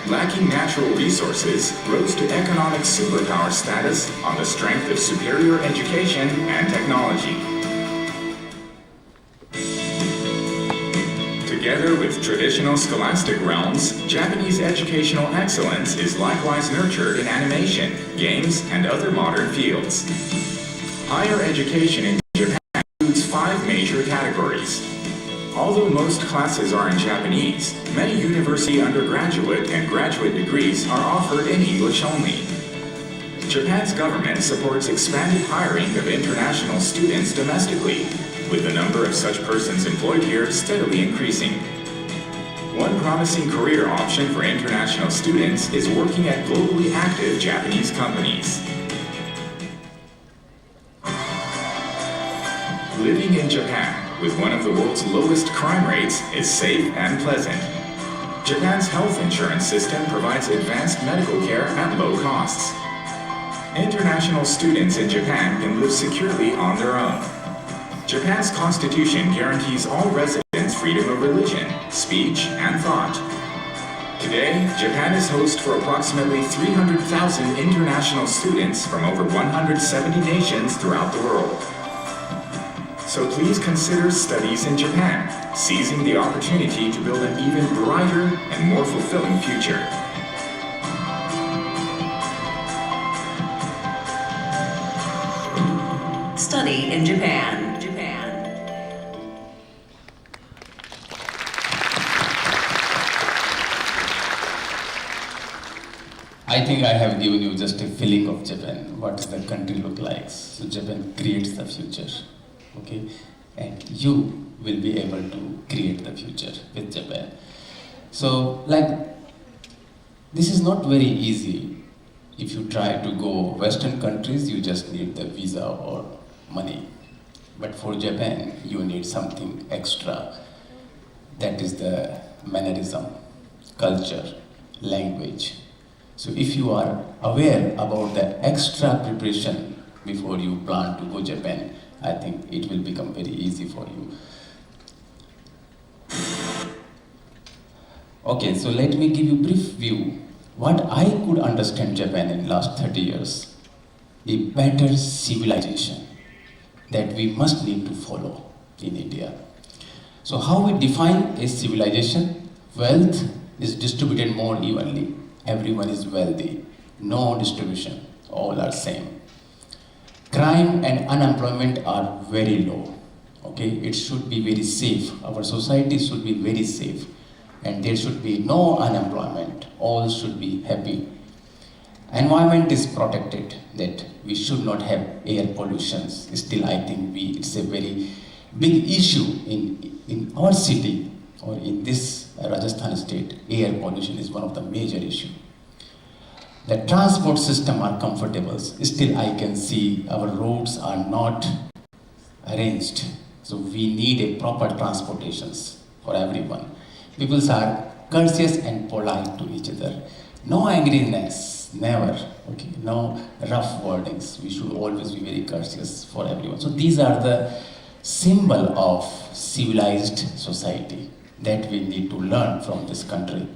lacking natural resources, rose to economic superpower status on the strength of superior education and technology. Together with traditional scholastic realms, Japanese educational excellence is likewise nurtured in animation, games, and other modern fields. Higher education in Japan includes 5 major categories. Although most classes are in Japanese, many university undergraduate and graduate degrees are offered in English only. Japan's government supports expanded hiring of international students domestically, with the number of such persons employed here steadily increasing. One promising career option for international students is working at globally active Japanese companies. Living in Japan, with one of the world's lowest crime rates, is safe and pleasant. Japan's health insurance system provides advanced medical care at low costs. International students in Japan can live securely on their own. Japan's constitution guarantees all residents freedom of religion, speech, and thought. Today, Japan is host for approximately 300,000 international students from over 170 nations throughout the world. So please consider studies in Japan, seizing the opportunity to build an even brighter and more fulfilling future. Study in Japan. I think I have given you just a feeling of Japan. What does the country look like? So Japan creates the future. Okay, and you will be able to create the future with Japan. So, this is not very easy. If you try to go Western countries, you just need the visa or money. But for Japan, you need something extra. That is the mannerism, culture, language. So if you are aware about the extra preparation before you plan to go Japan, I think it will become very easy for you. Okay, so let me give you a brief view. What I could understand Japan in last 30 years, a better civilization that we must need to follow in India. So how we define a civilization? Wealth is distributed more evenly. Everyone is wealthy. No distribution, all are same. Crime and unemployment are very low. Okay, it should be very safe. Our society should be very safe. And there should be no unemployment. All should be happy. Environment is protected, that we should not have air pollutions. Still, I think it's a very big issue in our city or in this Rajasthan state. Air pollution is one of the major issues. The transport system are comfortable. Still, I can see our roads are not arranged. So we need a proper transportations for everyone. People are courteous and polite to each other. No angriness, never. Okay, no rough wordings. We should always be very courteous for everyone. So these are the symbol of civilized society that we need to learn from this country.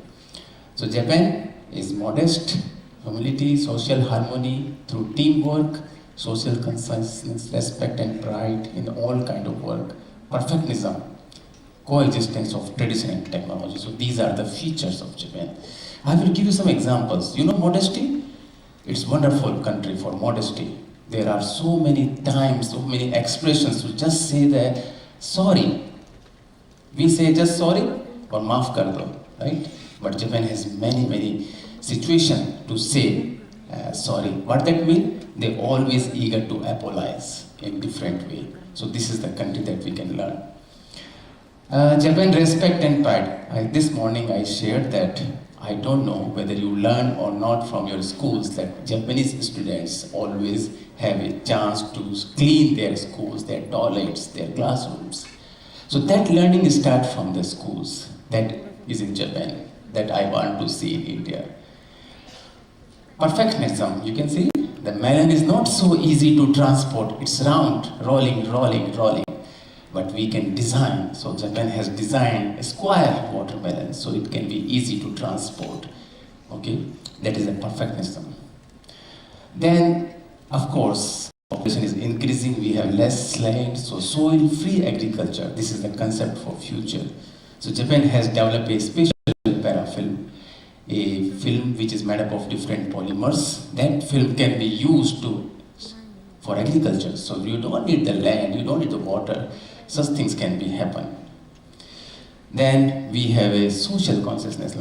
So Japan is modest, humility, social harmony through teamwork, social consciousness, respect and pride in all kind of work, perfectionism, coexistence of tradition and technology. So these are the features of Japan. I will give you some examples. You know modesty? It's wonderful country for modesty. There are so many times, so many expressions to just say that sorry. We say just sorry or maaf kar do, right? But Japan has many situations to say sorry. What that means? They always eager to apologize in different way. So this is the country that we can learn. Japan respect and pride. This morning I shared that I don't know whether you learn or not from your schools that Japanese students always have a chance to clean their schools, their toilets, their classrooms. So that learning starts from the schools. That is in Japan, that I want to see in India. Perfectionism, you can see the melon is not so easy to transport. It's round, rolling. But we can design. So Japan has designed a square watermelon so it can be easy to transport. Okay, that is a perfectionism. Then, of course, population is increasing, we have less land, so soil-free agriculture, this is the concept for future. So Japan has developed a special parafilm, a film which is made up of different polymers. That film can be used for agriculture, so you don't need the land, you don't need the water, such things can be happen. Then we have a social consciousness.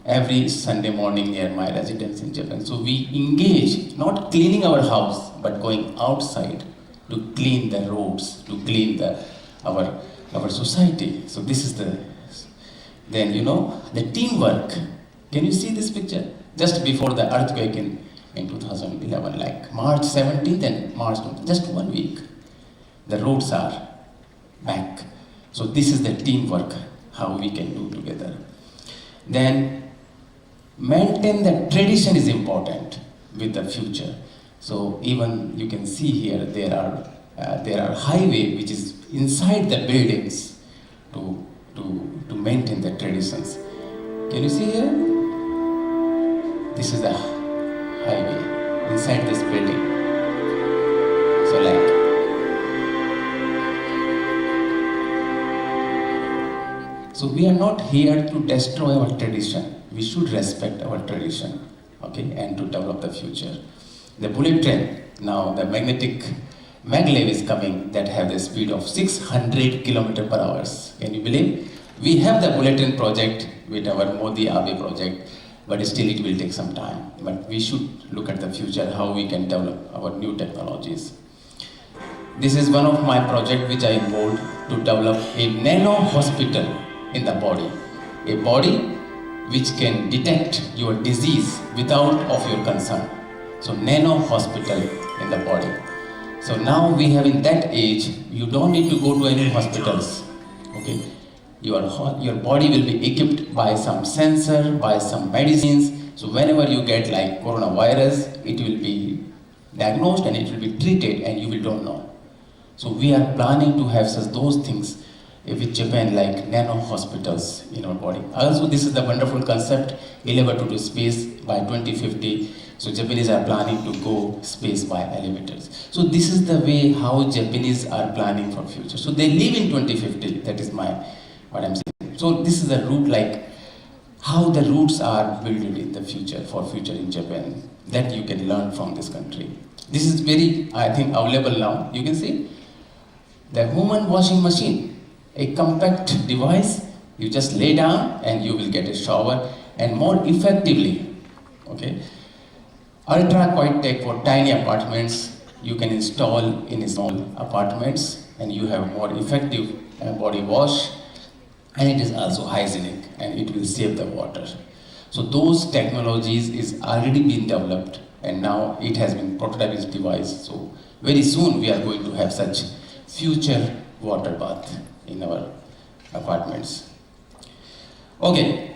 Every Sunday morning near my residence in Japan. So we engage, not cleaning our house, but going outside to clean the roads, to clean our society. So this is then the teamwork. Can you see this picture? Just before the earthquake in 2011, like March 17th and March 20th, just 1 week, the roads are back. So this is the teamwork, how we can do together. Then maintain the tradition is important with the future. So even you can see here there are highway which is inside the buildings to maintain the traditions. Can you see here? This is the highway inside this building. So So we are not here to destroy our tradition. We should respect our tradition, okay, and to develop the future. The bullet train, now the maglev is coming that have the speed of 600 km/h. Can you believe? We have the bullet train project with our Modi Abe project, but still it will take some time. But we should look at the future, how we can develop our new technologies. This is one of my projects which I involved to develop a nano hospital in the body. A body which can detect your disease without of your concern. So nano hospital in the body. So now we have in that age, you don't need to go to any hospitals. Okay, your body will be equipped by some sensor, by some medicines. So whenever you get like coronavirus, it will be diagnosed and it will be treated and you will don't know. So we are planning to have such those things with Japan, like nano hospitals in our body. Also, this is the wonderful concept, elevator to space by 2050. So Japanese are planning to go space by elevators. So this is the way how Japanese are planning for future. So they live in 2050. That is what I'm saying. So this is the route, like how the routes are built in the future, for future in Japan, that you can learn from this country. This is very, I think, available now. You can see the human washing machine. A compact device, you just lay down and you will get a shower and more effectively, okay. Ultra quiet tech for tiny apartments, you can install in small apartments and you have more effective body wash, and it is also hygienic and it will save the water. So those technologies is already been developed and now it has been prototyped as device. So very soon we are going to have such future water bath in our apartments. Okay,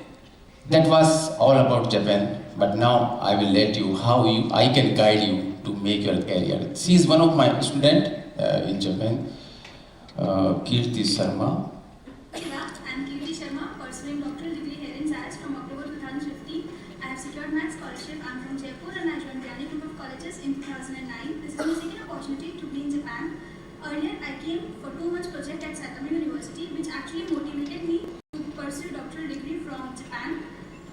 that was all about Japan, but now I will let you how I can guide you to make your career. She is one of my students in Japan, Kirti Sharma. I'm Kirti Sharma, pursuing doctoral degree here in science from October 2015. I have secured my scholarship. I'm from Jaipur and I joined Biyani Group of Colleges in 2009. This is my second opportunity to be in Japan. Earlier, I came for 2 months project at Saitama University, which actually motivated me to pursue doctoral degree from Japan.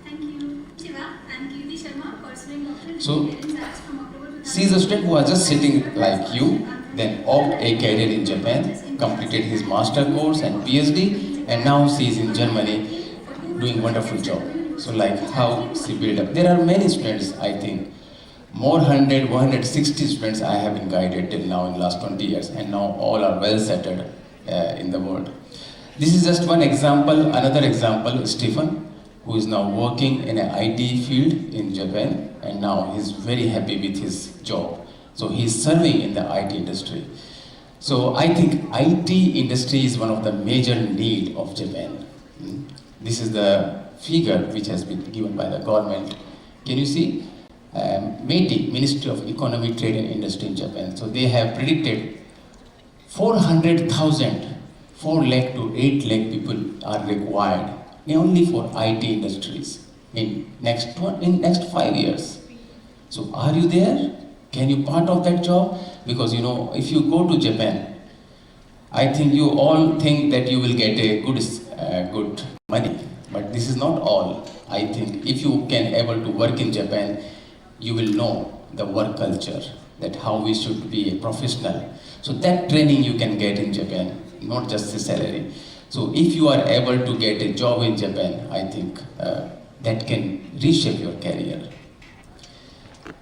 Thank you. Shiva, I'm Kirti Sharma, pursuing doctoral degree here in science from October 2015. She is a student who was just sitting like you, then opted a career in Japan, completed his master course and PhD, and now she is in Germany doing wonderful job. So like how she built up. There are many students, I think, more 160 students I have been guided till now in last 20 years, and now all are well settled in the world. This is just one example. Another example, Stephen, who is now working in an IT field in Japan, and now he's very happy with his job. So he's serving in the IT industry. So I think IT industry is one of the major need of Japan. This is the figure which has been given by the government. Can you see? METI, Ministry of Economy, Trade and Industry in Japan. So they have predicted 400,000, 4 lakh to 8 lakh people are required only for IT industries. in next 5 years. So are you there? Can you part of that job? Because if you go to Japan, I think you all think that you will get a good money, but this is not all. I think if you can able to work in Japan, you will know the work culture, that how we should be a professional. So that training you can get in Japan, not just the salary. So if you are able to get a job in Japan, I think that can reshape your career.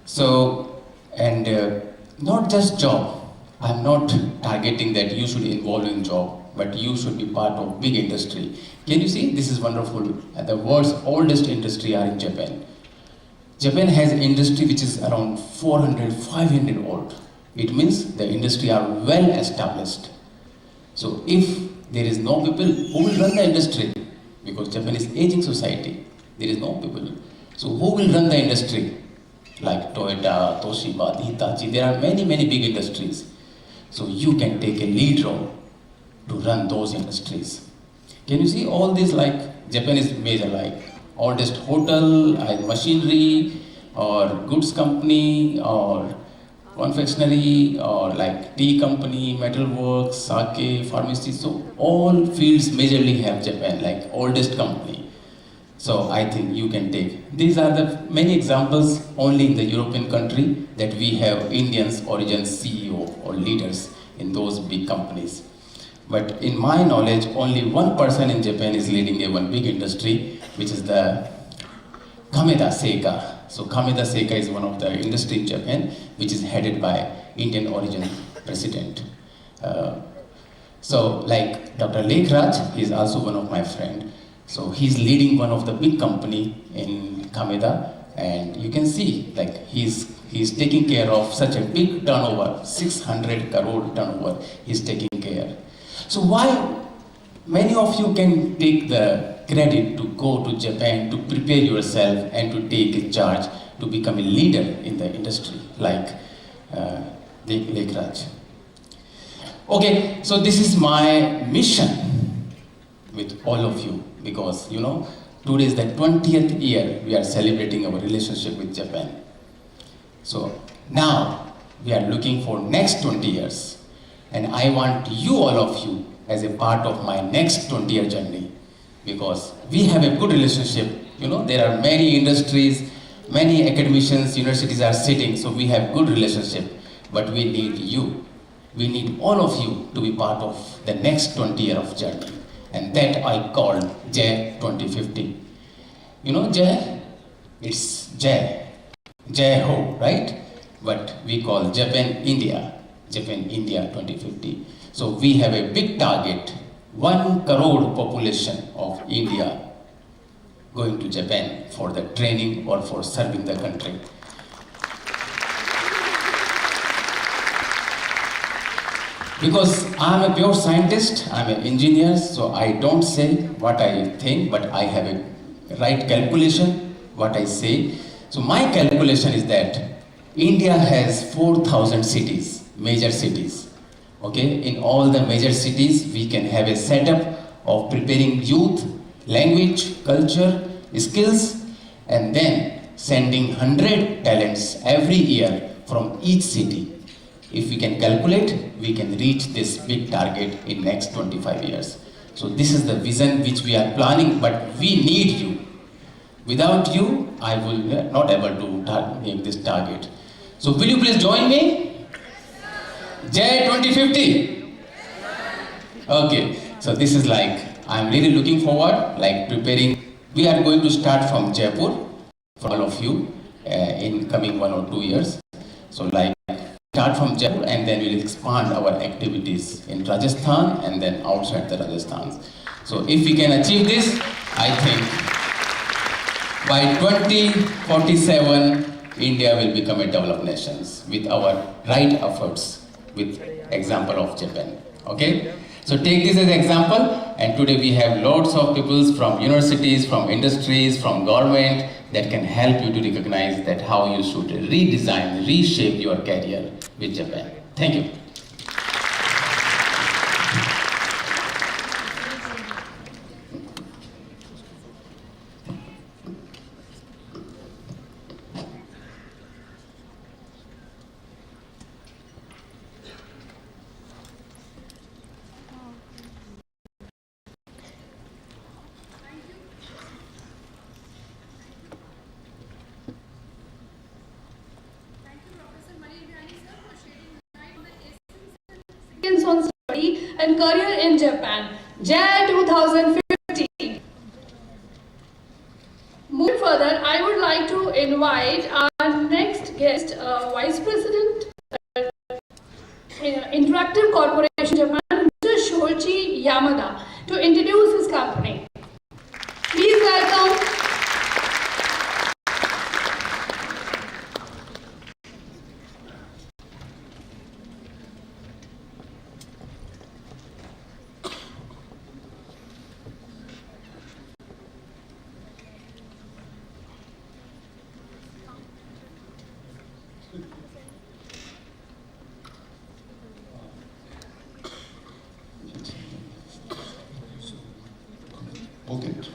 So, and not just job. I'm not targeting that you should involve in job, but you should be part of big industry. Can you see? This is wonderful. The world's oldest industry are in Japan. Japan has industry which is around 400, 500 old. It means the industry are well established. So if there is no people who will run the industry, because Japan is aging society, there is no people. So who will run the industry? Like Toyota, Toshiba, Hitachi, there are many big industries. So you can take a lead role to run those industries. Can you see all these, like Japan is major, like oldest hotel, machinery, or goods company, or confectionery, or like tea company, metalworks, sake, pharmacy. So all fields majorly have Japan, like oldest company. So I think you can take. These are the many examples only in the European country that we have Indians origin CEO or leaders in those big companies. But in my knowledge, only one person in Japan is leading a one big industry, which is the Kameda Seika. So Kameda Seika is one of the industry in Japan, which is headed by Indian origin president. So like Dr. Lekhraj, he is also one of my friend. So he's leading one of the big company in Kameda, and you can see like he's taking care of such a big turnover, 600 crore turnover. He's taking care. So why many of you can take the credit to go to Japan to prepare yourself and to take a charge to become a leader in the industry like Lekhraj. Okay, so this is my mission with all of you, because today is the 20th year we are celebrating our relationship with Japan. So now we are looking for next 20 years, and I want you, all of you, as a part of my next 20-year journey, because we have a good relationship. There are many industries, many academicians, universities are sitting, so we have good relationship, but we need you. We need all of you to be part of the next 20 year of journey. And that I call Jai 2050. Jai? It's Jai. Jai Ho, right? But we call Japan India 2050. So we have a big target, 1 crore population of India going to Japan for the training or for serving the country. Because I'm a pure scientist, I'm an engineer, so I don't say what I think, but I have a right calculation, what I say. So my calculation is that India has 4,000 cities, major cities. Okay, in all the major cities, we can have a setup of preparing youth, language, culture, skills, and then sending 100 talents every year from each city. If we can calculate, we can reach this big target in next 25 years. So this is the vision which we are planning, but we need you. Without you, I will not able to make this target. So will you please join me? Jai 2050. Okay, so this is like, I'm really looking forward, like preparing. We are going to start from Jaipur for all of you in coming 1 or 2 years. So like, start from Jaipur and then we'll expand our activities in Rajasthan and then outside the Rajasthan. So if we can achieve this, I think by 2047, India will become a developed nation with our right efforts, with example of Japan. Okay? So take this as an example, and today we have lots of people from universities, from industries, from government that can help you to recognize that how you should redesign, reshape your career with Japan. Thank you. and Career in Japan, JAI 2015. Moving further, I would like to invite our next guest, Vice President, Interactive Corporation Japan, Mr. Shoichi Yamada, to introduce his company. Please welcome. Pocket.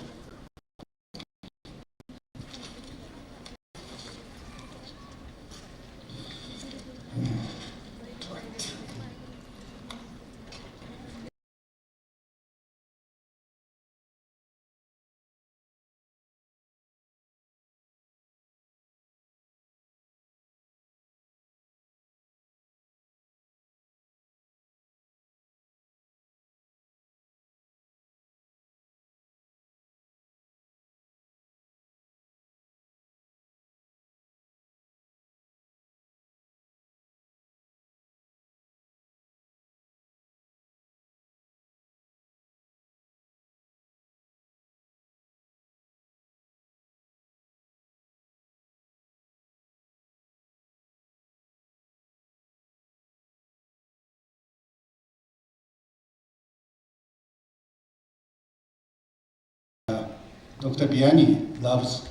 Dr. Biyani loves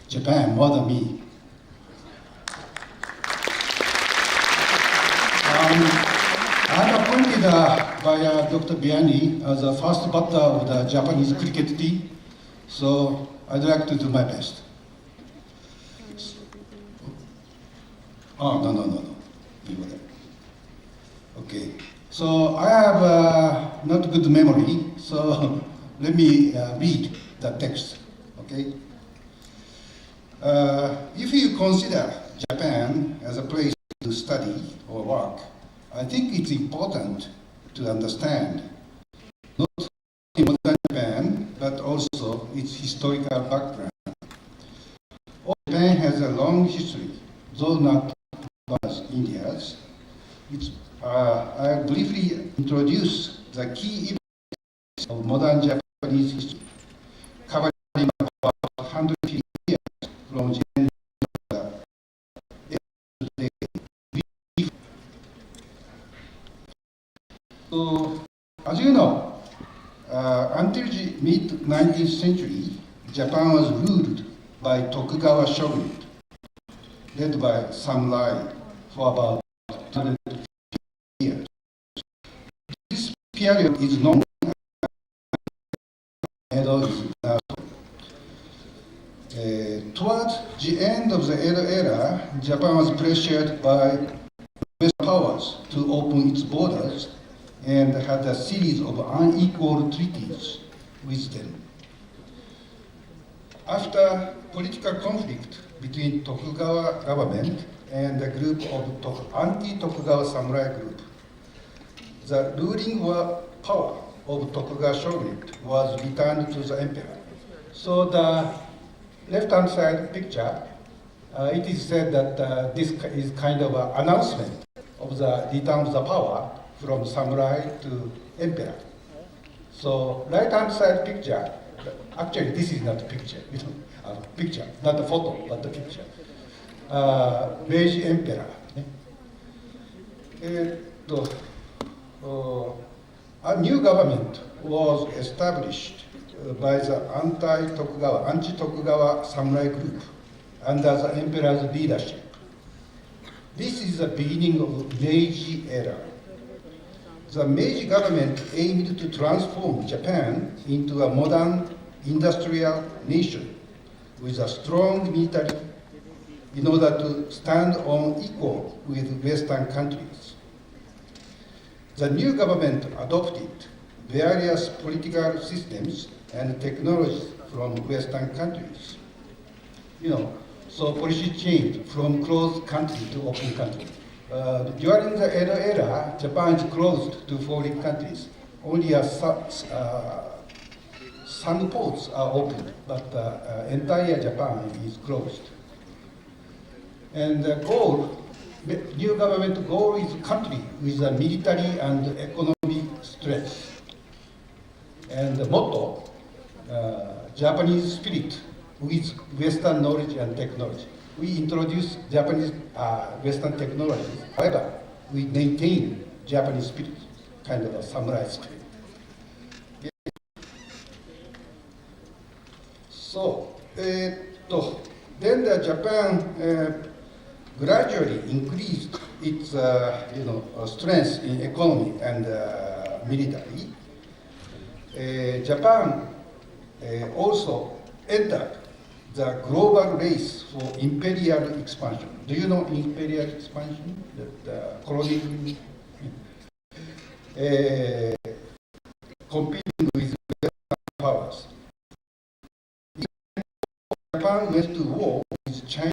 Japan more than me. I'm appointed by Dr. Biyani as the first batter of the Japanese cricket team, so I'd like to do my best. Oh, no. Okay, so I have not good memory, so let me read the text, okay? If you consider Japan as a place to study or work, I think it's important to understand not only modern Japan, but also its historical background. Japan has a long history, though not as India's. I briefly introduce the key events of modern Japanese history, covering about 150 years from Japan to today. So, as you know, until the mid-19th century, Japan was ruled by Tokugawa shogunate, led by samurai for about 250 years. This period is known as Edo. Towards the end of the Edo era, Japan was pressured by Western powers to open its borders and had a series of unequal treaties with them. After political conflict between Tokugawa government and a group of anti-Tokugawa samurai group, the ruling power of Tokugawa shogunate was returned to the emperor. So the left-hand side picture, it is said that this is kind of an announcement of the return of the power from samurai to emperor. So right-hand side picture, actually this is not a picture, picture, not a photo, but a picture. Meiji emperor. A new government was established by the anti-Tokugawa samurai group under the emperor's leadership. This is the beginning of Meiji era. The Meiji government aimed to transform Japan into a modern industrial nation with a strong military in order to stand on equal with Western countries. The new government adopted various political systems and technologies from Western countries. So policy changed from closed country to open country. During the Edo era, Japan is closed to foreign countries. only some ports are open, but entire Japan is closed. And the goal, new government goal is country with a military and economic strength. And the motto, Japanese spirit with Western knowledge and technology. We introduce Japanese Western technology. However, we maintain Japanese spirit, kind of a samurai spirit. So, then the Japan gradually increased its strength in economy and military. Japan also entered the global race for imperial expansion. Do you know imperial expansion? That colonialism, competing with Western powers. Japan went to war with China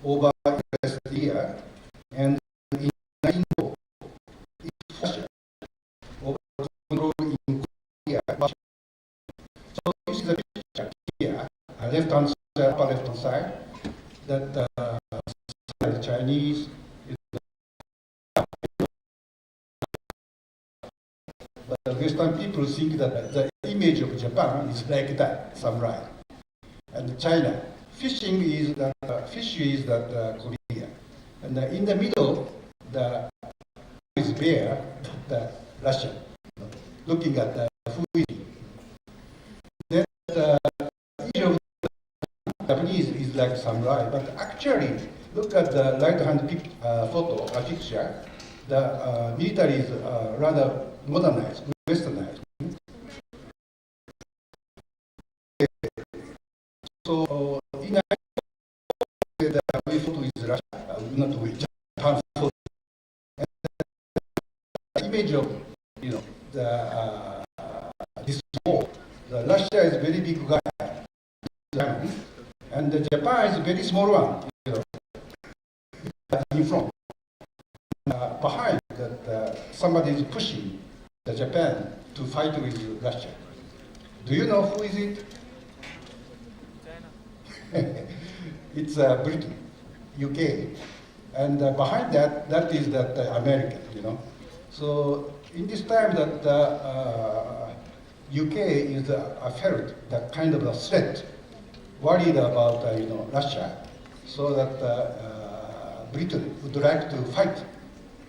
over the last year, and in 1904, it forced over control in Korea. So this is the picture here, left-hand side, upper left-hand side, that the Chinese, but the Western people think that the image of Japan is like that, samurai. And China, fishing is that Korea, and in the middle, the is bear, the Russia, looking at the food. Then the image of the Japanese is like samurai, but actually, look at the right-hand picture. The military is rather modernized, westernized. So in the way photo is Russia, not the way Japan photo. And the image of the this war, the Russia is very big guy, and the Japan is a very small one. In front, behind that somebody is pushing the Japan to fight with Russia. Do you know who is it? It's Britain, UK, and behind that is American, So in this time that UK is felt that kind of a threat, worried about Russia, so that Britain would like to fight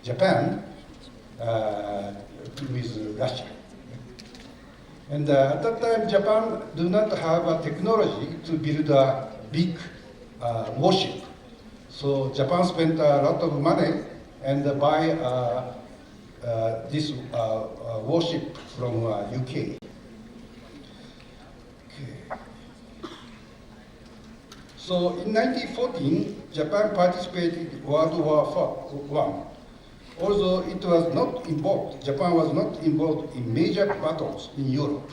Japan with Russia. And at that time, Japan do not have a technology to build a big warship. So Japan spent a lot of money and buy this warship from UK. Okay. So in 1914, Japan participated in World War I. Although it was not involved, Japan was not involved in major battles in Europe.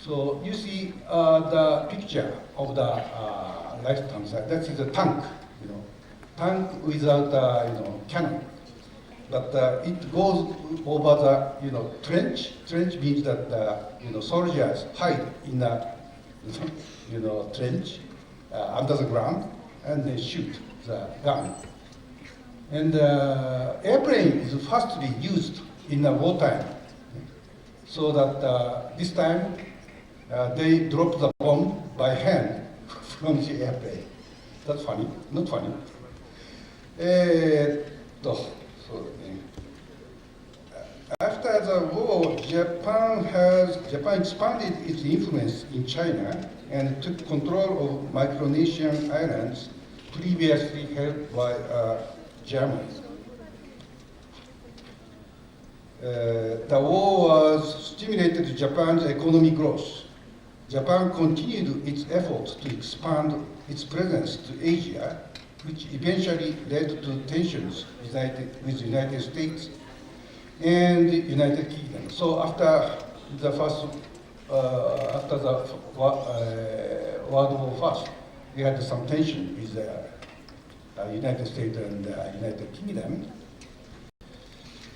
So you see the picture of the left-hand side. That is a tank, tank without cannon. But it goes over the trench. Trench means that soldiers hide in a trench under the ground, and they shoot the gun. And airplane is firstly used in wartime, so that this time they drop the bomb by hand from the airplane. That's funny, not funny. After the war, Japan expanded its influence in China and took control of Micronesian islands previously held by Germany. The war was stimulated Japan's economic growth. Japan continued its efforts to expand its presence to Asia, which eventually led to tensions with the United States and the United Kingdom. So after the World War I, we had some tension with the United States and the United Kingdom.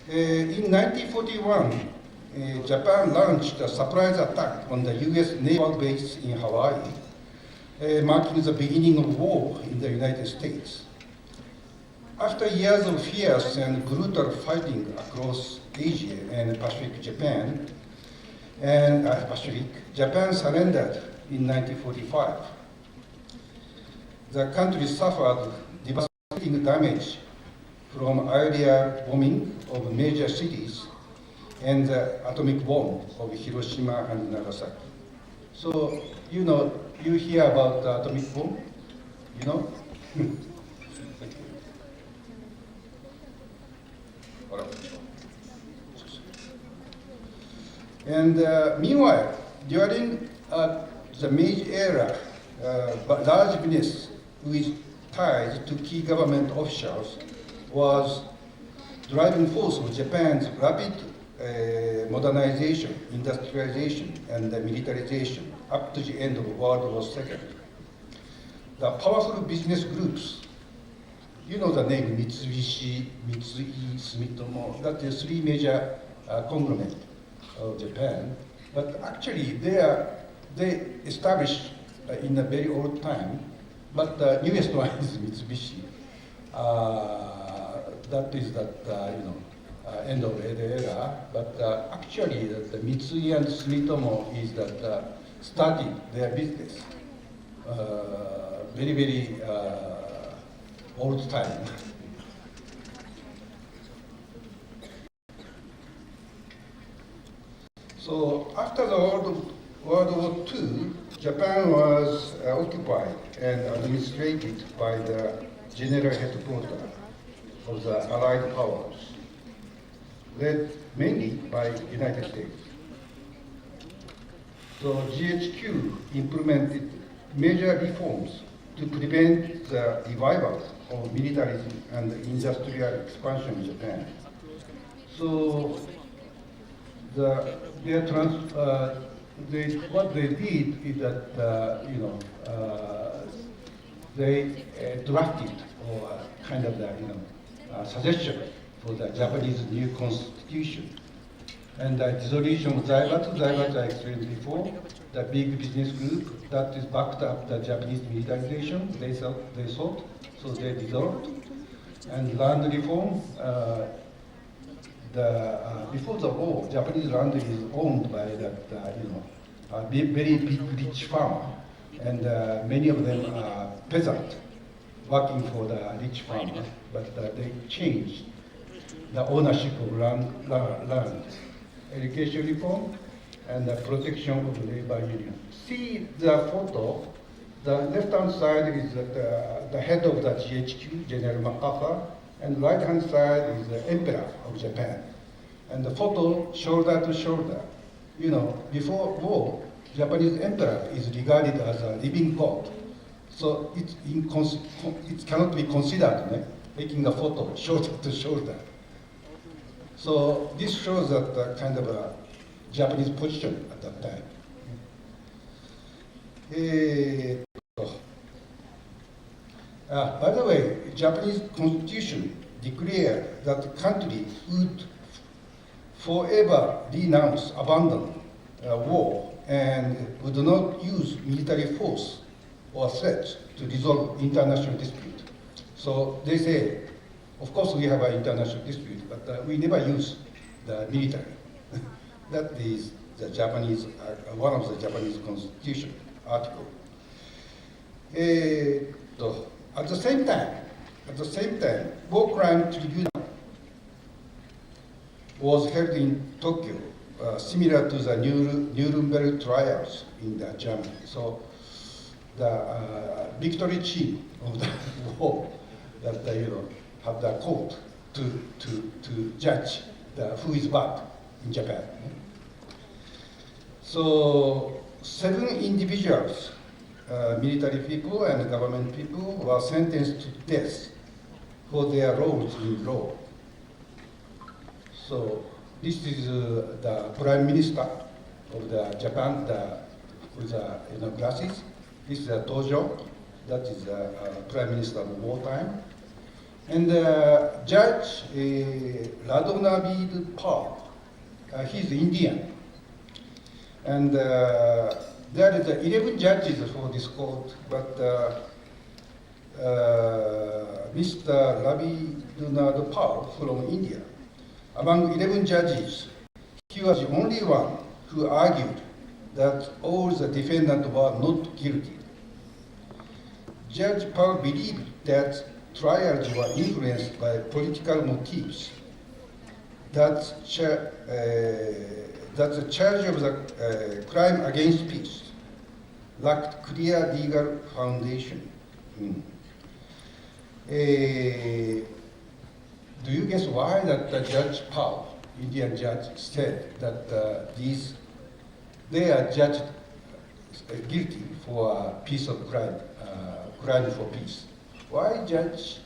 In 1941, Japan launched a surprise attack on the US naval base in Hawaii, marking the beginning of war in the United States. After years of fierce and brutal fighting across Asia and Pacific, Japan surrendered in 1945. The country suffered devastating damage from aerial bombing of major cities and the atomic bomb of Hiroshima and Nagasaki. So, you hear about the atomic bomb, you know? And meanwhile, during the Meiji era, large business with ties to key government officials was driving force of Japan's rapid modernization, industrialization, and militarization up to the end of World War II. The powerful business groups, you know the name Mitsubishi, Mitsui, Sumitomo, that's the three major conglomerates of Japan, but actually they established in a very old time, but the newest one is Mitsubishi. That is end of the era, but actually the Mitsui and Sumitomo is that started their business very old time. So after the World War II, Japan was occupied and administrated by the general headquarters of the Allied powers, led mainly by the United States. So GHQ implemented major reforms to prevent the revival of militarism and industrial expansion in Japan. So what they did is that they drafted or kind of suggestion for the Japanese new constitution. And the dissolution of Zaibatsu I explained before, the big business group that is backed up the Japanese militarization, they thought, so they dissolved. And land reform, before the war, Japanese land is owned by a very big rich farmer, and many of them are peasants working for the rich farmer, but they changed the ownership of land. Education reform and the protection of the labor union. See the photo. The left-hand side is the head of the GHQ, General MacArthur, and right-hand side is the Emperor of Japan. And the photo shoulder to shoulder. Before war, Japanese emperor is regarded as a living god. So it cannot be considered making a photo shoulder to shoulder. So this shows that kind of a Japanese position at that time. By the way, Japanese constitution declared that the country would forever renounce, abandon war, and would not use military force or threats to resolve international dispute. So they say, of course we have an international dispute, but we never use the military. That is the Japanese, one of the Japanese constitution article. At the same time, war crime tribunal was held in Tokyo, similar to the Nuremberg trials in Germany. So the victory team of the war that have the court to judge who is bad in Japan. So 7 individuals, military people and government people, were sentenced to death for their roles in law. So this is the prime minister of the Japan with the glasses. This is Tojo, that is the prime minister of wartime. And Judge Radhanavid Paul, he's Indian. And there is 11 judges for this court, but Mr. Rabindranath Paul from India, among 11 judges, he was the only one who argued that all the defendants were not guilty. Judge Paul believed that trials were influenced by political motives, that the charge of the crime against peace lacked clear legal foundation. Do you guess why that Judge Paul, Indian judge, said that they are judged guilty for peace of crime, crime for peace? Why Judge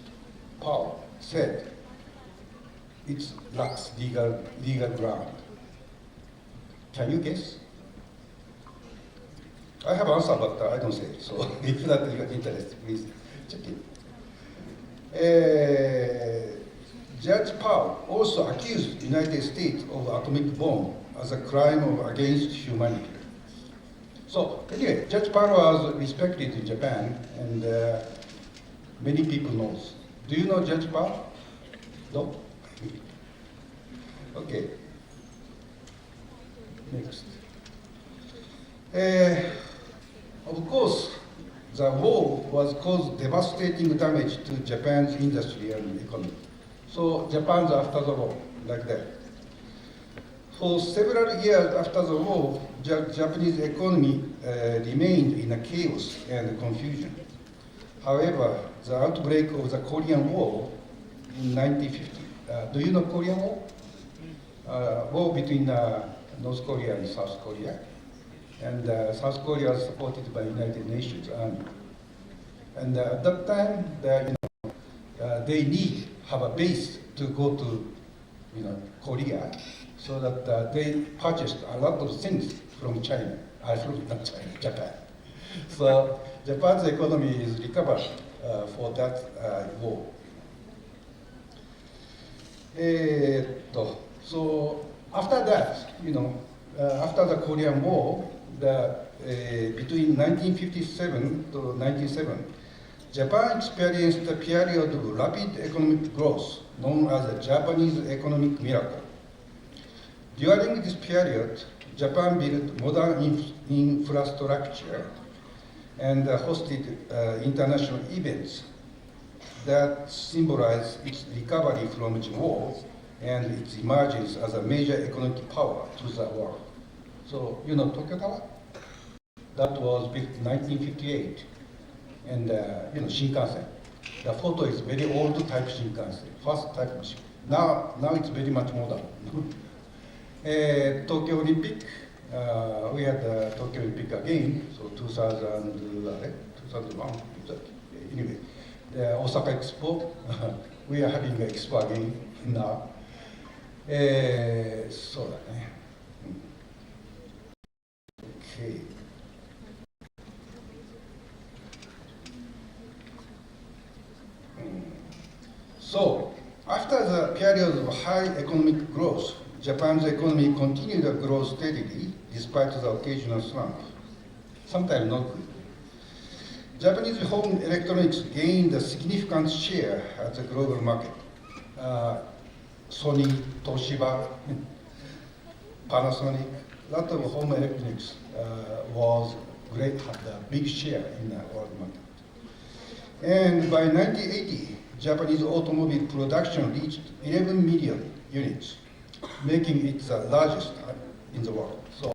Paul said it lacks legal ground? Can you guess? I have answer, but I don't say it. So if that you are interested, please check it. Judge Paul also accused the United States of atomic bomb as a crime against humanity. So anyway, Judge Paul was respected in Japan, and many people know. Do you know Judge Paul? No? Okay. Next. Of course, the war was caused devastating damage to Japan's industry and economy. So Japan's after the war, like that. For several years after the war, Japanese economy remained in a chaos and confusion. However, the outbreak of the Korean War in 1950, do you know Korean War? War between North Korea and South Korea. And South Korea was supported by United Nations Army. And at that time, they need have a base to go to, Korea, so that they purchased a lot of things from China, not China, Japan. So Japan's economy is recovered for that war. So after that, after the Korean War, between 1957 to 1997, Japan experienced a period of rapid economic growth known as the Japanese economic miracle. During this period, Japan built modern infrastructure and hosted international events that symbolize its recovery from the war and its emergence as a major economic power to the world. So, Tokyo Tower? That was built in 1958. And, Shinkansen. The photo is very old type Shinkansen, first type of Shinkansen. Now it's very much modern. Tokyo Olympic, we had the Tokyo Olympic again, so 2001, anyway. The Osaka Expo, we are having the Expo again now. Okay. So, after the period of high economic growth, Japan's economy continued to grow steadily despite the occasional slump, sometimes not good. Japanese home electronics gained a significant share at the global market. Sony, Toshiba, Panasonic, a lot of home electronics had a big share in the world market. And by 1980, Japanese automobile production reached 11 million units, making it the largest in the world. So,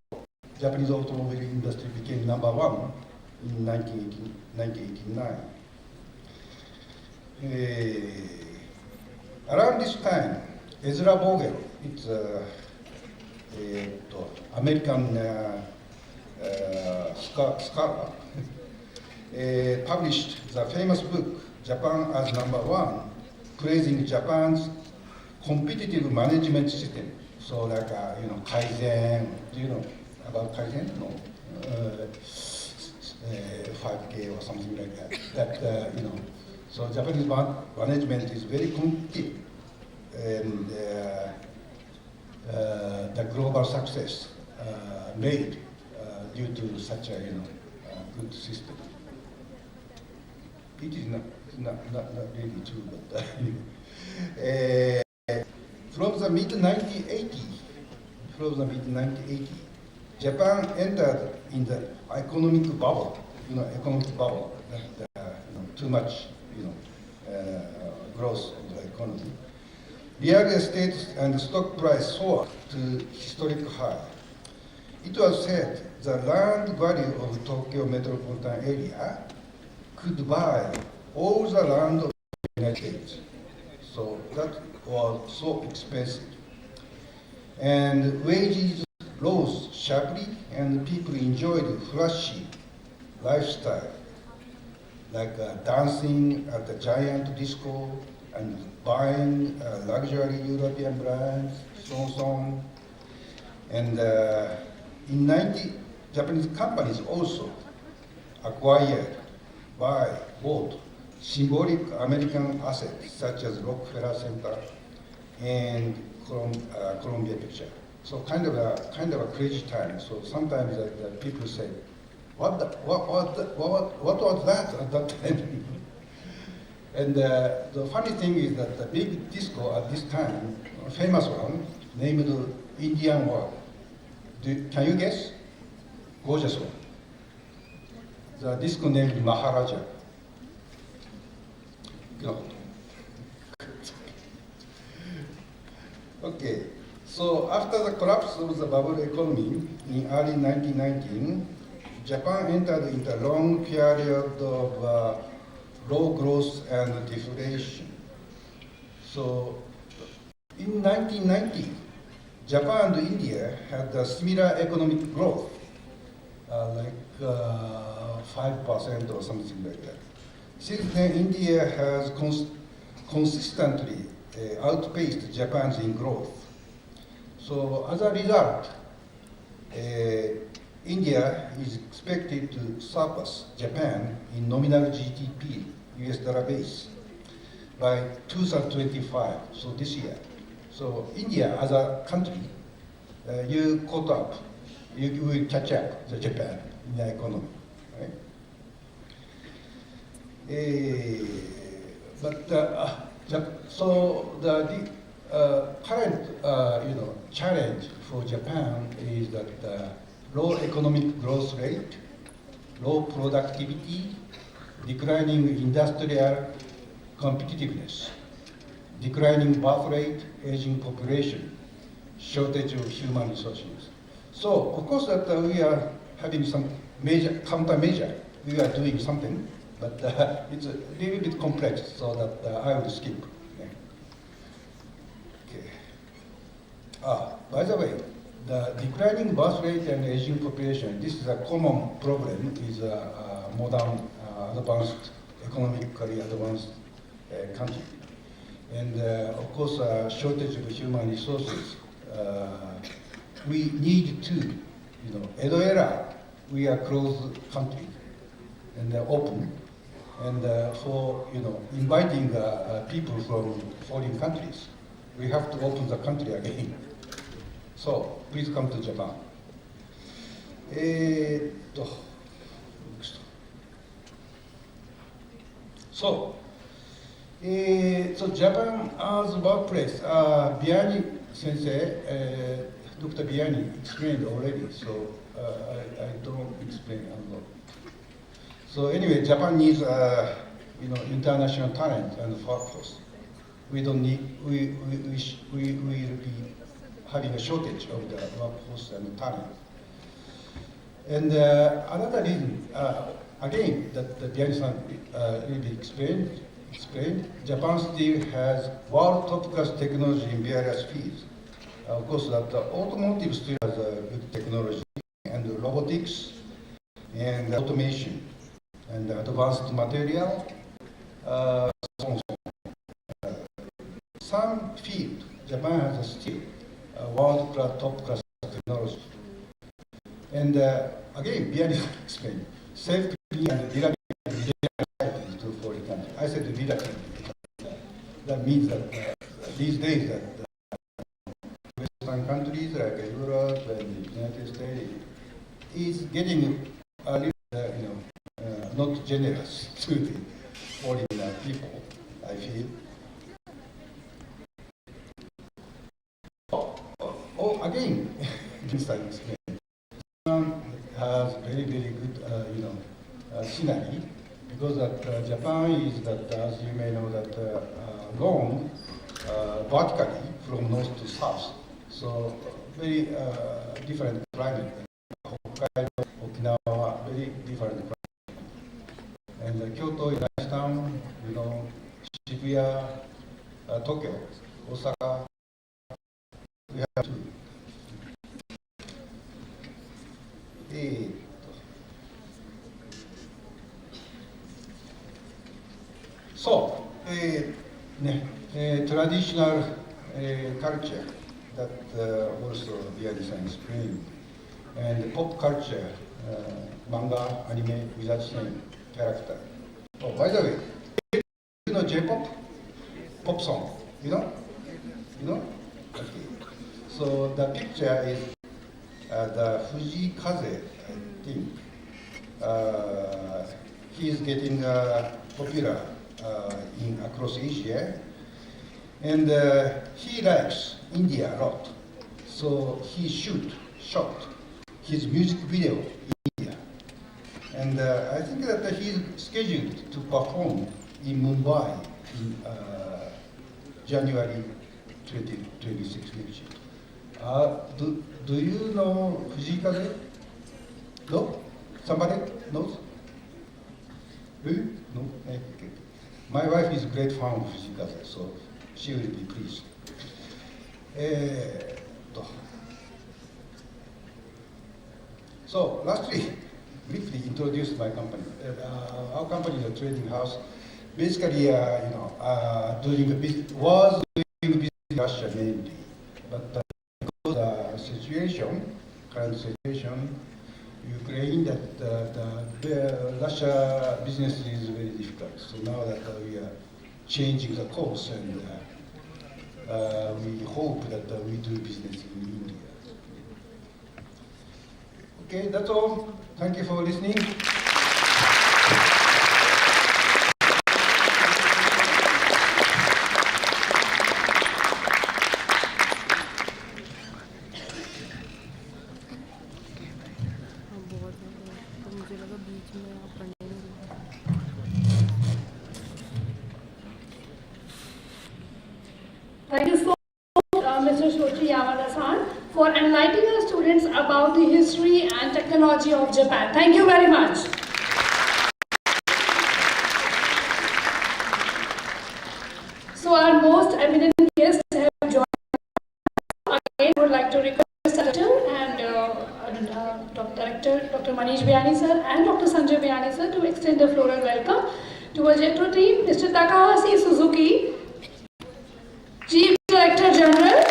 Japanese automobile industry became #1 in 1989. Around this time, Ezra Vogel, it's American scholar, published the famous book, Japan as #1, praising Japan's competitive management system. So like, Kaizen, do you know about Kaizen? No. 5K or something like that. That, So Japanese management is very competitive, and the global success made due to such a good system. It is not really true, but from the mid 1980s, Japan entered in the economic bubble. That too much growth of the economy. Real estate and stock price soared to historic high. It was said the land value of Tokyo metropolitan area could buy all the land of the United States. So that was so expensive. And wages rose sharply, and people enjoyed flashy lifestyle, like dancing at the giant disco and buying luxury European brands, so on. And in 90, Japanese companies also acquired, bought symbolic American assets such as Rockefeller Center and Columbia Picture. So kind of a crazy time. So sometimes people say, what was that at that time? And the funny thing is that the big disco at this time, a famous one, named Indian World. Can you guess? Gorgeous one. The disco named Maharaja. No. Okay, so after the collapse of the bubble economy in early 1919, Japan entered into a long period of low growth and deflation. So in 1990, Japan and India had a similar economic growth, like 5% or something like that. Since then, India has consistently outpaced Japan's in growth. So as a result, India is expected to surpass Japan in nominal GDP, US dollar base, by 2025, so this year. So India as a country, you caught up, you will catch up to Japan in the economy, right? So the current challenge for Japan is that low economic growth rate, low productivity, declining industrial competitiveness, declining birth rate, aging population, shortage of human resources. So of course that we are having some major countermeasure. We are doing something, but it's a little bit complex, so that I will skip. Okay. By the way, the declining birth rate and aging population, this is a common problem with modern, advanced, economically advanced country. And of course, shortage of human resources. We need to, Edo era, we are closed country and open. And for, inviting people from foreign countries, we have to open the country again. So please come to Japan. So Japan as workplace, Biyani sensei, Dr. Biyani explained already, so I don't explain a lot. So anyway, Japan needs international talent and workforce. We don't need, we will be having a shortage of the workforce and talent. And another reason, again, that the Biyani-san really explained, Japan still has world top-class technology in various fields. Of course, that the automotive still has good technology, and robotics, and automation, and advanced material. Some field, Japan has still world-class, top-class technology. And again, Biyani explained, safety and reliability to foreign countries. I said that means that these days that Western countries like Europe and the United States is getting a little, not generous to the foreign people, I feel. Again, this I explain. Japan has very, very good, scenery, because that Japan is that, as you may know, that long vertically from north to south. So very different climate. Hokkaido, Okinawa, very different climate. And Kyoto is nice town, Shibuya, Tokyo, Osaka, we have two. So, traditional culture that also Biyani-san explained, and pop culture, manga, anime with that same character. Oh, by the way, you know J-pop? Pop song, you know? Okay. So the picture is the Fujikaze, I think. He is getting popular across Asia, and he likes India a lot. So he shot his music video in India, and I think that he's scheduled to perform in Mumbai in January 2026 next year. Do you know Fujikaze? No? Somebody knows? Who? No? Okay. My wife is a great fan of Fujikaze, so she will be pleased. So, lastly, briefly introduce my company. Our company is a trading house. Basically, was doing business in Russia mainly, but because the situation, current situation, Ukraine, that the Russia business is very difficult. So now that we are changing the course, and we hope that we do business in India. Okay, that's all. Thank you for listening. Thank you so much, Mr. Shoichi Yamada-san, for enlightening our students about the history and technology of Japan. Thank you very much. So our most eminent guests have joined us. Again, I would like to request Director and Director Dr. Manish Biyani sir and Dr. Sanjay Biyani sir to extend a floral welcome to our Jetro team, Mr. Takahashi Suzuki, Chief Director General,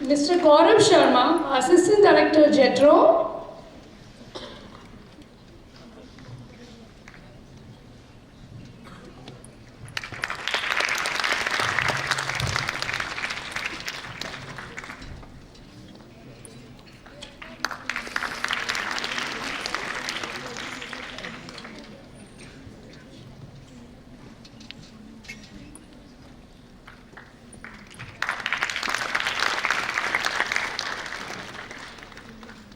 Mr. Gaurav Sharma, Assistant Director Jetro,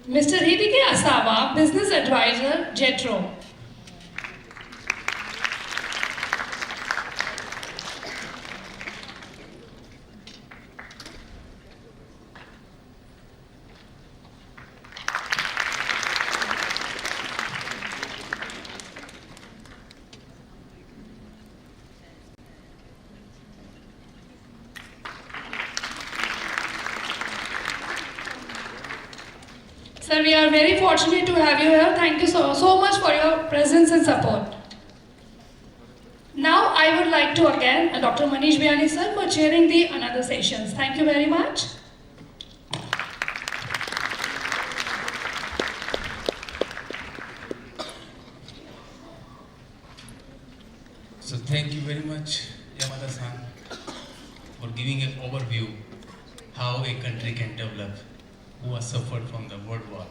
Mr. Hideki Asawa, Business Advisor, Jetro. Sir, we are very fortunate to have you here. Thank you so much for your presence and support. Now I would like to again Dr. Manish Biyani sir for chairing the another sessions. Thank you very much. So thank you very much, Yamada-san, for giving an overview how a country can develop who has suffered from the World War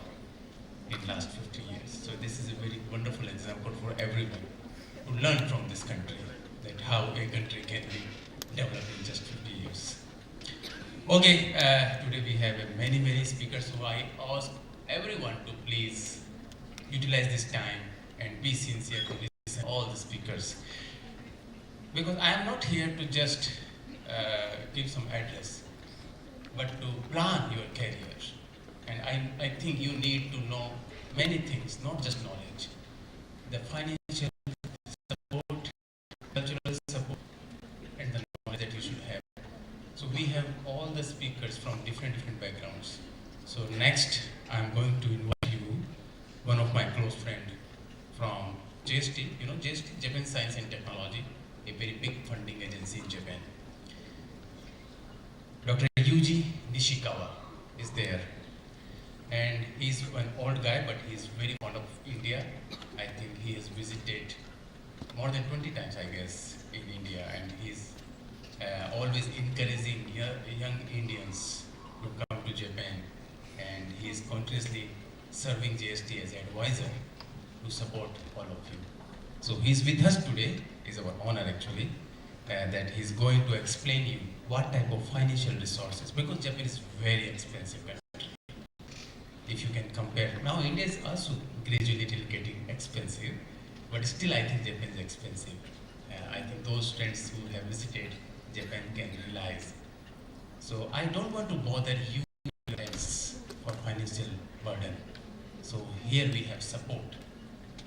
in last 50 years. So this is a very wonderful example for everyone to learn from this country, that how a country can be developed in just 50 years. Okay, today we have many speakers, so I ask everyone to please utilize this time and be sincere to listen to all the speakers. Because I am not here to just give some address, but to plan your career. And I think you need to know many things, not just knowledge. The financial support, cultural support, and the knowledge that you should have. So we have all the speakers from different backgrounds. So next, I'm going to invite you, one of my close friends from JST, you know JST, Japan Science and Technology, a very big funding agency in Japan. Dr. Yuji Nishikawa is there. And he's an old guy, but he's very fond of India. I think he has visited more than 20 times, I guess, in India. And he's always encouraging young Indians to come to Japan. And he is continuously serving JST as an advisor to support all of you. So he's with us today. It's our honor actually that he's going to explain you what type of financial resources, because Japan is very expensive country. If you can compare, now India is also gradually getting expensive, but still I think Japan is expensive. I think those friends who have visited Japan can realize. So I don't want to bother you for financial burden. So here we have support.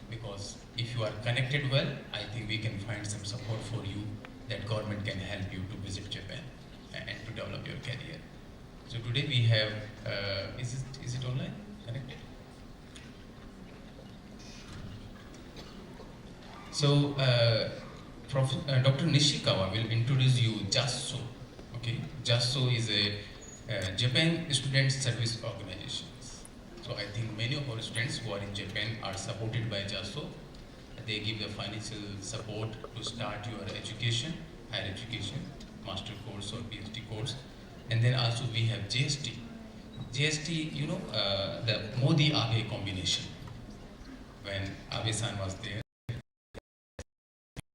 Because if you are connected well, I think we can find some support for you that government can help you to visit Japan and to develop your career. So today we have, is it online? Connected? So Dr. Nishikawa will introduce you JASO. Okay, JASO is a Japan Student Service Organization. So I think many of our students who are in Japan are supported by JASO. They give the financial support to start your education, higher education, master course or PhD course. And then also we have JST. JST, you know, the Modi-Abe combination. When Abe-san was there,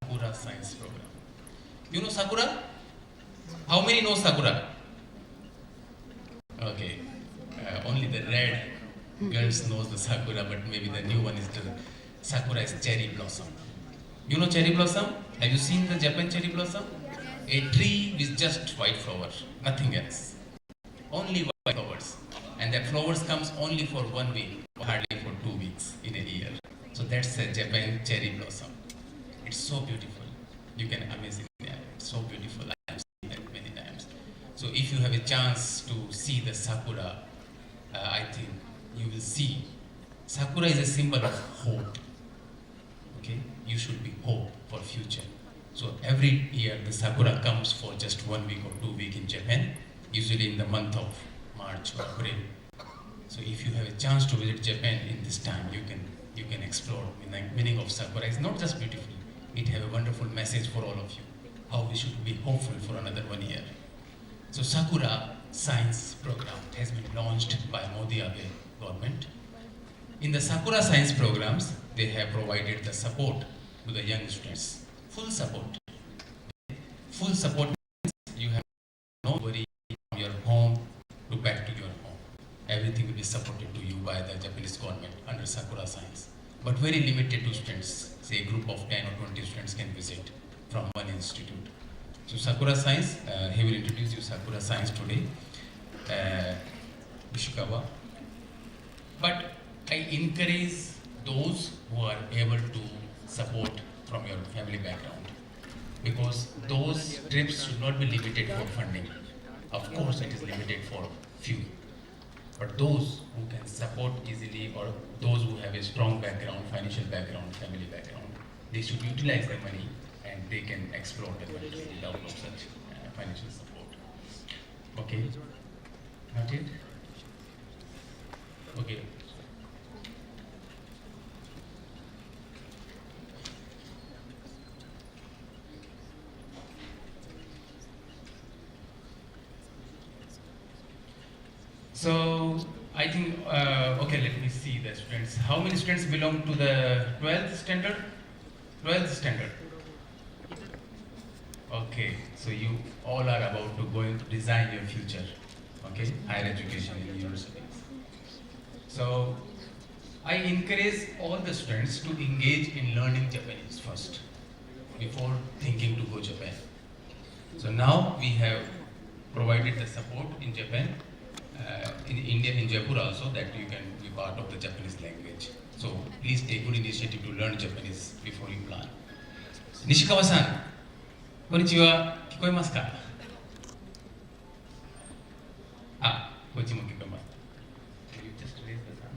Sakura Science Program. You know Sakura? How many know Sakura? Okay, only the red girls knows the Sakura, but maybe the new one is the Sakura is cherry blossom. You know cherry blossom? Have you seen the Japan cherry blossom? A tree with just white flowers, nothing else. Only white flowers. And that flowers comes only for 1 week, or hardly for 2 weeks in a year. So that's a Japan cherry blossom. It's so beautiful. You can amazing it. It's so beautiful. I have seen that many times. So if you have a chance to see the Sakura, I think you will see Sakura is a symbol of hope. Okay, you should be hope for future. So every year the Sakura comes for just 1 week or 2 weeks in Japan, usually in the month of March or April. So if you have a chance to visit Japan in this time, you can explore the meaning of Sakura. It's not just beautiful; it has a wonderful message for all of you. How we should be hopeful for another 1 year. So Sakura Science Program has been launched by Modi-Abe government. In the Sakura Science programs, they have provided the support to the young students. Full support. Full support means you have no worry from your home to back to your home. Everything will be supported to you by the Japanese government under Sakura Science. But very limited to students. Say a group of 10 or 20 students can visit from one institute. So Sakura Science, he will introduce you Sakura Science today. Nishikawa. But I encourage those who are able to support from your family background, because those trips should not be limited for funding. Of course, it is limited for few, But those who can support easily, or those who have a strong background, financial background, family background, they should utilize their money and they can explore the country without no such financial support. Okay? Not yet? Okay. So I think, okay, let me see the students. How many students belong to the 12th standard? 12th standard. Okay, so you all are about to go into design your future, okay, higher education in universities. So I encourage all the students to engage in learning Japanese first, before thinking to go Japan. So now we have provided the support in Japan, in India, in Jaipur also, that you can be part of the Japanese language. So please take good initiative to learn Japanese before you plan. Nishikawa-san, konnichiwa, 聞こえますか? あ、こっちも聞こえます。You just raise the hand.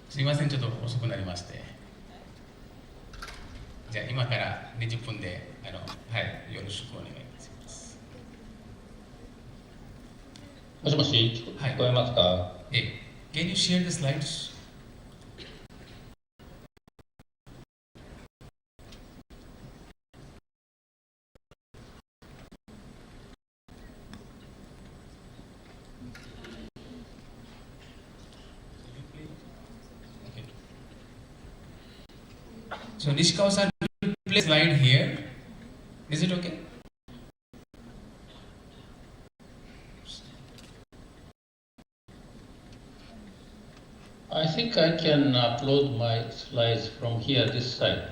すみません、ちょっと遅くなりまして。じゃあ今から20分ではい、よろしくお願いします。もしもし、聞こえますか？Can you share the slides? So Nishikawa-san, play slide here. Is it okay? I think I can upload my slides from here, this side.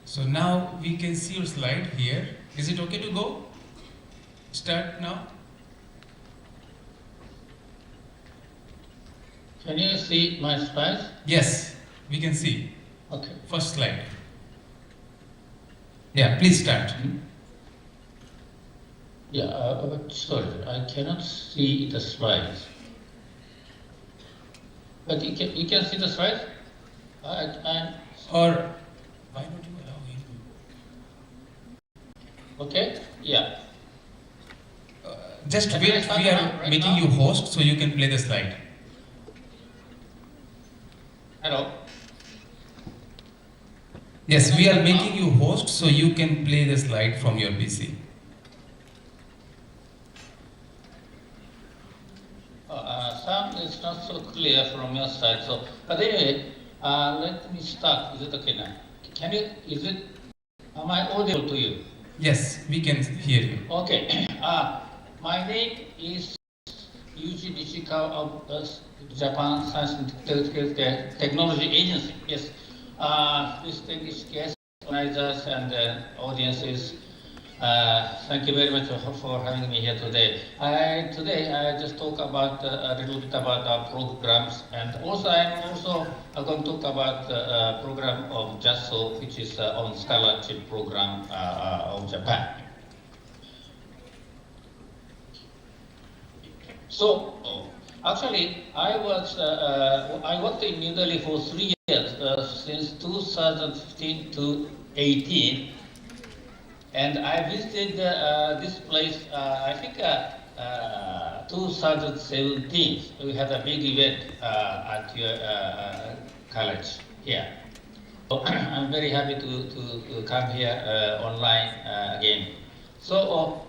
So now we can see your slide here. Is it okay to go? Start now. Can you see my slides? Yes, we can see. Okay. First slide. Yeah, please start. Yeah, sorry, I cannot see the slides. But you can see the slides? Or why not you allow him? Okay, yeah. Just Can wait, I start we are right making now? you host so you can play the slide. Hello? Yes, we are making you host so you can play the slide from your PC. Sound is not so clear from your side, so, but anyway, let me start. Is it okay now? Am I audible to you? Yes, we can hear you. Okay. My name is Yuji Nishikawa of the Japan Science and Technology Agency. Yes. Distinguished guests, organizers, and audiences, thank you very much for having me here today. Today I just talk about a little bit about our programs, and also I'm going to talk about the program of JASO, which is on scholarship program of Japan. So actually, I worked in New Delhi for 3 years, since 2015 to 18. And I visited this place, I think 2017. We had a big event at your college here. So I'm very happy to come here online again. So,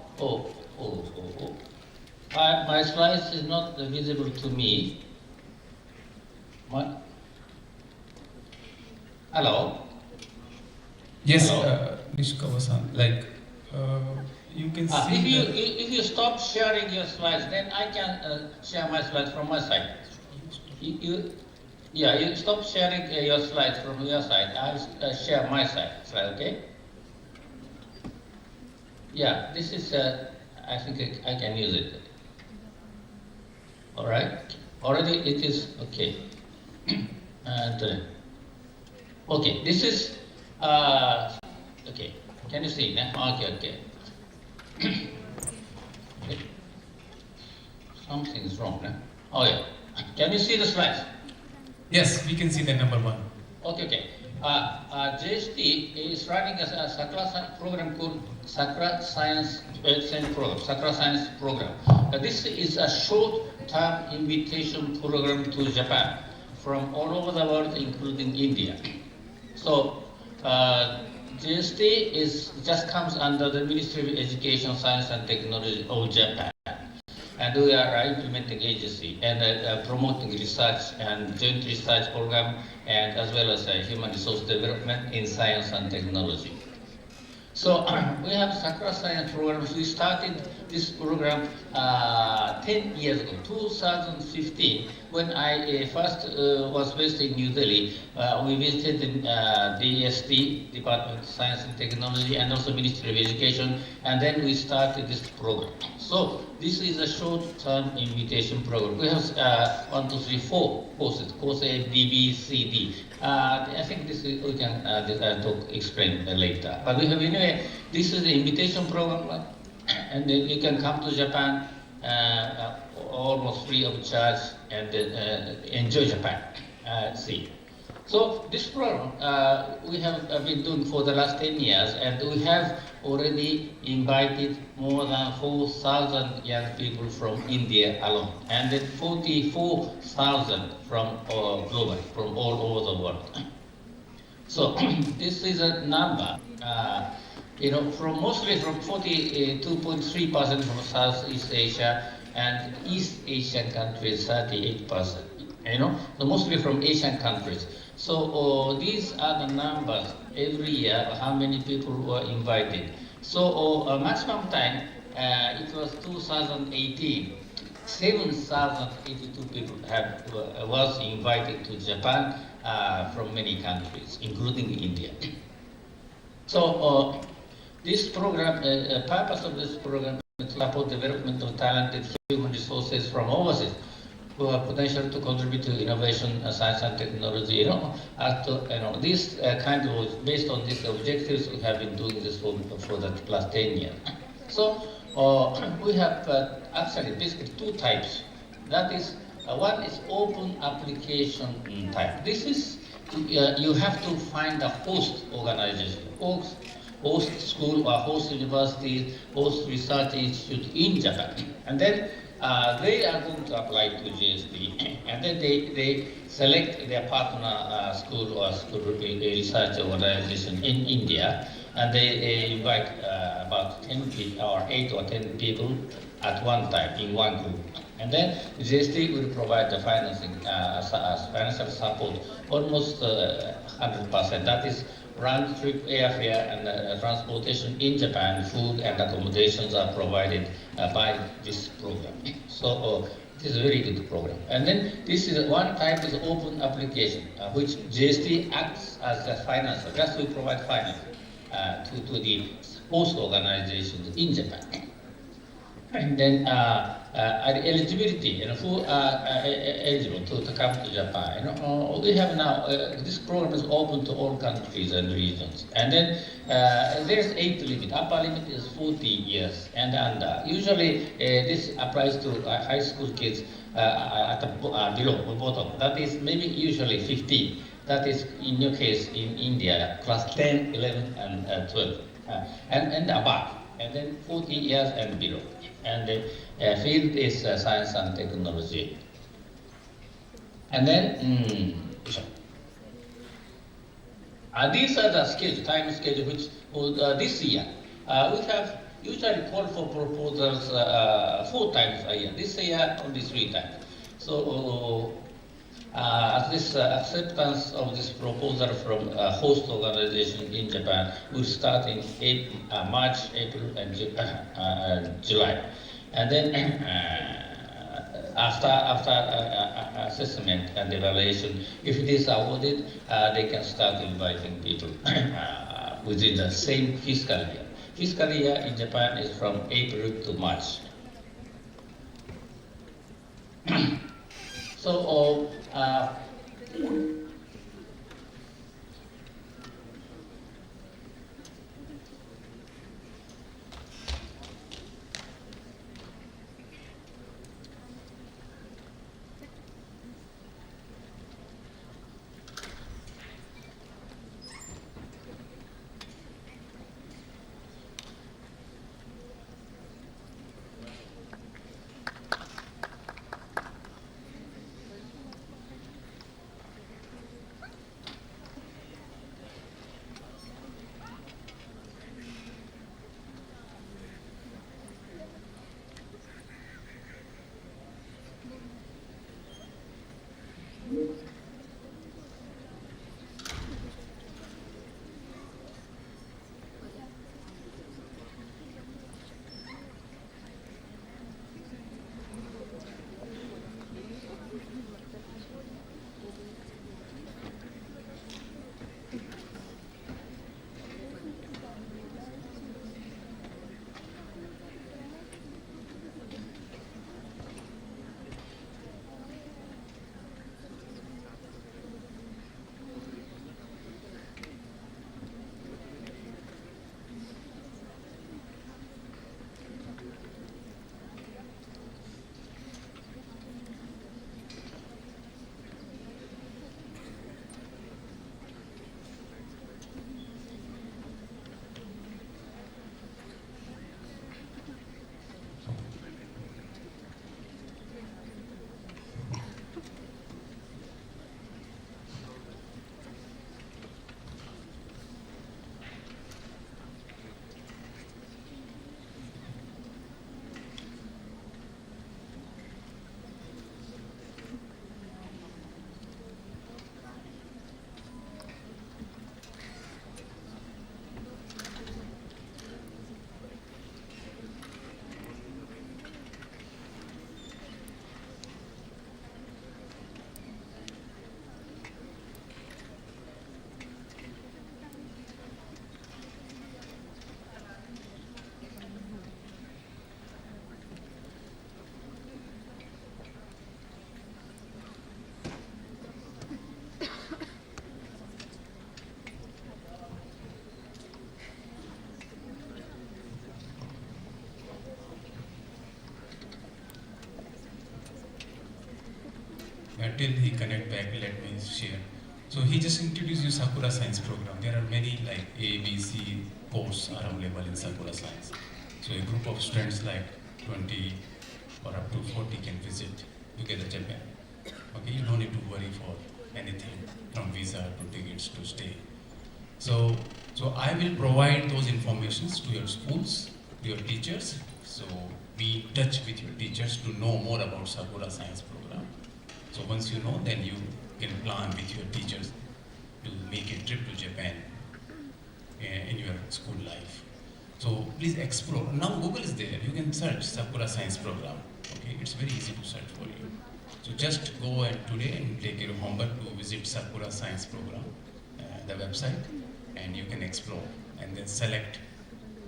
my slides is not visible to me. Hello? Yes, Hello? Nishikawa-san, like you can see. If you stop sharing your slides, then I can share my slides from my side. You stop sharing your slides from your side. I'll share my slide, okay? Yeah, this is, I think I can use it. All right, already it is okay. And okay, this is, okay, can you see now? Okay. Something is wrong, no? Oh yeah. Can you see the slides? Yes, we can see the number 1. Okay, okay. JST is running a Sakra program called Sakra Science Program. Sakra Science Program. This is a short-term invitation program to Japan from all over the world, including India. So JST just comes under the Ministry of Education, Science and Technology of Japan. And we are implementing agency and promoting research and joint research program, and as well as human resource development in science and technology. So we have Sakura Science programs. We started this program 10 years ago, 2015, when I first was based in New Delhi. We visited the DST, Department of Science and Technology, and also Ministry of Education, and then we started this program. So this is a short-term invitation program. We have 1, 2, 3, 4 courses, course A, B, B, C, D. I think this is, we can explain later. But we have anyway, this is the invitation program, and then you can come to Japan almost free of charge and enjoy Japan. See. So this program we have been doing for the last 10 years, and we have already invited more than 4,000 young people from India alone, and then 44,000 from globally, from all over the world. So this is a number, from mostly from 42.3% from Southeast Asia, and East Asian countries 38%. So mostly from Asian countries. So these are the numbers every year, how many people were invited. So maximum time, it was 2018, 7,082 people was invited to Japan from many countries, including India. So this program, purpose of this program is to support development of talented human resources from overseas who have potential to contribute to innovation, science and technology. This kind of, based on these objectives, we have been doing this for the last 10 years. So we have actually basically 2 types. That is, one is open application type. This is, you have to find a host organization, host school or host universities, host research institute in Japan. And then they are going to apply to JST, and then they select their partner school or school research organization in India, and they invite about 10 people, or 8 or 10 people at one time in one group. And then JST will provide the financing, financial support, almost 100%. That is round-trip airfare and transportation in Japan, food and accommodations are provided by this program. So this is a very good program. And then this is one type is open application, which JST acts as a financer. Just we provide finance to the host organizations in Japan. And then eligibility, who are eligible to come to Japan. We have now, this program is open to all countries and regions. And then there's age limit. Upper limit is 40 years and under. Usually this applies to high school kids at the below, bottom. That is maybe usually 15. That is in your case in India, class 10, 11, and 12, and above. And then 40 years and below. And the field is science and technology. And then, these are the schedule, time schedule, which this year, we have usually called for proposals 4 times a year. This year, only 3 times. So, this acceptance of this proposal from a host organization in Japan will start in March, April, and July. And then after assessment and evaluation, if it is awarded, they can start inviting people within the same fiscal year. Fiscal year in Japan is from April to March. So, till he connect back, let me share. So he just introduced you Sakura Science program. There are many like A, B, C courses are available in Sakura Science. So a group of students like 20 or up to 40 can visit together Japan. Okay, you don't need to worry for anything from visa to tickets to stay. So I will provide those informations to your schools, to your teachers. So be in touch with your teachers to know more about Sakura Science program. So once you know, then you can plan with your teachers to make a trip to Japan in your school life. So please explore. Now Google is there. You can search Sakura Science program. Okay, it's very easy to search for you. So just go and today and take your homework to visit Sakura Science program, the website, and you can explore and then select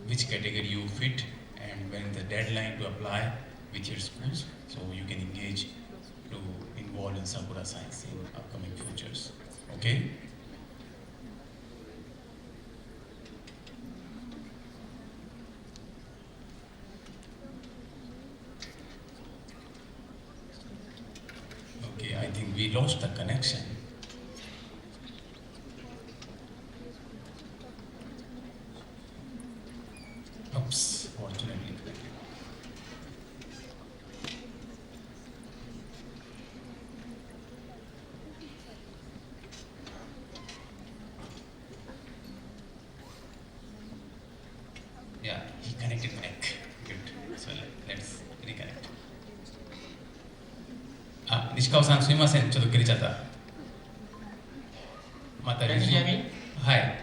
which category you fit and when the deadline to apply with your schools, so you can engage to involve in Sakura Science in upcoming futures. Okay? Okay, I think we lost the connection. Oops, fortunately. Yeah, he connected back. Good. So let's reconnect. あ、西川さんすみません、ちょっと切れちゃった。また Can you hear me? はい。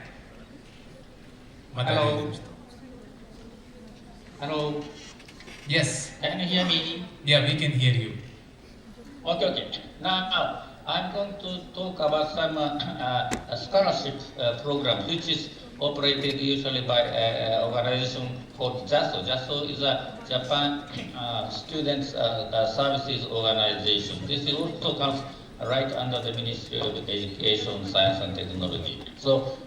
また Hello. Hello. Yes. Can you hear me? Yeah, we can hear you. Okay. Now I'm going to talk about some scholarship program, which is operated usually by an organization called JASO. JASO is a Japan Students Services Organization. This also comes right under the Ministry of Education, Science and Technology. So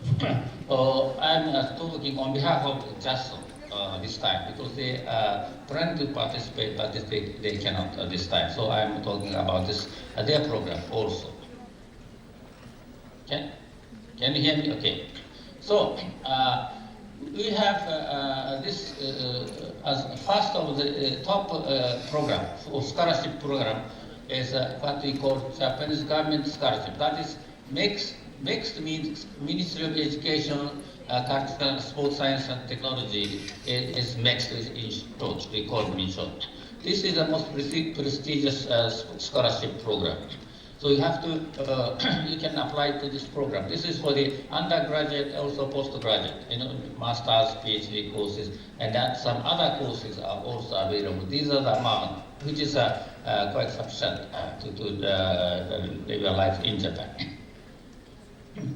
I'm talking on behalf of JASO this time because they plan to participate, but they cannot this time. So I'm talking about this their program also. Can you hear me? Okay. So we have this as first of the top program or scholarship program is what we call Japanese government scholarship. That is mixed means Ministry of Education, Culture, Sports Science and Technology is mixed in short. We call it in short. This is the most prestigious scholarship program. So you have to, you can apply to this program. This is for the undergraduate, also postgraduate, master's, PhD courses, and that some other courses are also available. These are the amount, which is quite sufficient to live your life in Japan.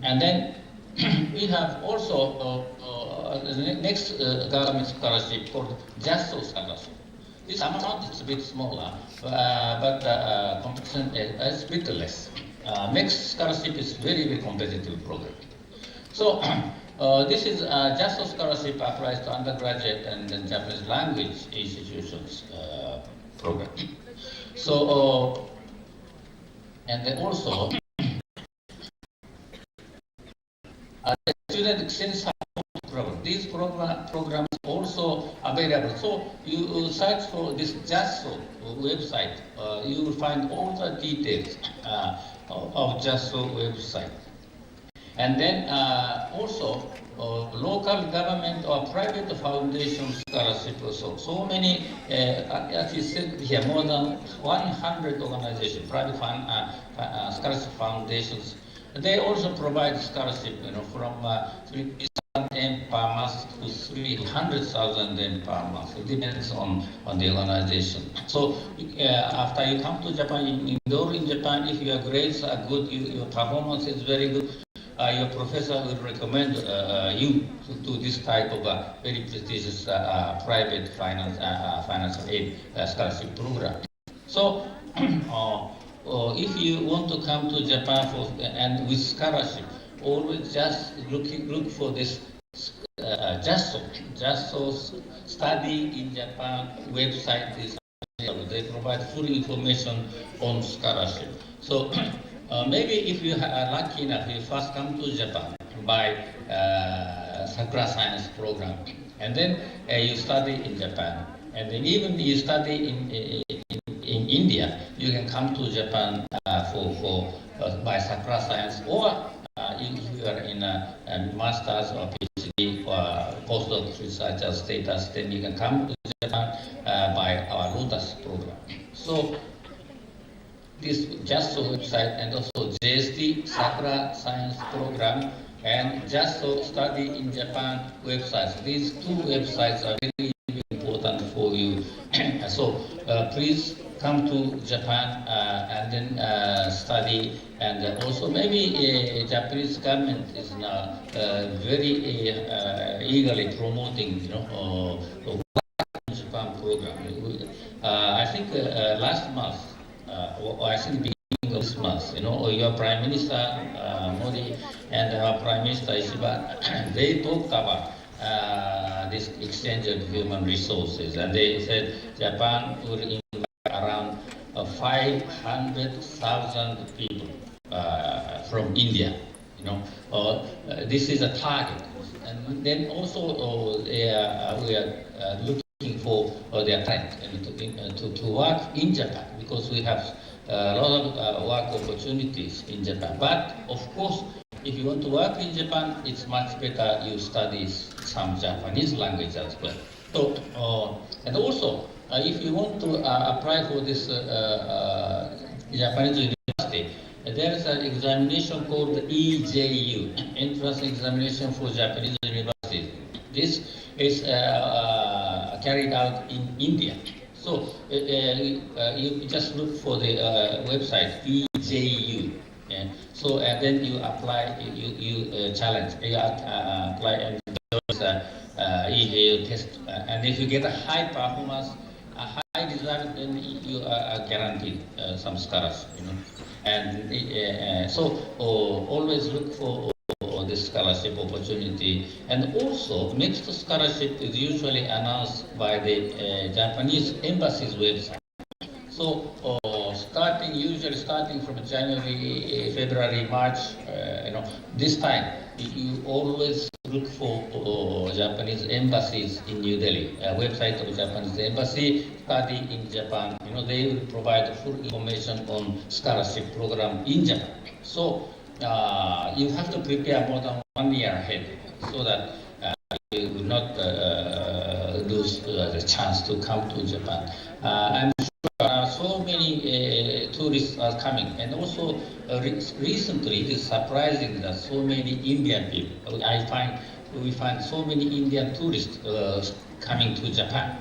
And then we have also the next government scholarship called JASO scholarship. This amount is a bit smaller, but competition is a bit less. Mixed scholarship is very competitive program. So this is JASO scholarship applies to undergraduate and then Japanese language institutions program. So and then also student exchange program. These programs also available. So you search for this JASO website. You will find all the details of JASO website. And then also local government or private foundation scholarship also. So many, as you said here, more than 100 organizations, private scholarship foundations. They also provide scholarship, from 3,000 yen per month to 300,000 yen per month. It depends on the organization. So after you come to Japan, indoor in Japan, if your grades are good, your performance is very good, your professor will recommend you to do this type of very prestigious private financial aid scholarship program. So if you want to come to Japan and with scholarship, always just look for this JASO study in Japan website is available. they provide full information on scholarship. So maybe if you are lucky enough, you first come to Japan by Sakura Science program, and then you study in Japan, and then even you study in India, you can come to Japan by Sakura Science, or if you are in a master's or PhD or postdoc researcher status, then you can come to Japan by our Lotus program. So this JASO website and also JST Sakura Science program and JASO Study in Japan websites. These two websites are very important for you. So please come to Japan and then study, and also maybe Japanese government is now very eagerly promoting, Japan program. I think last month, I think beginning of this month, your Prime Minister Modi and our Prime Minister Ishiba, they talked about this exchange of human resources, and they said Japan will invite around 500,000 people from India. This is a target, and then also we are looking for their talent to work in Japan, because we have a lot of work opportunities in Japan. But of course, if you want to work in Japan, it's much better you study some Japanese language as well. So, and also, if you want to apply for this Japanese university, there is an examination called EJU, Entrance Examination for Japanese Universities. This is carried out in India. So you just look for the website EJU. Yeah. So then you apply, you challenge, you apply and those EJU test. And if you get a high performance, a high result, then you are guaranteed some scholarship. And so always look for this scholarship opportunity. And also, next scholarship is usually announced by the Japanese embassy's website. So usually starting from January, February, March, this time, you always look for Japanese embassies in New Delhi, website of Japanese embassy, study in Japan. They will provide full information on scholarship program in Japan. So you have to prepare more than 1 year ahead, so that you will not lose the chance to come to Japan. I'm sure so many tourists are coming, and also recently it is surprising that so many Indian people. We find so many Indian tourists coming to Japan.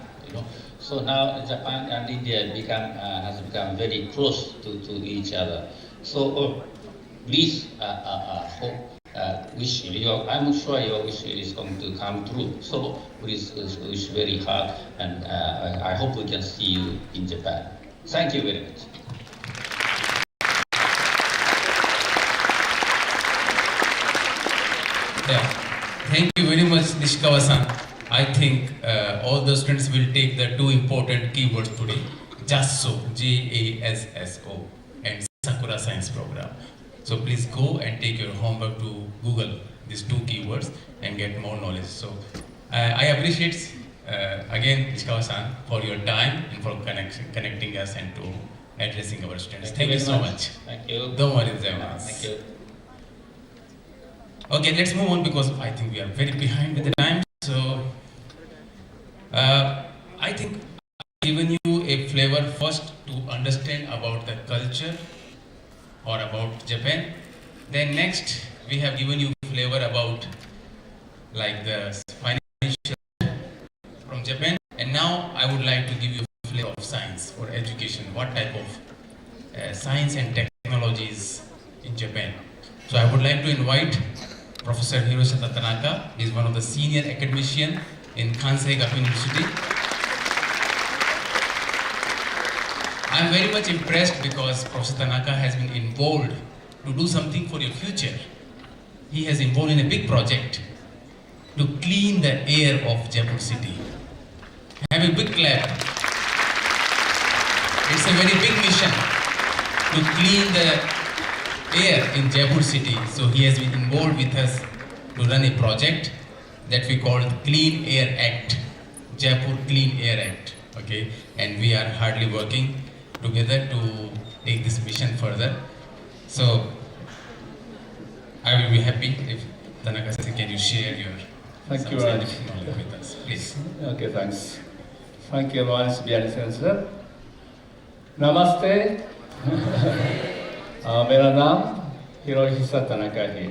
So now Japan and India has become very close to each other. So please wish I'm sure your wish is going to come true. So please wish very hard, and I hope we can see you in Japan. Thank you very much. Yeah. Thank you very much, Nishikawa-san. I think all the students will take the two important keywords today: JASSO, JASSO, and Sakura Science Program. So please go and take your homework to Google these two keywords and get more knowledge. So I appreciate again Nishikawa-san for your time and for connecting us and to addressing our students. Thank you so much. Thank you. Don't worry, Zemas. Thank you. Okay, let's move on, because I think we are very behind with the time. So I think I've given you a flavor first to understand about the culture or about Japan. Then next, we have given you flavor about like the financial from Japan. And now I would like to give you a flavor of science or education, what type of science and technologies in Japan. So I would like to invite Professor Hiroshita Tanaka. He is one of the senior academicians in Kansai Gakuin University. I am very much impressed because Professor Tanaka has been involved to do something for your future. He has involved in a big project to clean the air of Jaipur city. Have a big clap. It's a very big mission to clean the air in Jaipur city. So he has been involved with us to run a project that we called Clean Air Act, Jaipur Clean Air Act. Okay, and we are hardly working together to take this mission further. So I will be happy if Tanaka-san, can you share your Thank you, scientific knowledge with us, please. Okay, thanks. Thank you very much, Biyani sensor. Namaste. मेरा नाम हिरोहिसा Tanaka है.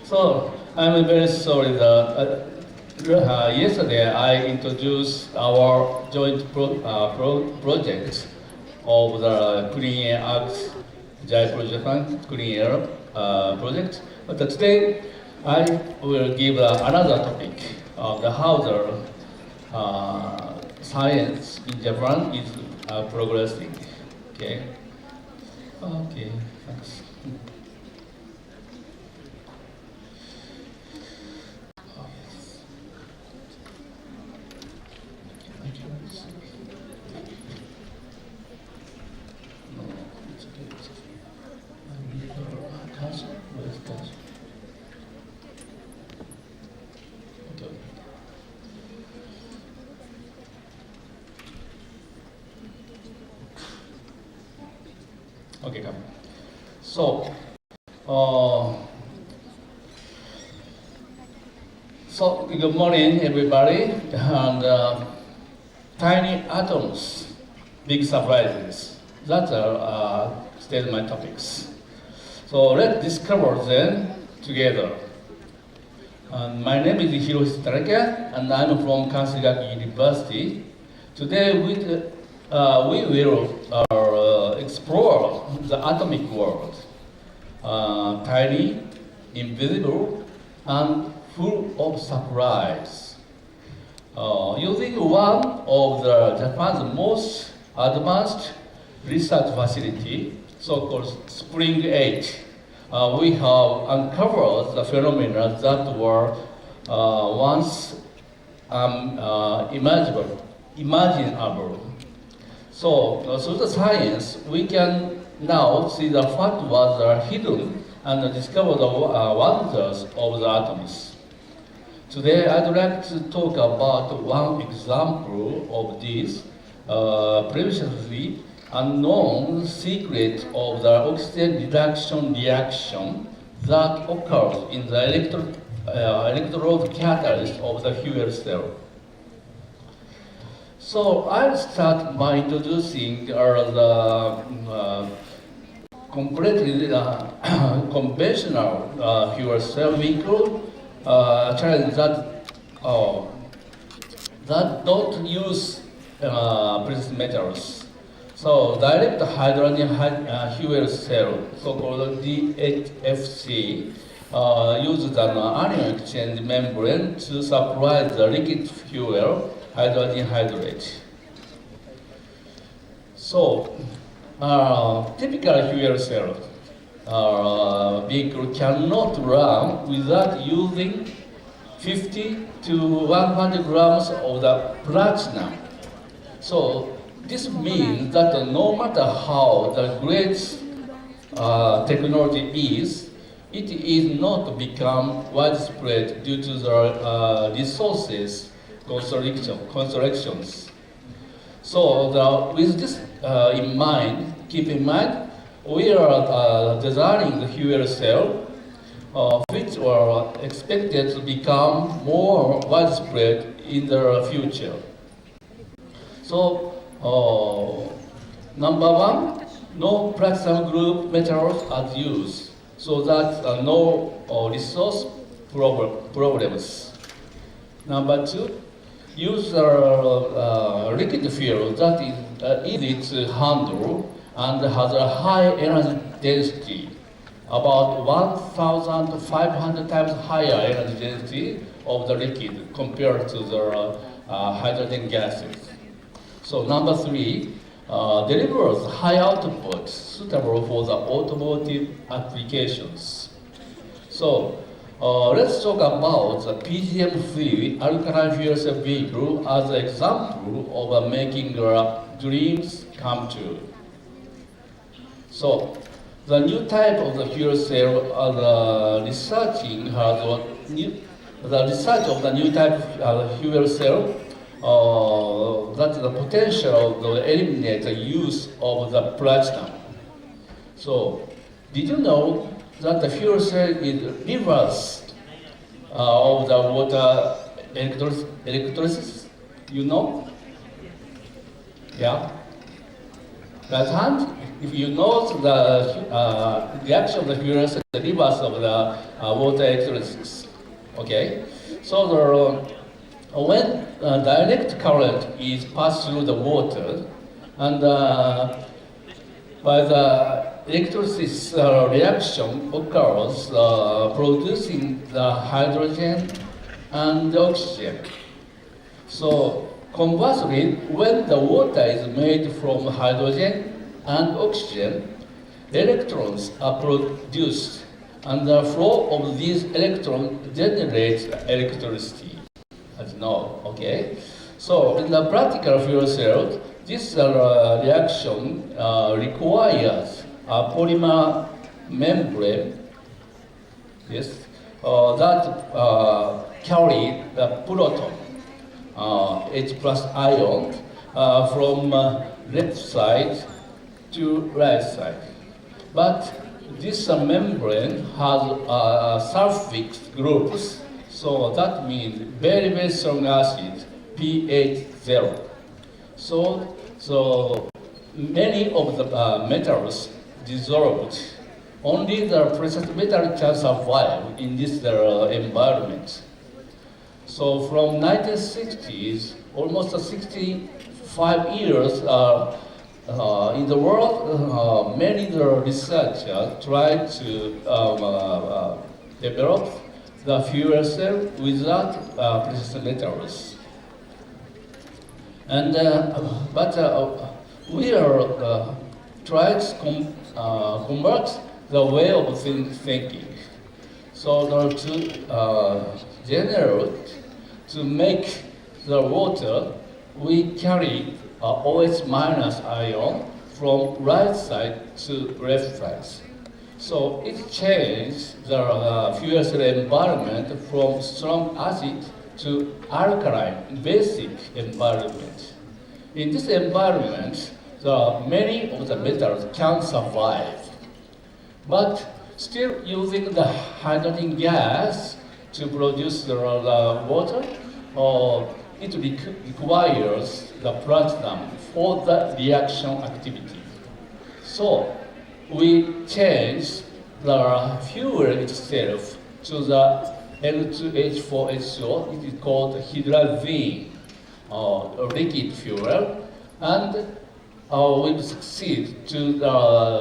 So I'm very sorry that yesterday I introduced our joint project of the Clean Air Act Jaipur Japan Clean Air project. But today I will give another topic of how the science in Japan is progressing. Okay. Okay. Thanks. Okay, come. So, good morning, everybody. And tiny atoms, big surprises. That are still my topics. So let's discover them together. And my name is Hiroshi Tanaka, and I'm from Kanshigaki University. Today we will explore the atomic world, tiny, invisible, and full of surprise. Using one of Japan's most advanced research facility, so-called Spring 8, we have uncovered the phenomena that were once imaginable. So through the science, we can now see the fact was hidden and discover the wonders of the atoms. Today, I'd like to talk about one example of this previously unknown secret of the oxygen reduction reaction that occurs in the electrode catalyst of the fuel cell. So I'll start by introducing the completely conventional fuel cell vehicle challenge that don't use precious metals. So direct hydrogen fuel cell, so-called DHFC, uses an anion exchange membrane to supply the liquid fuel, hydrogen hydrate. So, typical fuel cell vehicle cannot run without using 50 to 100 grams of the platinum. So, this means that no matter how the great technology is, it is not become widespread due to the resources constrictions. So with this in mind, keep in mind, we are designing the fuel cell which are expected to become more widespread in the future. So number one, no platinum group metals are used, so that no resource problems. Number two, use liquid fuel that is easy to handle and has a high energy density, about 1,500 times higher energy density of the liquid compared to the hydrogen gases. So number three, delivers high output suitable for the automotive applications. So let's talk about the PGM-free alkaline fuel cell vehicle as an example of making a dreams come true. So, the new type of the fuel cell, the research of the new type of fuel cell, that the potential to eliminate the use of the platinum. So, did you know that the fuel cell is reverse of the water electrolysis? You know? Yeah. Right hand, if you know the reaction of the fuel cell, the reverse of the water electrolysis. Okay. So when direct current is passed through the water, and by the electrolysis reaction occurs, producing the hydrogen and the oxygen. So conversely, when the water is made from hydrogen and oxygen, electrons are produced, and the flow of these electrons generates electricity, as you know, okay? So in the practical fuel cell, this reaction requires a polymer membrane, yes, that carry the proton, H plus ion, from left side to right side. But this membrane has sulfix groups, so that means very, very strong acid, pH 0. So many of the metals dissolved. Only the precious metal can survive in this environment. So from 1960s, almost 65 years, in the world, many researchers tried to develop the fuel cell without precious metals. And but we are trying to convert the way of thinking. So to make the water, we carry OH minus ion from right side to left side. So it changed the fuel cell environment from strong acid to alkaline, basic environment. In this environment, many of the metals can survive. But still using the hydrogen gas to produce the water, it requires the platinum for the reaction activity. So we change the fuel itself to the N2H4HO. It is called hydrazine, liquid fuel, and we succeed to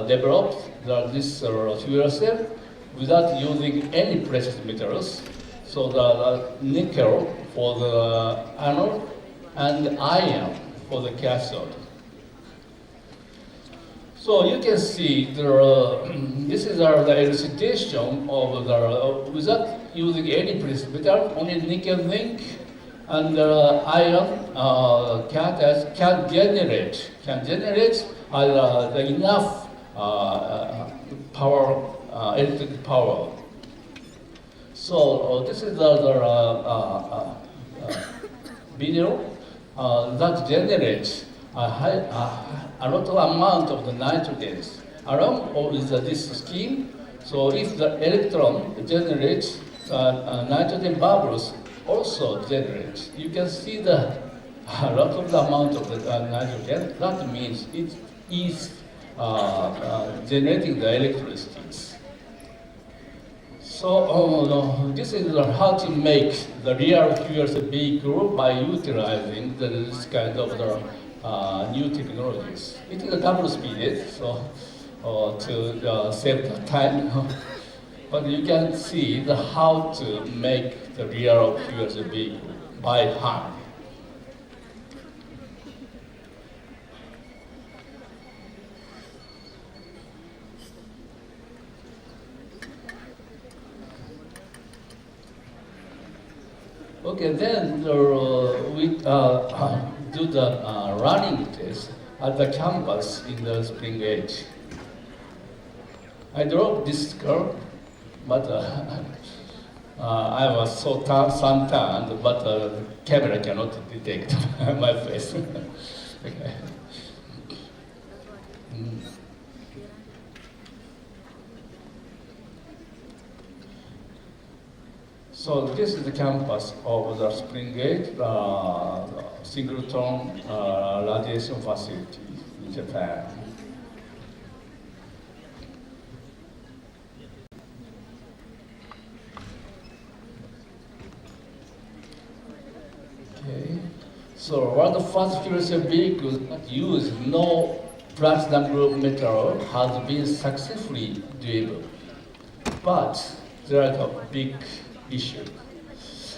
develop this fuel cell without using any precious metals. So the nickel for the anode and iron for the cathode. So you can see this is the elucidation of without using any precious metal, only nickel, zinc, and iron can generate enough power, electric power. So this is the video that generates a lot of amount of the nitrogen along with this scheme. So if the electron generates, nitrogen bubbles also generate. You can see a lot of the amount of the nitrogen. That means it is generating the electricity. So this is how to make the real fuel cell vehicle by utilizing this kind of new technologies. It is a double-speeded, so to save the time. But you can see how to make the real fuel cell vehicle by hand. Okay, then we do the running test. at the campus in the spring age. I drove this car, but I was so suntanned, but the camera cannot detect my face. Okay. So this is the campus of the Spring Gate Singleton radiation facility in Japan. Okay. So one of the first fuel vehicles that use no platinum group metal has been successfully developed. But there is a big issue.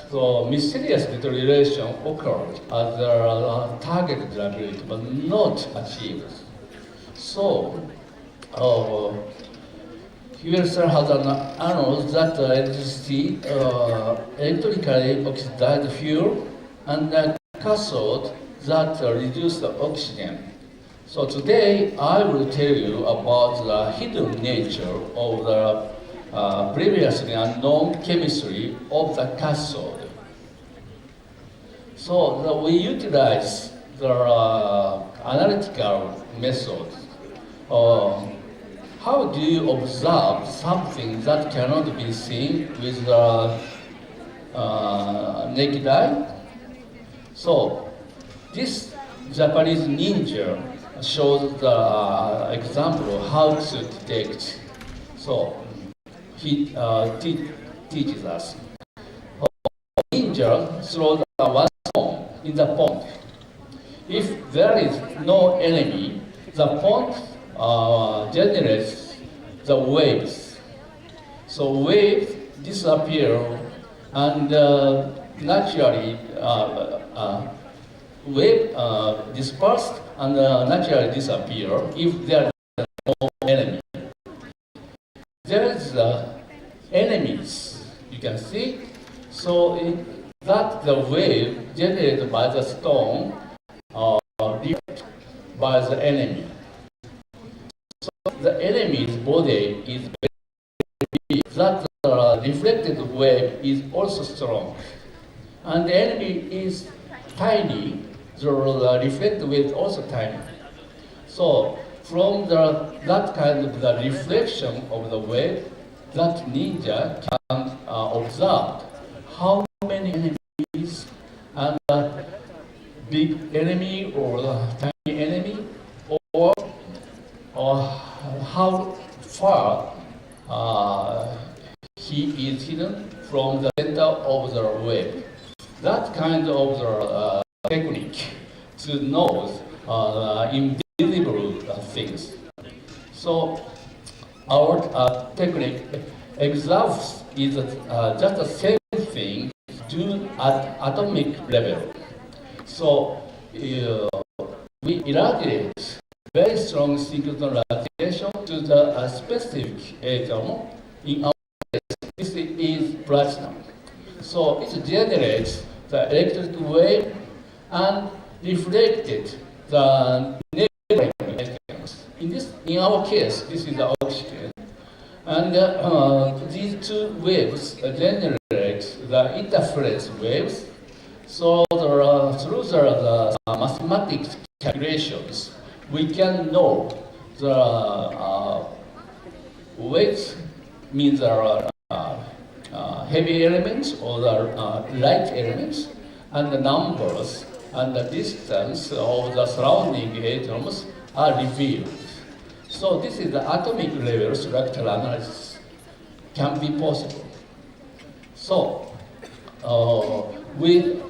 So mysterious deterioration occurred at the target durability but not achieved. So fuel cell has an anode that electrically oxidized fuel and a cathode that reduce the oxygen. So today I will tell you about the hidden nature of the previously unknown chemistry of the cathode. So we utilize the analytical method. How do you observe something that cannot be seen with the naked eye? So this Japanese ninja shows the example of how to detect. So he teaches us. Ninja throws one stone in the pond. If there is no enemy, the pond generates the waves. So waves disappear and naturally wave dispersed and naturally disappear if there is no enemy. There is enemies, you can see. So that the wave generated by the stone reflected by the enemy. So the enemy's body is very big. That reflected wave is also strong. And the enemy is tiny, the reflected wave is also tiny. So from that kind of the reflection of the wave, that ninja can observe how many enemies and big enemy or tiny enemy, or how far he is hidden from the center of the wave. That kind of the technique to know invisible things. So our technique examines is just the same thing do at atomic level. So we irradiate very strong synchrotron radiation to the specific atom. In our case, this is platinum. So it generates the electric wave and reflected the neighboring atoms. In our case, this is the oxygen. And these two waves generate the interference waves. So through the mathematics calculations, we can know the weights means heavy elements or the light elements, and the numbers and the distance of the surrounding atoms are revealed. So this is the atomic level structural analysis can be possible. So with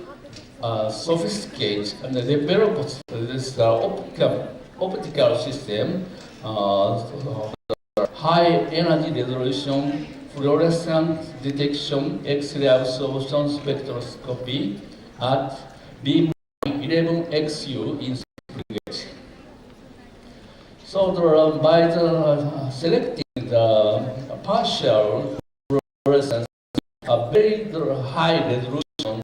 sophisticate and develop this optical system, high energy resolution, fluorescent detection, X-ray absorption spectroscopy at beam 11XU in Springate. So by selecting the partial fluorescence, a very high resolution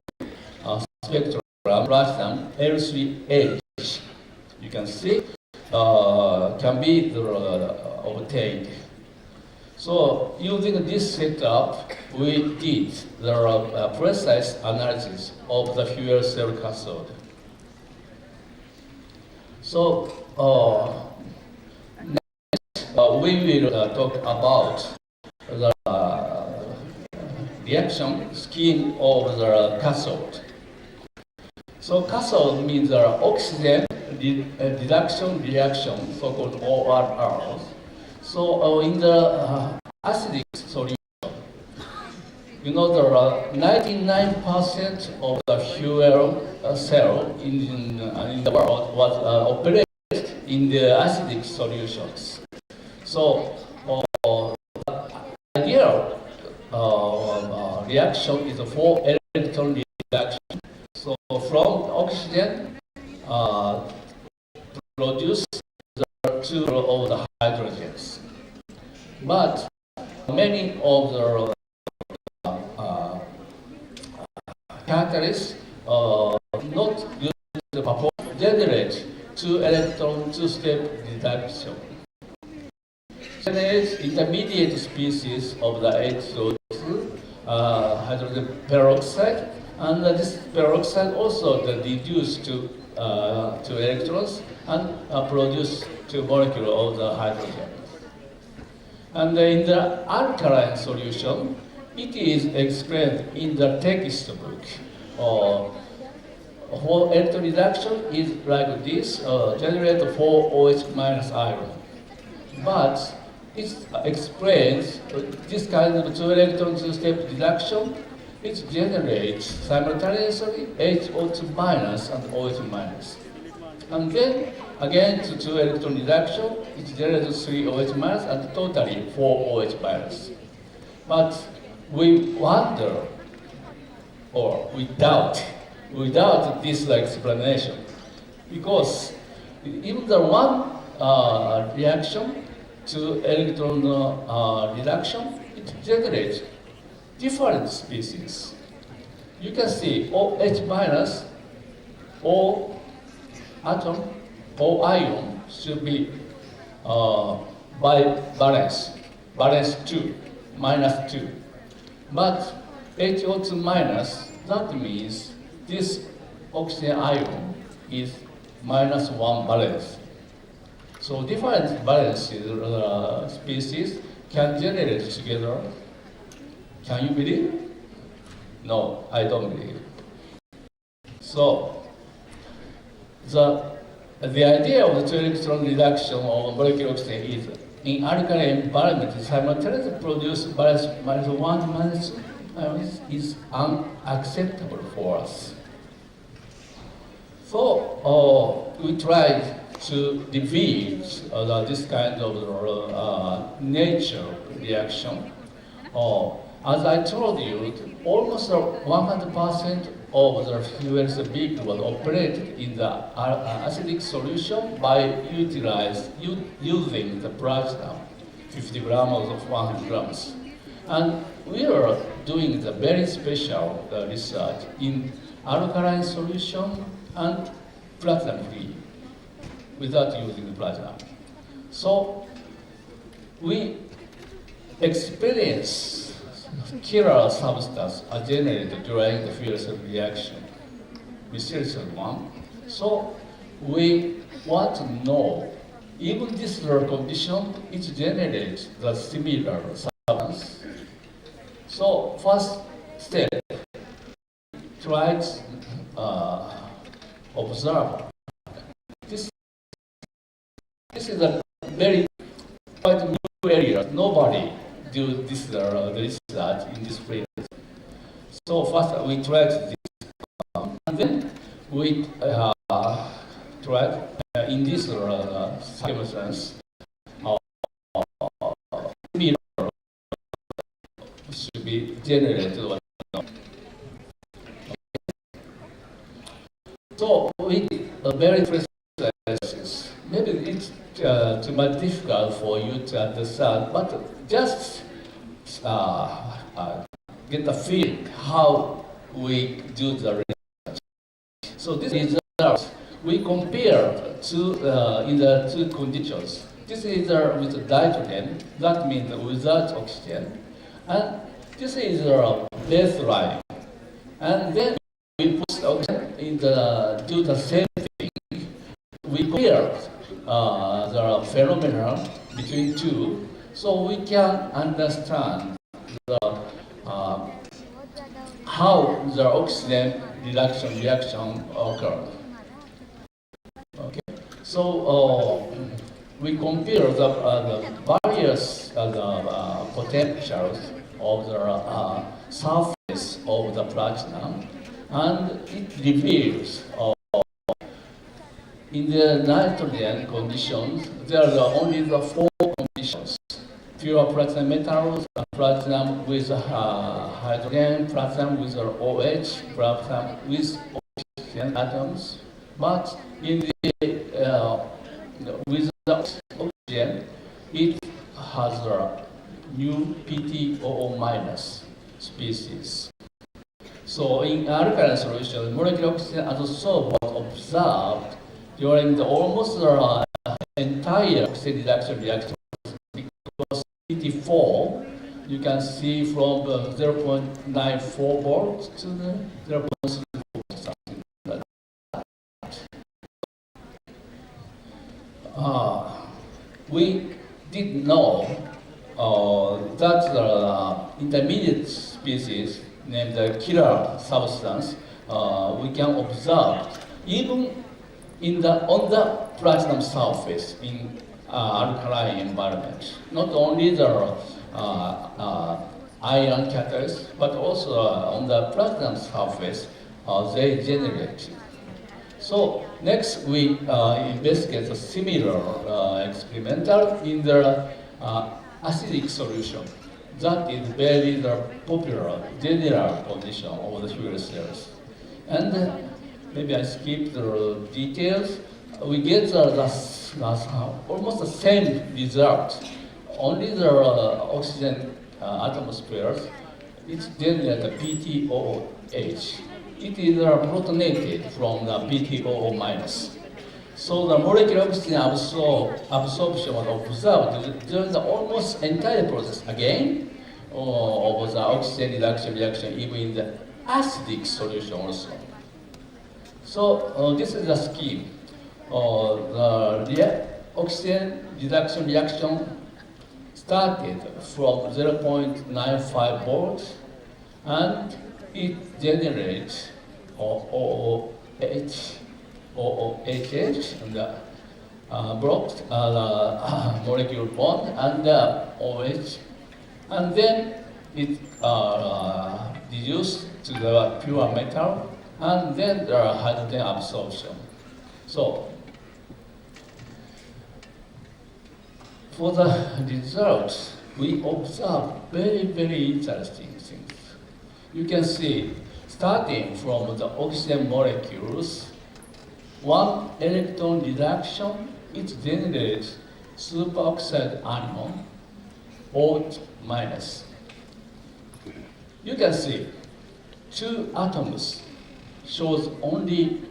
spectrum platinum L3H, you can see can be obtained. So using this setup, we did the precise analysis of the fuel cell cathode. So we will talk about the reaction scheme of the cathode. So cathode means oxygen reduction reaction, so-called ORR. So in the acidic solution, you know, there are 99% of the fuel cell in the world was operated in the acidic solutions. So the ideal reaction is a 4-electron reaction. So from oxygen produce the 2 of the hydrogens. But many of the catalysts not used to perform generate 2-electron 2-step reduction. Generate intermediate species of the H2, hydrogen peroxide, and this peroxide also reduced to 2 electrons and produce 2 molecules of the hydrogen. And in the alkaline solution, it is explained in the textbook. 4-electron reduction is like this, generate 4 OH minus ion. But it explains this kind of 2-electron 2-step reduction. It generates simultaneously HO2 minus and OH minus. And then again to 2-electron reduction, it generates 3 OH minus and totally 4 OH minus. But we wonder, or we doubt this explanation, because even the one reaction to electron reduction, it generates different species. You can see OH minus, O atom, O ion should be by valence 2, minus 2. But HO2 minus, that means this oxygen ion is minus 1 valence. So different valences species can generate together. Can you believe? No, I don't believe. So the idea of the 2-electron reduction of molecular oxygen is in alkaline environment simultaneously produce valence minus 1 minus ions is unacceptable for us. So we tried to defeat this kind of nature reaction. As I told you, almost 100% of the fuel cell vehicle was operated in the acidic solution by using the plasma, 50 grams of 100 grams. And we are doing the very special research in alkaline solution and platinum-free, without using the plasma. So we experience killer substance are generated during the fuel cell reaction, mysterious one. So we want to know, even this rare condition, it generates the similar substance. So first step, try to observe. This is a very quite new area. Nobody do this research in this place. So first we tried this, and then we tried in this circumstance should be generated. So we did a very precise analysis. Maybe it's too much difficult for you to understand, but just get a feel how we do the research. So this result we compare in the two conditions. This is with nitrogen, that means without oxygen, and this is a baseline. And then we put oxygen do the same thing. We compare the phenomena between two, so we can understand how the oxygen reaction occurs. Okay, so we compare the various potentials of the surface of the platinum, and it reveals in the nitrogen conditions there are only the four conditions: pure platinum metals, platinum with hydrogen, platinum with OH, platinum with oxygen atoms. But in the with the oxygen, it has a new PTOO minus species. So in alkaline solution, molecular oxygen also was observed during the almost entire oxygen reduction because PT4, you can see from 0.94 volts to the 0.3 volts, something like that. We did know that the intermediate species named the killer substance we can observe even on the platinum surface in alkaline environment. Not only the iron catalysts, but also on the platinum surface they generate. So next we investigate a similar experimental in the acidic solution. That is very popular general condition of the fuel cells. And maybe I skip the details. We get almost the same result. Only the oxygen atmospheres, it's generates the PTOH. It is protonated from the PTOO minus. So the molecular oxygen absorption was observed during the almost entire process again of the oxygen reaction, even in the acidic solution also. So this is the scheme. The oxygen reaction started from 0.95 volts, and it generates OOH, and blocks molecule bond and OH, and then it reduced to the pure metal, and then the hydrogen absorption. So for the results, we observe very, very interesting things. You can see, starting from the oxygen molecules, one electron reduction, it generates superoxide anion, OH minus. You can see, two atoms shows only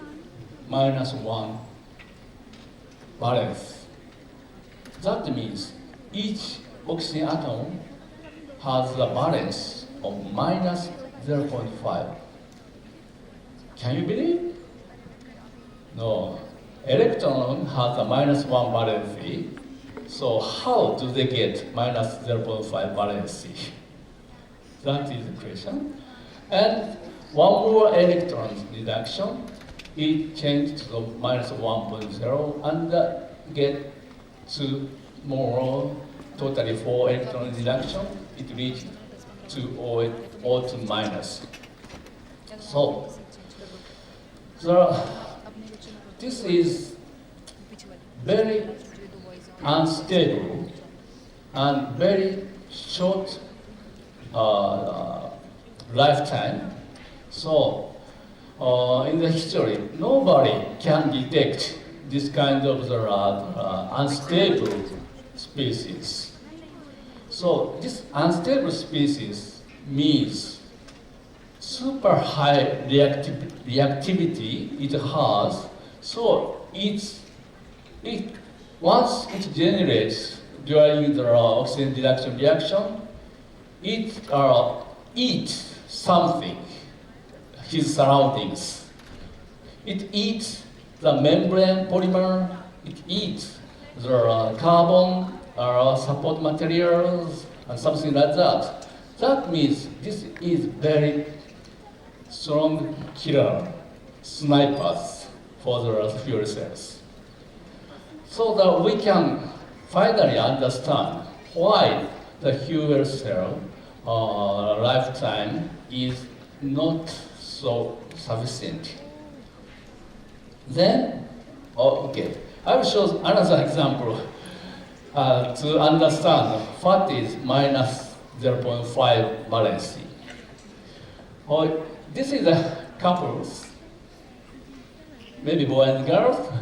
-1 valence. That means each oxygen atom has a valence of -0.5. Can you believe? No. Electron has a -1 valency. So how do they get -0.5 valency? That is the question. And one more electron reduction, it changed to -1.0 and get to more, totally 4 electron reduction, it reached to O2 minus. So, this is very unstable and very short lifetime. So, in the history, nobody can detect this kind of unstable species. So this unstable species means super high reactivity it has, So once it generates during the oxygen reduction reaction, it eats something, his surroundings. It eats the membrane polymer, it eats the carbon support materials and something like that. That means this is very strong killer snipers for the fuel cells. So that we can finally understand why the fuel cell lifetime is not so sufficient. Then, okay, I will show another example to understand what is minus 0.5 valency. This is a couples, maybe boy and girl,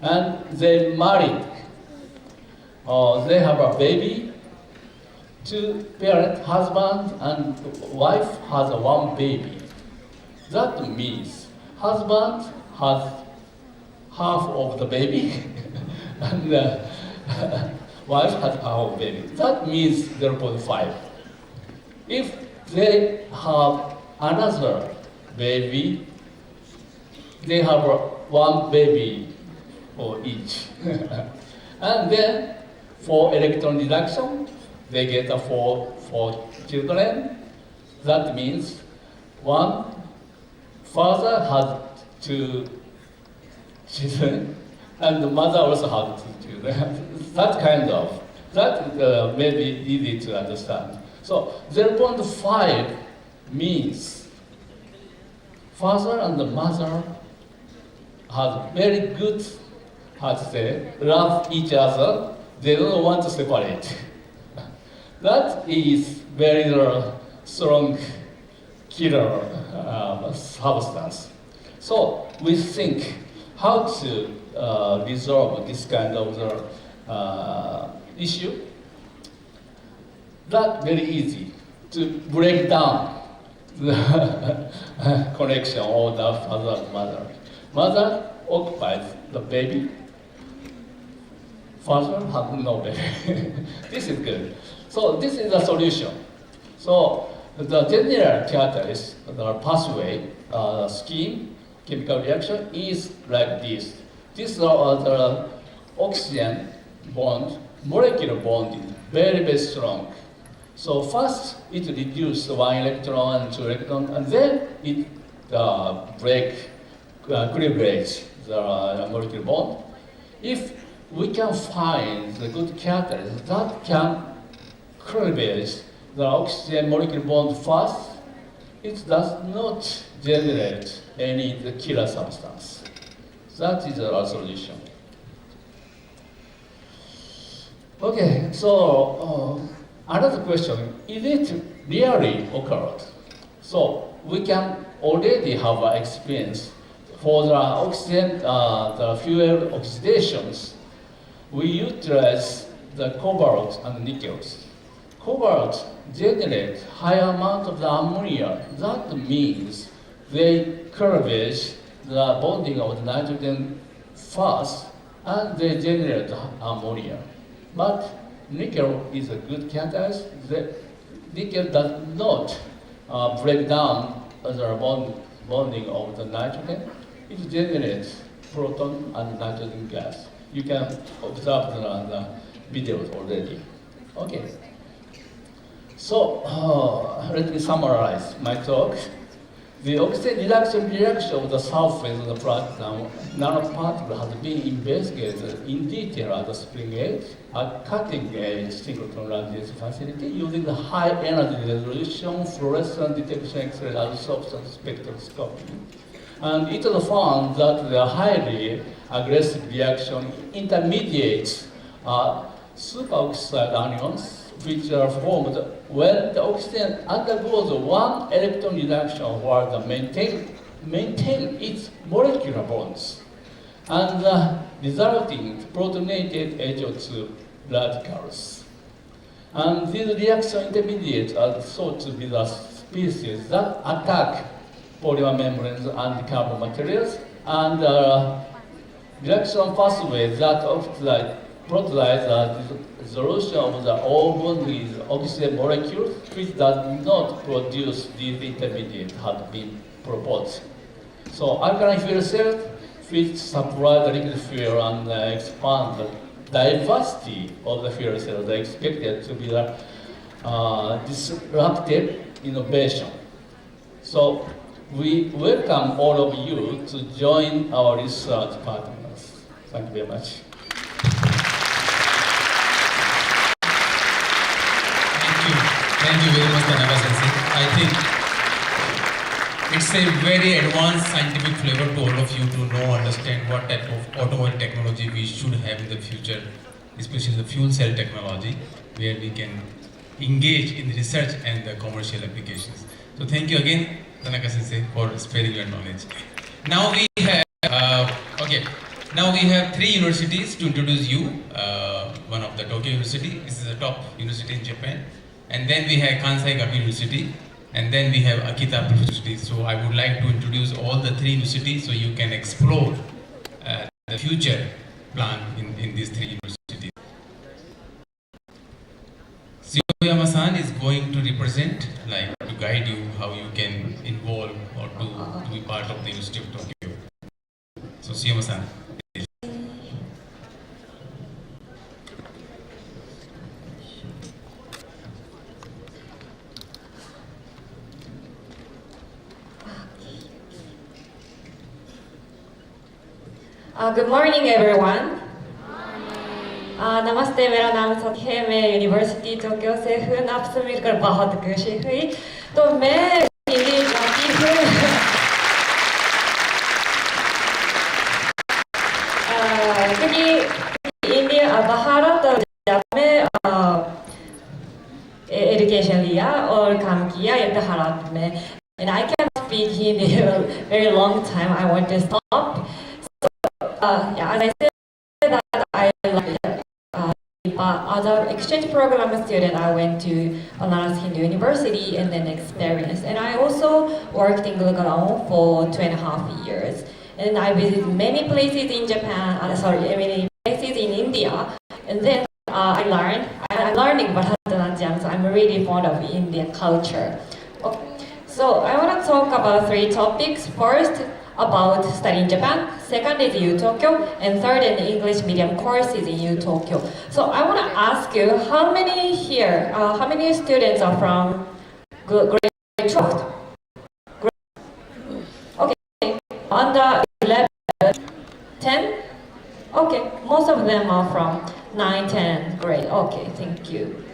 and they married. They have a baby. Two parents, husband and wife, has one baby. That means husband has half of the baby, and wife has half of the baby. That means 0.5. If they have another baby, they have one baby for each. And then for electron reduction, they get four children. That means one father has 2 children, and the mother also has 2 children. That may be easy to understand. So 0.5 means father and the mother have very good, love each other. They don't want to separate. That is very strong killer substance. So we think how to resolve this kind of issue. That's very easy to break down the connection of the father and mother. Mother occupies the baby. Father has no baby. This is good. So this is the solution. So the general catalyst, the pathway scheme, chemical reaction is like this. This is the oxygen bond, molecular bond is very, very strong. So first it reduces 1 electron and 2 electrons, and then it equilibrates the molecular bond. If we can find the good catalyst that can equilibrate the oxygen molecular bond fast, it does not generate any killer substance. That is our solution. Okay, so another question, is it really occurred? So we can already have experience for the oxygen, the fuel oxidations. We utilize the cobalt and nickels. Cobalt generates high amount of the ammonia. That means they curvage the bonding of the nitrogen fast, and they generate ammonia. But nickel is a good catalyst. The nickel does not break down the bonding of the nitrogen. It generates proton and nitrogen gas. You can observe the videos already. Okay. So let me summarize my talk. The oxygen reduction reaction of the surface of the platinum nanoparticle has been investigated in detail at the spring edge, a cutting-edge synchrotron radiation facility using the high energy resolution fluorescent detection X-ray absorption spectroscopy. And it was found that the highly aggressive reaction intermediates superoxide anions, which are formed when the oxygen undergoes 1 electron reduction while the maintain its molecular bonds, and resulting protonated HO2 radicals. And these reaction intermediates are thought to be the species that attack polymer membranes and carbon materials and reaction pathway that prototypes the dissolution of the old with oxygen molecules which does not produce these intermediates had been proposed. So alkaline fuel cells which supply the liquid fuel and expand the diversity of the fuel cells are expected to be disruptive innovation. So we welcome all of you to join our research partners. Thank you very much. Thank you very much, Tanaka-sensei. I think it's a very advanced scientific flavor to all of you to understand what type of automobile technology we should have in the future, especially the fuel cell technology, where we can engage in the research and the commercial applications. So thank you again, Tanaka-sensei, for sparing your knowledge. Now we have, now we have 3 universities to introduce you. One of the Tokyo University, this is a top university in Japan. And then we have Kansai Gakuin University, and then we have Akita University. So I would like to introduce all the 3 universities so you can explore the future plan in these 3 universities. Tsuyoyama-san is going to represent, to guide you how you can involve or to be part of the University of Tokyo. So Tsuyoyama-san. Good morning, everyone. नमस्ते, मेरा नाम सती है। मैं university Tokyo से हूँ। आपसे मिलकर बहुत खुशी हुई। तो मैं हिंदी गाती हूँ। क्योंकि इंडिया भारत में एजुकेशन लिया और काम किया भारत में। And I can't speak Hindi a very long time. I want to stop. As I said, that I like as an exchange program student, I went to Banaras Hindu University and then experienced. And I also worked in Gurgaon for 2.5 years. And I visited many places in Japan, many places in India. And then I'm learning Bharatanatyam, so I'm really fond of Indian culture. Okay. So I want to talk about 3 topics. First, about studying in Japan, second is U Tokyo, and third is English medium courses in U Tokyo. So I want to ask you, how many here, how many students are from grade 12? Okay, under 11, 10? Okay, most of them are from 9, 10 grade. Okay, thank you.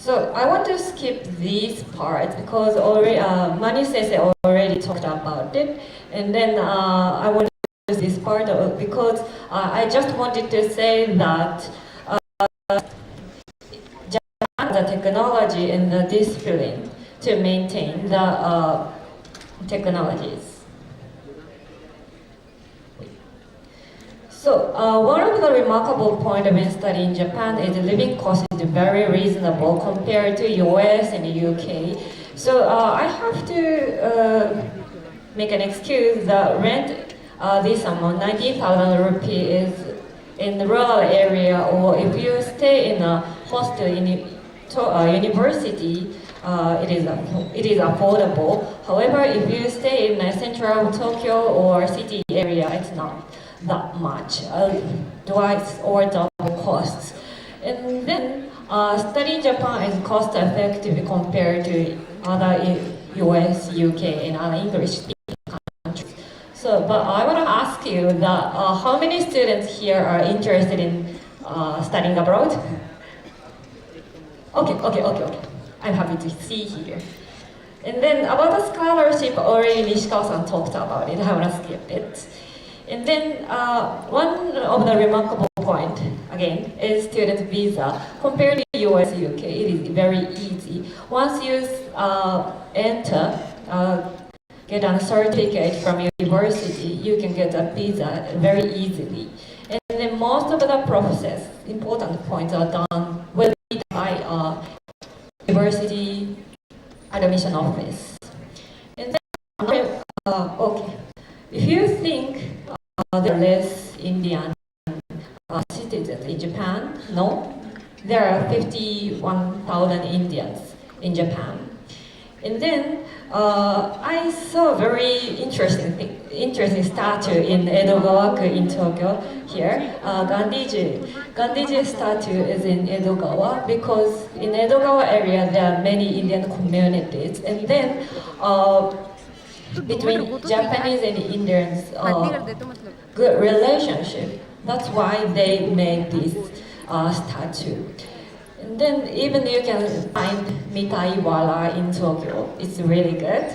So I want to skip these parts because already Mani Sensei already talked about it, and then I want to use this part because I just wanted to say that Japan has the technology and the discipline to maintain the technologies. So one of the remarkable points when studying in Japan is the living cost is very reasonable compared to US and the UK. So I have to make an excuse. The rent this amount, 90,000 rupees, is in the rural area, or if you stay in a hostel in university, it is affordable. However, if you stay in a central Tokyo or city area, it's not that much, twice or double costs. And then studying Japan is cost effective compared to other US, UK, and other English speaking countries. So, but I want to ask you that how many students here are interested in studying abroad? Okay. I'm happy to see here. And then about the scholarship, already Nishikawa-san talked about it. I want to skip it. And then one of the remarkable point, again, is student visa. Compared to US, UK, it is very easy. Once you enter, get a certificate from university, you can get a visa very easily. And then most of the process, important points are done will be by university admission office. And then, okay, if you think there are less Indian citizens in Japan, no, there are 51,000 Indians in Japan. And then I saw a very interesting statue in Edogawa-ku in Tokyo here. Gandhiji statue is in Edogawa because in Edogawa area there are many Indian communities. And then between Japanese and Indians, good relationship. That's why they made this statue. And then even you can find Mitai Wala in Tokyo. It's really good.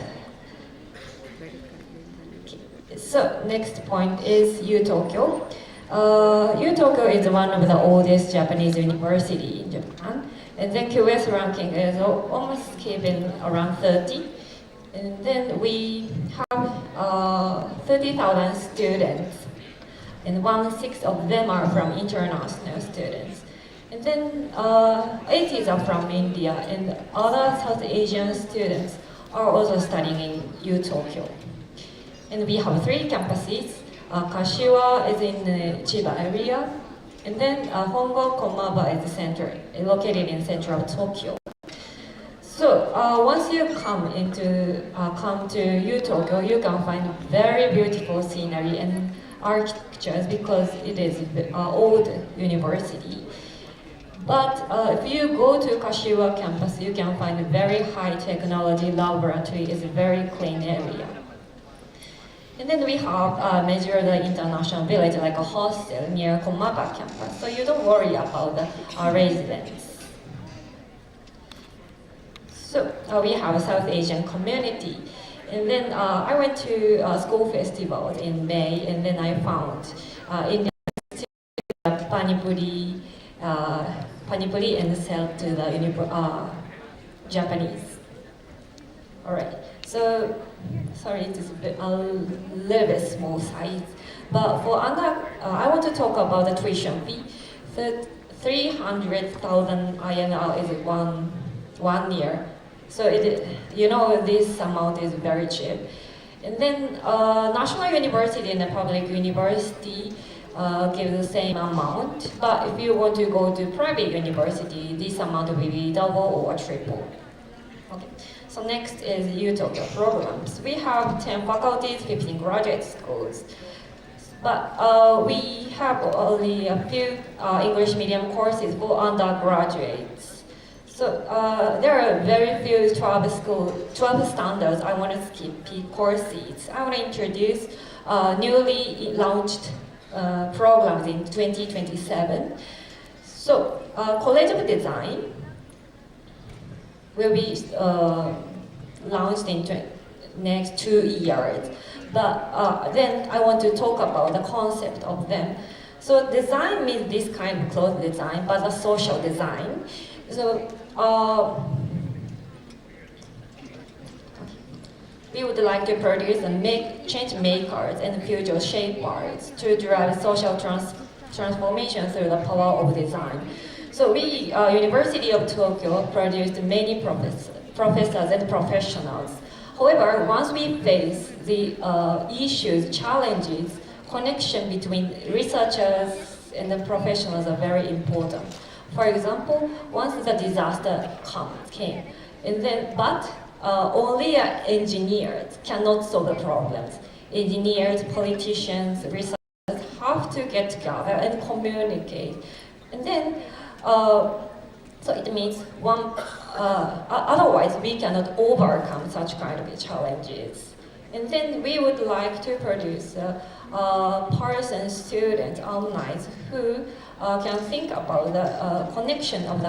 So next point is U-Tokyo. U-Tokyo is one of the oldest Japanese university in Japan. And then QS ranking is almost keeping around 30. And then we have 30,000 students. And 1/6 of them are from international students. And then 80s are from India, and other South Asian students are also studying in U-Tokyo. And we have 3 campuses. Kashiwa is in the Chiba area, and then Hongo Komaba is located in central Tokyo. So once you come to U-Tokyo, you can find very beautiful scenery and architectures because it is an old university. But if you go to Kashiwa campus, you can find a very high technology laboratory. It's a very clean area. And then we have measured the international village like a hostel near Komaba campus. So you don't worry about the residents. So we have a South Asian community. And then I went to school festivals in May, and then I found Indian panipuri and sell to the Japanese. All right. So sorry, it is a little bit small size, but for I want to talk about the tuition fee. 300,000 INR is one year. So this amount is very cheap. And then national university and the public university give the same amount. But if you want to go to private university, this amount will be double or triple. Okay. So next is U-Tokyo programs. We have 10 faculties, 15 graduate schools. But we have only a few English medium courses for undergraduates. So there are very few 12 standards I want to skip courses. I want to introduce newly launched programs in 2027. So College of Design will be launched in next 2 years. But then I want to talk about the concept of them. So design means this kind of clothes design, but a social design. So we would like to produce and change makers and future shapers to drive social transformation through the power of design. So we, University of Tokyo, produced many professors and professionals. However, once we face the issues, challenges, connection between researchers and the professionals are very important. For example, once the disaster came, and then, but only engineers cannot solve the problems. Engineers, politicians, researchers have to get together and communicate. And then, so it means otherwise we cannot overcome such kind of challenges. And then we would like to produce person, students, alumni who can think about the connection of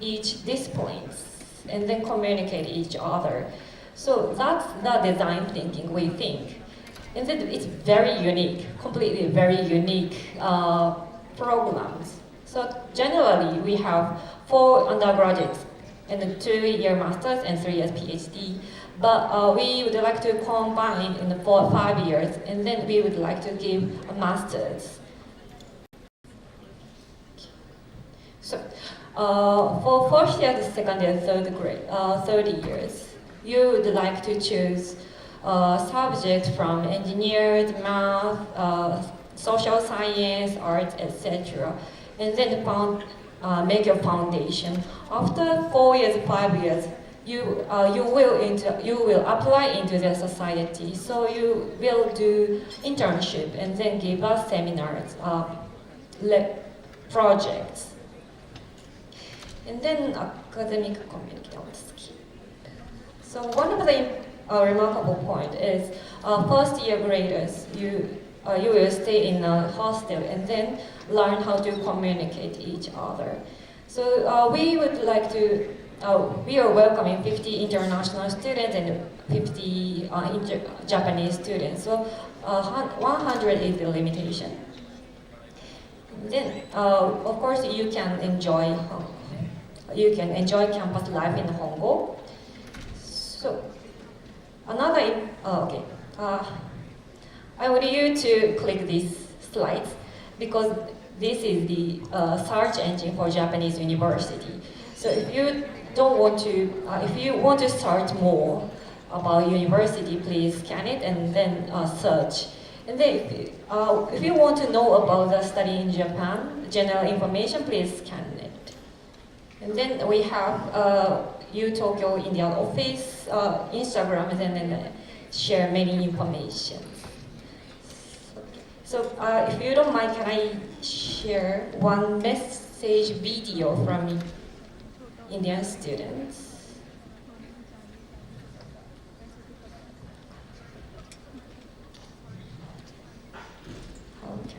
each disciplines and then communicate each other. So that's the design thinking we think. And then it's very unique, completely very unique programs. So generally we have 4 undergraduates and a 2-year master's and 3 years PhD. But we would like to combine in the 5 years, and then we would like to give a master's. So for first year, second year, third years, you would like to choose subjects from engineering, math, social science, arts, etc. And then make your foundation. After 4 years, 5 years, you will apply into the society. So you will do internship and then give us seminars, projects. And then academic communication skill. So one of the remarkable point is first year graders, you will stay in a hostel and then learn how to communicate each other. So we would like to, we are welcoming 50 international students and 50 Japanese students. So 100 is the limitation. Then, of course, you can enjoy campus life in Hong Kong. So, another, okay. I want you to click these slides because this is the search engine for Japanese university. So if you don't want to, if you want to search more about university, please scan it and then search. And then if you want to know about the study in Japan, general information, please scan it. And then we have Tokyo Indian office, Instagram, and then share many information. So if you don't mind, can I share one message video from Indian students? Okay.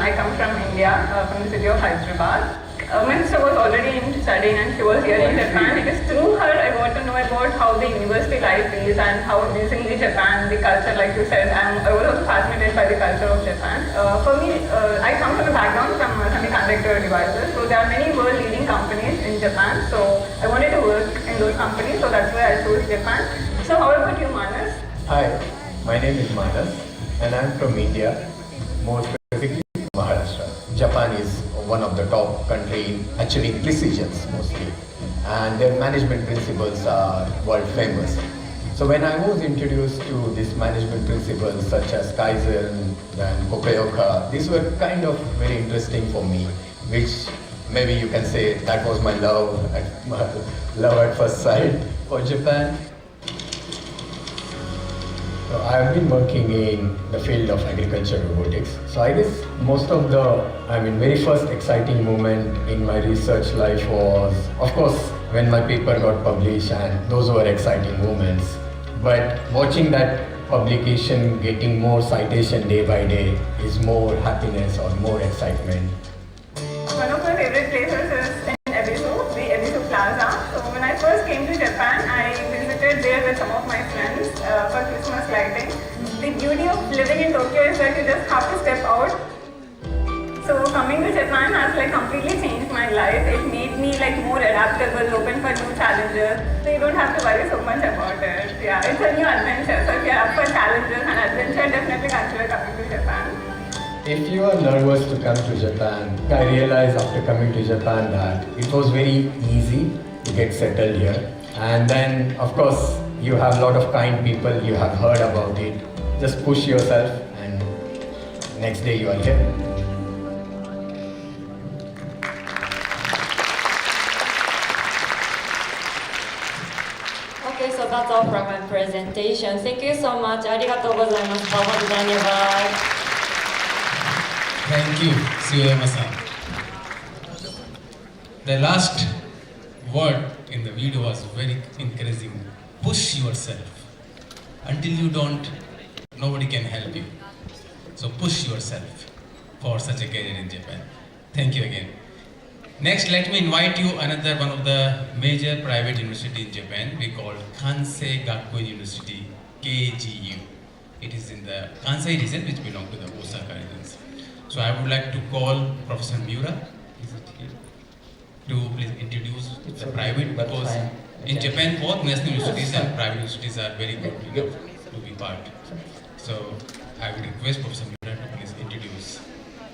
I come from India, from the city of Hyderabad. My sister was already into studying and she was here in Japan. It is through her I got to know about how the university life is and how basically Japan, the culture, like you said, I was also fascinated by the culture of Japan. For me, I come from a background from semiconductor devices, so there are many world-leading companies in Japan. So I wanted to work in those companies, so that's why I chose Japan. So how about you, Manas? Hi, my name is Manas and I'm from India, more specifically Maharashtra. Japan is one of the top country in achieving precisions mostly, and their management principles are world famous. So when I was introduced to these management principles such as Kaizen and Kokeoka, these were kind of very interesting for me, which maybe you can say that was my love at first sight for Japan. So I have been working in the field of agriculture robotics. So I guess most of the, very first exciting moment in my research life was, of course, when my paper got published, and those were exciting moments. But watching that publication getting more citation day by day is more happiness or more excitement. One of my favorite places is in Ebisu, the Ebisu Plaza. So when I first came to Japan, I visited there with some of my friends for Christmas lighting. The beauty of living in Tokyo is that you just have to step out. So coming to Japan has completely changed my life. It made me more adaptable, open for new challenges. So you don't have to worry so much about it. Yeah, it's a new adventure. So if you're up for challenges and adventure, definitely consider coming to Japan. If you are nervous to come to Japan, I realized after coming to Japan that it was very easy to get settled here. And then, of course, you have a lot of kind people, you have heard about it. Just push yourself and next day you are here. Okay, so that's all from my presentation. Thank you so much. ありがとうございます。Thank you, Suyama-san. The last word in the video was very encouraging. Push yourself. Until you don't, nobody can help you. So push yourself for such a career in Japan. Thank you again. Next, let me invite you another one of the major private university in Japan. We call Kansei Gakuin University, KGU. It is in the Kansai region, which belongs to the Osaka region. So I would like to call Professor Miura, is it here, to please introduce the private, because in Japan both national universities and private universities are very good enough to be part. So I would request Professor Miura to please introduce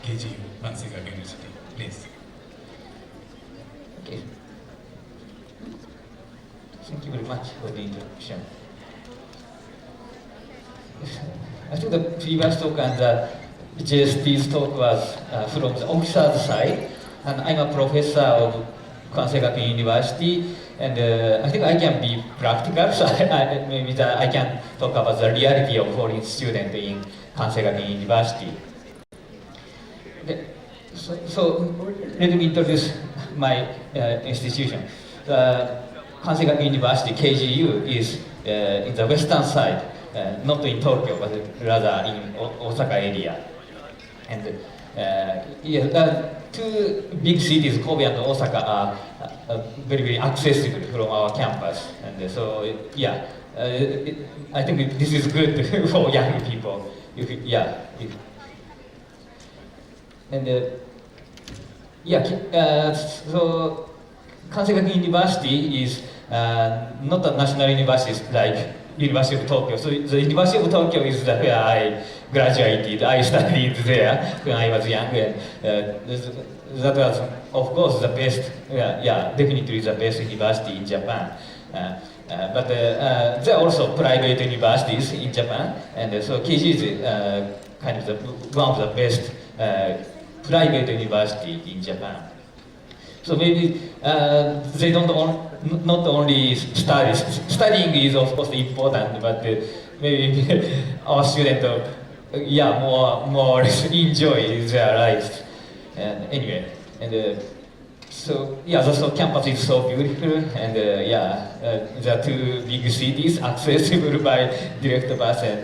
KGU, Kansai Gakuin University, please. Okay. Thank you very much for the introduction. I think the previous talk and the JST's talk was from the officer's side, and I'm a professor of Kansai Gakuin University, and I think I can be practical, so maybe I can talk about the reality of foreign student in Kansai Gakuin University. Okay. So let me introduce my institution. Kansai Gakuin University, KGU, is in the western side, not in Tokyo, but rather in Osaka area. And two big cities, Kobe and Osaka, are very, very accessible from our campus. And so, yeah, I think this is good for young people. So Kansai Gakuin University is not a national university like University of Tokyo. So the University of Tokyo is where I graduated. I studied there when I was young, and that was, of course, the best. Definitely the best university in Japan. But there are also private universities in Japan, and so KG is kind of one of the best private university in Japan. So maybe they don't not only studying is of course important, but maybe our students more or less enjoy their lives. And anyway, and so the campus is so beautiful, and the two big cities accessible by direct bus, and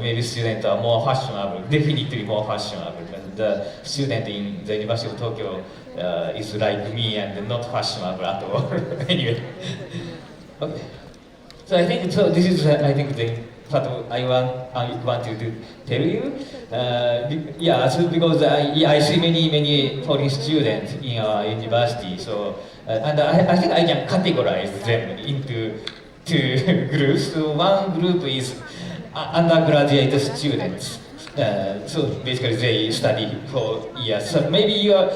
maybe students are more fashionable, definitely more fashionable. And the student in the University of Tokyo is like me and not fashionable at all. Anyway, okay. So I think this is what I want to tell you. So because I see many foreign students in our university. So and I think I can categorize them into two groups. So one group is undergraduate students. So basically they study for years. So maybe you are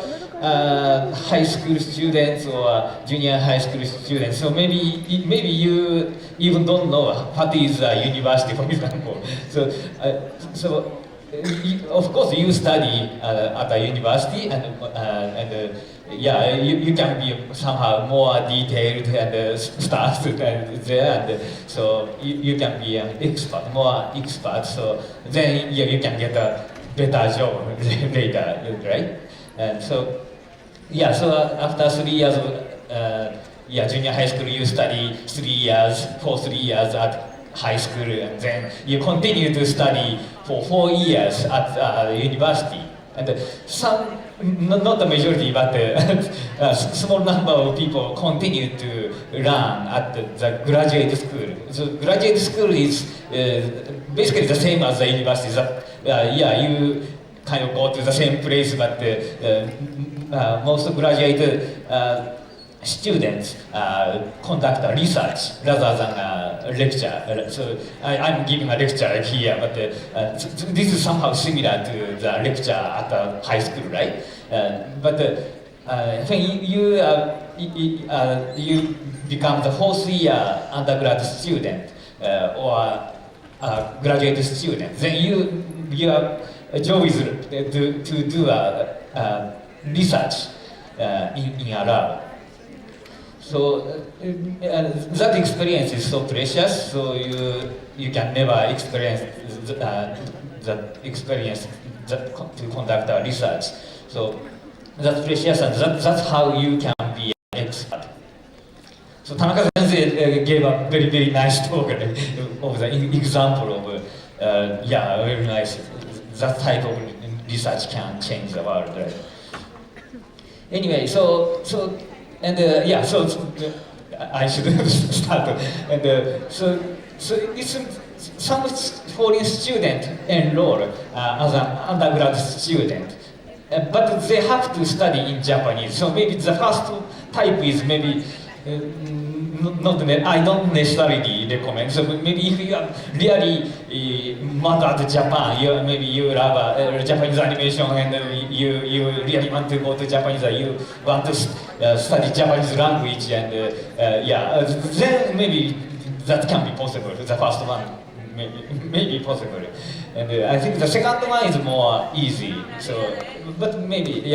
high school students or junior high school students. So maybe you even don't know what is a university, for example. So of course you study at a university, and you can be somehow more detailed and stuff there, and so you can be an more expert. So then you can get a better job later, right? And so after 3 years of junior high school, you study 3 years, for 3 years at high school, and then you continue to study for 4 years at university. And not the majority, but a small number of people continue to learn at the graduate school. So graduate school is basically the same as the university. You kind of go to the same place, but most graduate students conduct a research rather than a lecture. So I'm giving a lecture here, but this is somehow similar to the lecture at the high school, right? But when you become the fourth year undergrad student or graduate student, then your job is to do research in a lab. that experience is so precious. So you can never experience that experience to conduct a research. So that's precious, and that's how you can be an expert. So Tanaka sensei gave a very, very nice talk of the example of, very nice. That type of research can change the world. Right? Anyway, so I should start. And so it's some foreign student enroll as an undergrad student, but they have to study in Japanese. So maybe the first type is maybe I don't necessarily recommend. So maybe if you are really mad at Japan, maybe you love Japanese animation and you really want to go to Japanese, you want to study Japanese language, and then maybe that can be possible. The first one maybe possible, and I think the second one is more easy. So, but maybe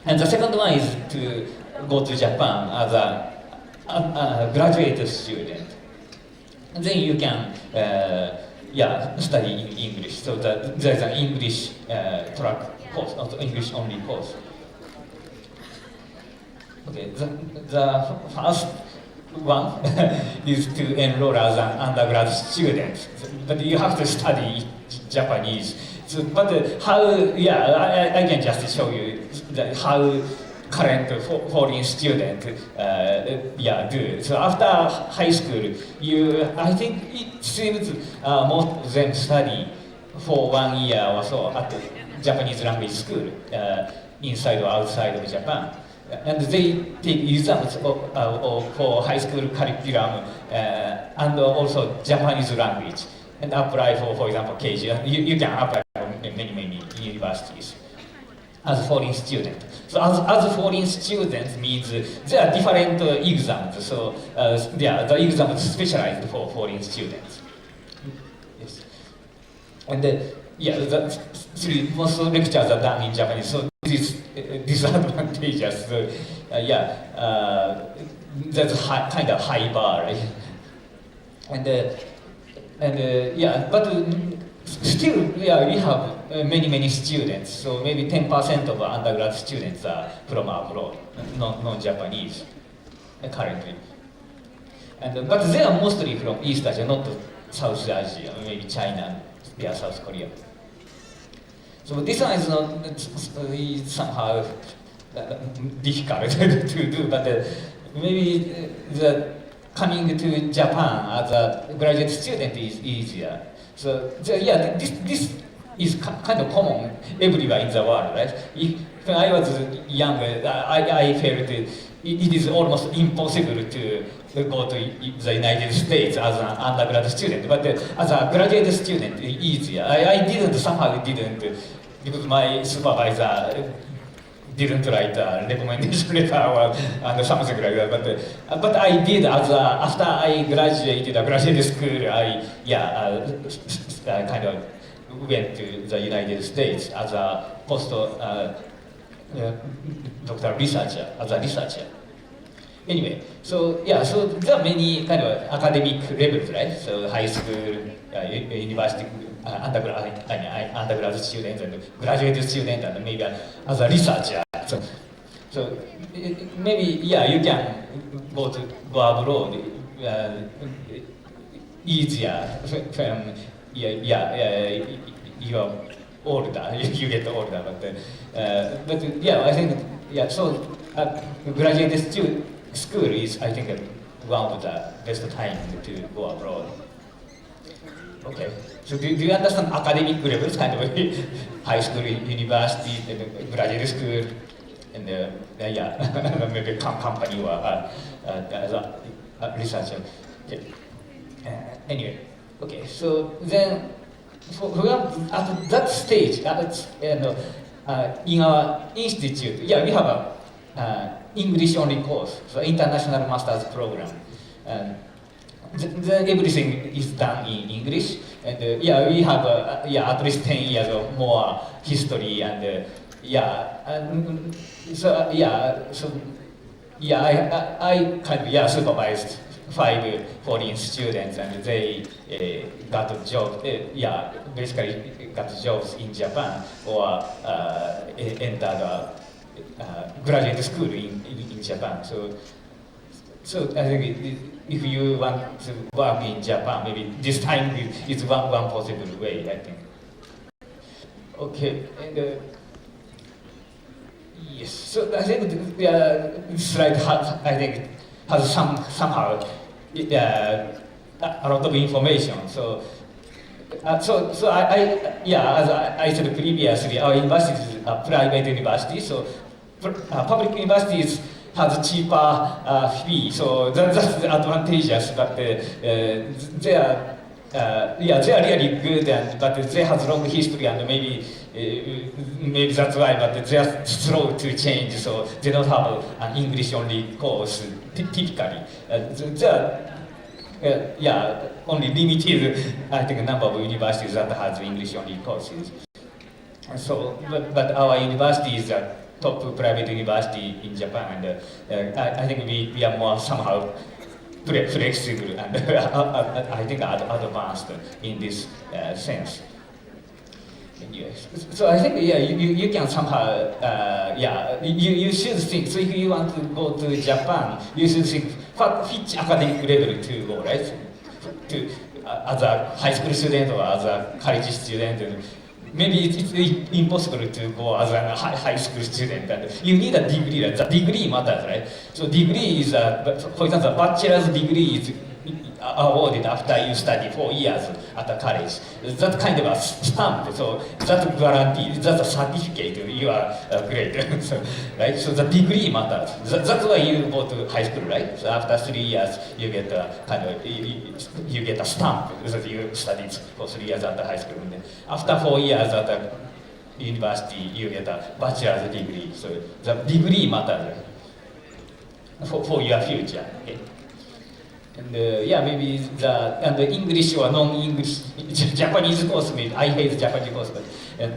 and the second one is to go to Japan as a graduate student. And then you can study in English. So there's an English track course, not English only course. Okay, the first one is to enroll as an undergrad student, but you have to study Japanese. So, but how? I can just show you how current foreign student do. So after high school, I think it seems most of them study for 1 year or so at the Japanese language school inside or outside of Japan. And they take exams for high school curriculum and also Japanese language and apply for example, KG. You can apply for many universities as a foreign student. So as foreign students means there are different exams. So the exam is specialized for foreign students. Yes. And the most lectures are done in Japanese. So this is disadvantageous. So, that's kind of high bar, right? But still, we have many students. So maybe 10% of undergrad students are from abroad, non-Japanese currently. But they are mostly from East Asia, not South Asia, maybe China, South Korea. So this one is not somehow difficult to do, but maybe the coming to Japan as a graduate student is easier. So this is kind of common everywhere in the world, right? When I was younger, I felt it is almost impossible to go to the United States as an undergrad student, but as a graduate student, easier. I somehow didn't, because my supervisor didn't write a recommendation letter or something like that. But I did after I graduated graduate school. I kind of went to the United States as a doctoral researcher, Anyway, so there are many kind of academic levels, right? So high school, university, undergrad students and graduate student, and maybe as a researcher. So maybe you can go abroad easier from you're older, you get older, but I think so graduate school is, I think, one of the best time to go abroad. Okay, so do you understand academic levels, kind of high school, university, and graduate school, and maybe company or as a researcher. Okay. Anyway, okay, so then at that stage, in our institute, we have a English only course, so international master's program. Everything is done in English, and we have at least 10 years or more history, and so I kind of supervised 5 foreign students, and they got a job. Basically got jobs in Japan or entered graduate school in Japan. So I think if you want to work in Japan, maybe this time is one possible way, I think. Okay, and yes, so I think this slide has somehow a lot of information. So as I said previously, our university is a private university, so public universities has cheaper fee, so that's advantageous. But they are really good, but they have long history, and maybe that's why. But they are slow to change, so they don't have an English only course typically. Only limited, I think, number of universities that has English only courses. So, but our university is a top private university in Japan, and I think we are more somehow flexible and I think advanced in this sense. Yes. So I think you can somehow you should think. So if you want to go to Japan, you should think which academic level to go, right? To as a high school student or as a college student. Maybe it's impossible to go as a high school student, and you need a degree. The degree matters, right? So degree is, for example, a bachelor's degree is awarded after you study 4 years at a college. That kind of a stamp, so that guarantee, that's a certificate you are great. So, right? So the degree matters. That's why you go to high school, right? So after 3 years, you get a kind of you get a stamp because you studied for 3 years at the high school. And then after 4 years at the university, you get a bachelor's degree. So the degree matters for your future. Okay? And maybe the English or non-English Japanese course. Maybe I hate Japanese course, but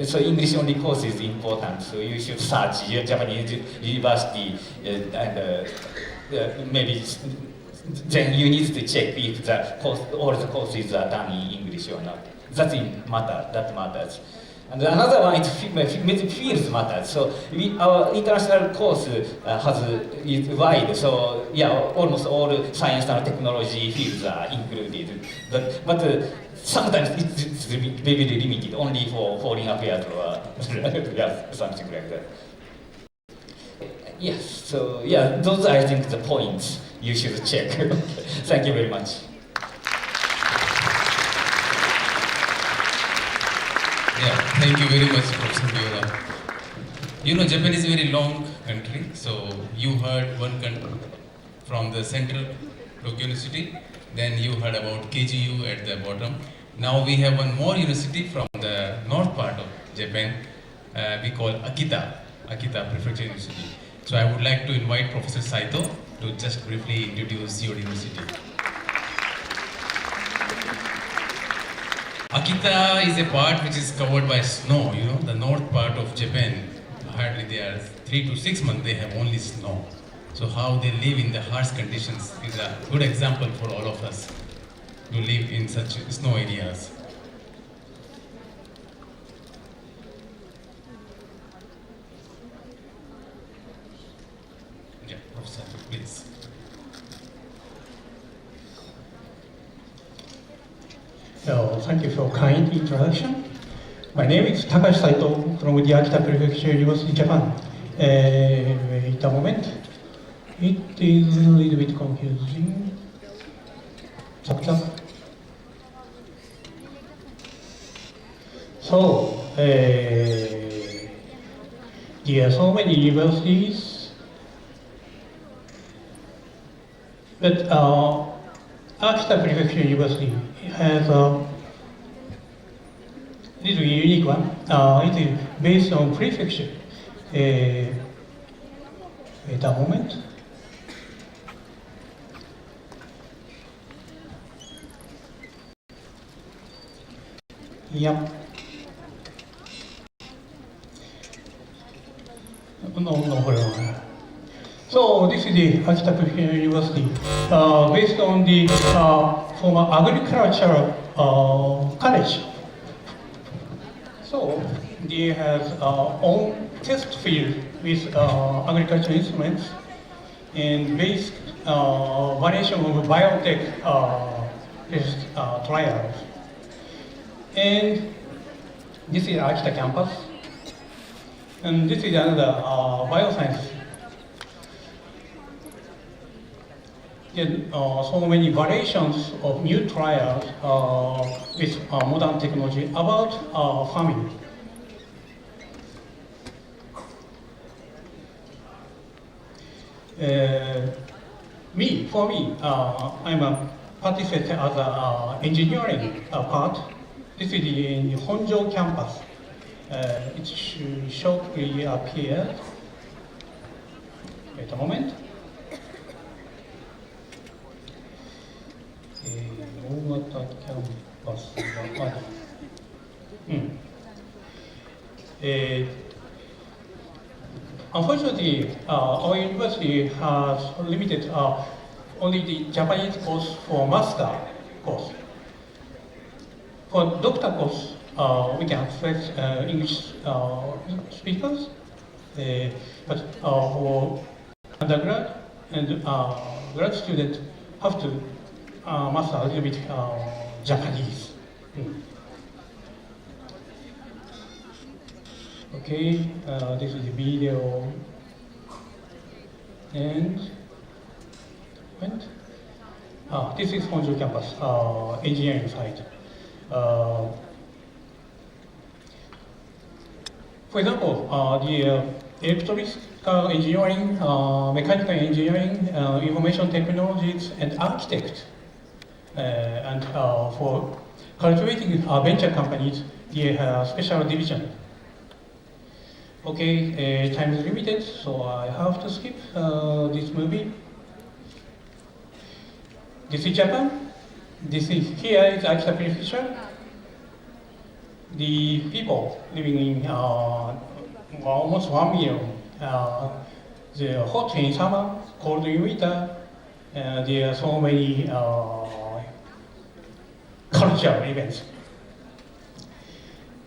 so English only course is important. So you should search your Japanese university, and maybe then you need to check if all the courses are done in English or not. That matters. And another one is fields matters. So our international course is wide. So almost all science and technology fields are included. But sometimes it's very limited, only for foreign affairs or something like that. Yes. So those are, I think, the points you should check. Thank you very much. Yeah, thank you very much, Professor Miura. You know, Japan is a very long country, so you heard one country from the central Tokyo University, then you heard about KGU at the bottom. Now we have one more university from the north part of Japan, we call Akita Prefecture University. So I would like to invite Professor Saito to just briefly introduce your university. Akita is a part which is covered by snow. You know, the north part of Japan, hardly there are 3 to 6 months they have only snow. So how they live in the harsh conditions is a good example for all of us to live in such snow areas. Yeah, Professor, please. Thank you for kind introduction. My name is Takashi Saito from the Akita Prefecture, University, Japan. Wait a moment. It is a little bit confusing. So, there are so many universities, but Akita Prefecture University has a little unique one. It is based on prefecture. Wait a moment. Yep. No problem. So this is the Akita Prefectural University, based on the former agricultural college. So they have own test field with agricultural instruments and basic variation of biotech test trials. And this is Akita campus. And this is another bioscience. So many variations of new trials with modern technology about farming. For me, I'm a participant as an engineering part. This is the Honjo campus. It should shortly appear. Wait a moment. Unfortunately, our university has limited only the Japanese course for master course. For doctor course, we can select English speakers, but for undergrad and grad students have to master a little bit Japanese. Okay, this is the video and this is Honjo campus, engineering side. For example, the electrical engineering, mechanical engineering, information technologies, and architect. And for cultivating venture companies, they have special division. Okay, time is limited, so I have to skip this movie. This is Japan. This is here is Akita Prefecture. The people living in almost 1 million. The hot in summer, cold in winter. There are so many cultural events.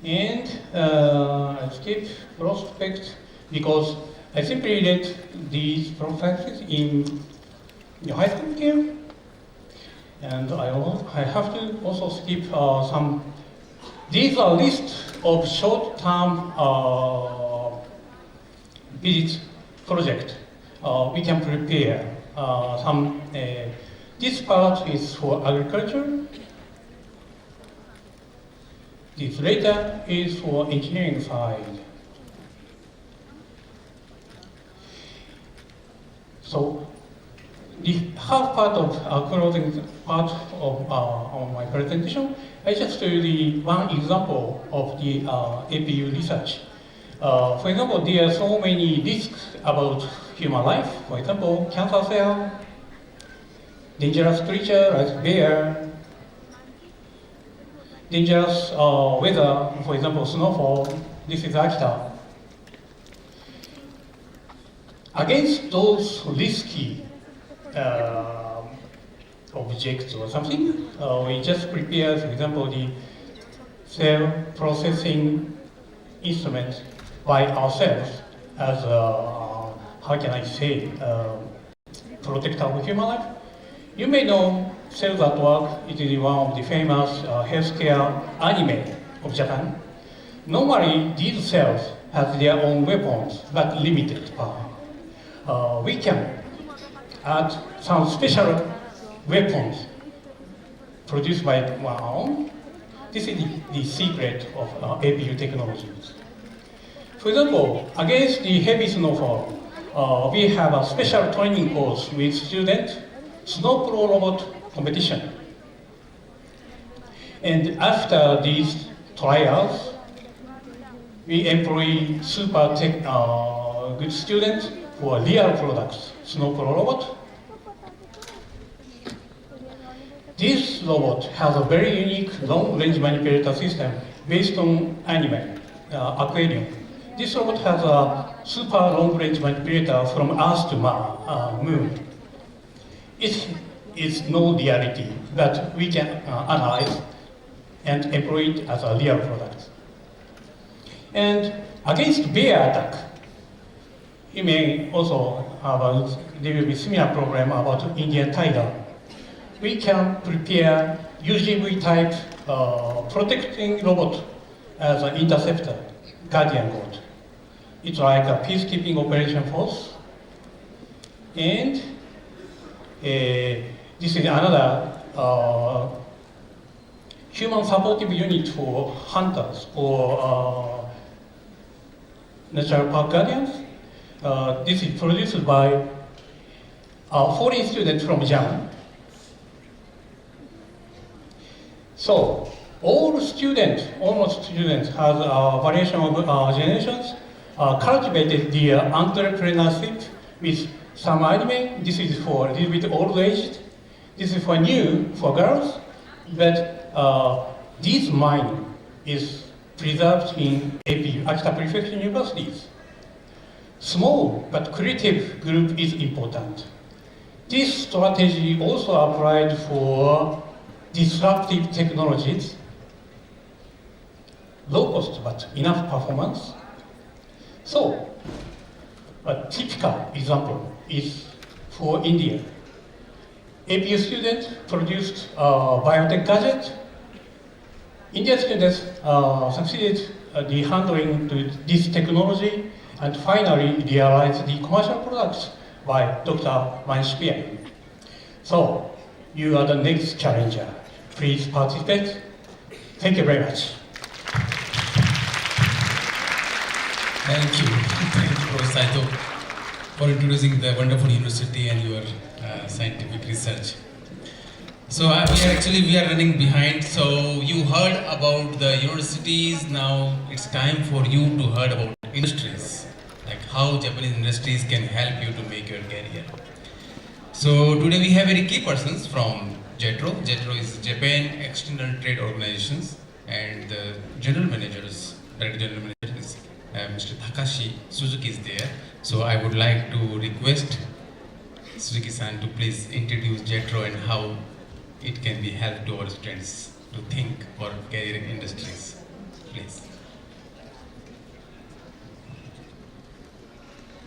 And I skip prospect because I simply read these prospects in high school here. And I have to also skip some. These are lists of short-term visit project. We can prepare some. This part is for agriculture. This later is for engineering side. So the half part of closing part of on my presentation, I just show you one example of the APU research. For example, there are so many risks about human life. For example, cancer cell, dangerous creature like bear, dangerous weather, for example, snowfall. This is Akita. Against those risky objects or something, we just prepare, for example, the cell processing instrument by ourselves as how can I say, protector of human life. You may know Cells at Work. It is one of the famous healthcare anime of Japan. Normally, these cells have their own weapons, but limited power. We can add some special weapons produced by our own. This is the secret of APU technologies. For example, against the heavy snowfall, we have a special training course with students, Snow Pro Robot competition. And after these trials, we employ super tech, good students for real products, Snow Pro Robot. This robot has a very unique long-range manipulator system based on anime, aquarium. This robot has a super long-range manipulator from Earth to Moon. It is no reality that we can analyze and employ it as a real product. And against bear attack, you may also there will be similar problem about Indian tiger. We can prepare UGV type protecting robot as an interceptor, guardian god. It's like a peacekeeping operation force. And this is another human supportive unit for hunters or natural park guardians. This is produced by a foreign student from Japan. So, almost students have a variation of generations cultivated their entrepreneurship with some anime. This is for a little bit old aged. This is for new, for girls. But this mind is preserved in AP, Akita Prefecture universities. Small but creative group is important. This strategy also applied for disruptive technologies, low cost but enough performance. So, a typical example is for India. APU students produced a biotech gadget. Indian students succeeded the handling to this technology and finally realized the commercial products by Dr. Manishpian. So, you are the next challenger. Please participate. Thank you very much. Thank you. Thank you, Professor Saito, for introducing the wonderful university and your scientific research. So we are running behind. So you heard about the universities. Now it's time for you to hear about industries, like how Japanese industries can help you to make your career. So today we have very key persons from JETRO. JETRO is Japan External Trade Organizations, and the general managers, director general manager is Mr. Takashi Suzuki is there. So I would like to request Suzuki-san to please introduce JETRO and how it can be help to our students to think or career in industries. Please.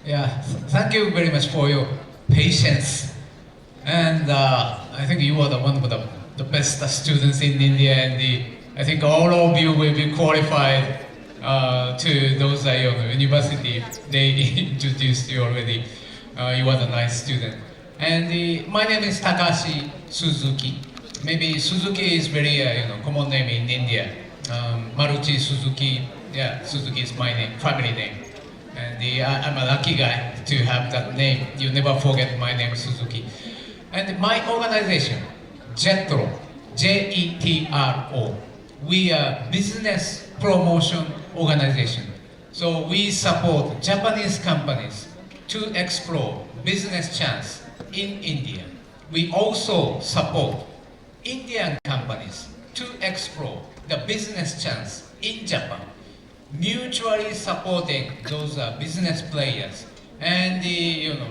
Yeah, thank you very much for your patience. And I think you are one of the best students in India, and I think all of you will be qualified to those university. They introduced you already. You are a nice student. And my name is Takashi Suzuki. Maybe Suzuki is very common name in India. Maruchi Suzuki. Yeah, Suzuki is my name, family name. And I'm a lucky guy to have that name. You never forget my name, Suzuki. And my organization, JETRO, J-E-T-R-O. We are business promotion organization. So we support Japanese companies to explore business chance in India. We also support Indian companies to explore the business chance in Japan, mutually supporting those business players, and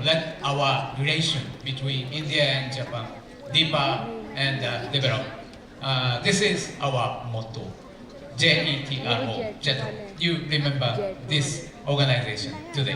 let our relation between India and Japan deeper and develop. This is our motto, JETRO, JETRO. You remember this organization today.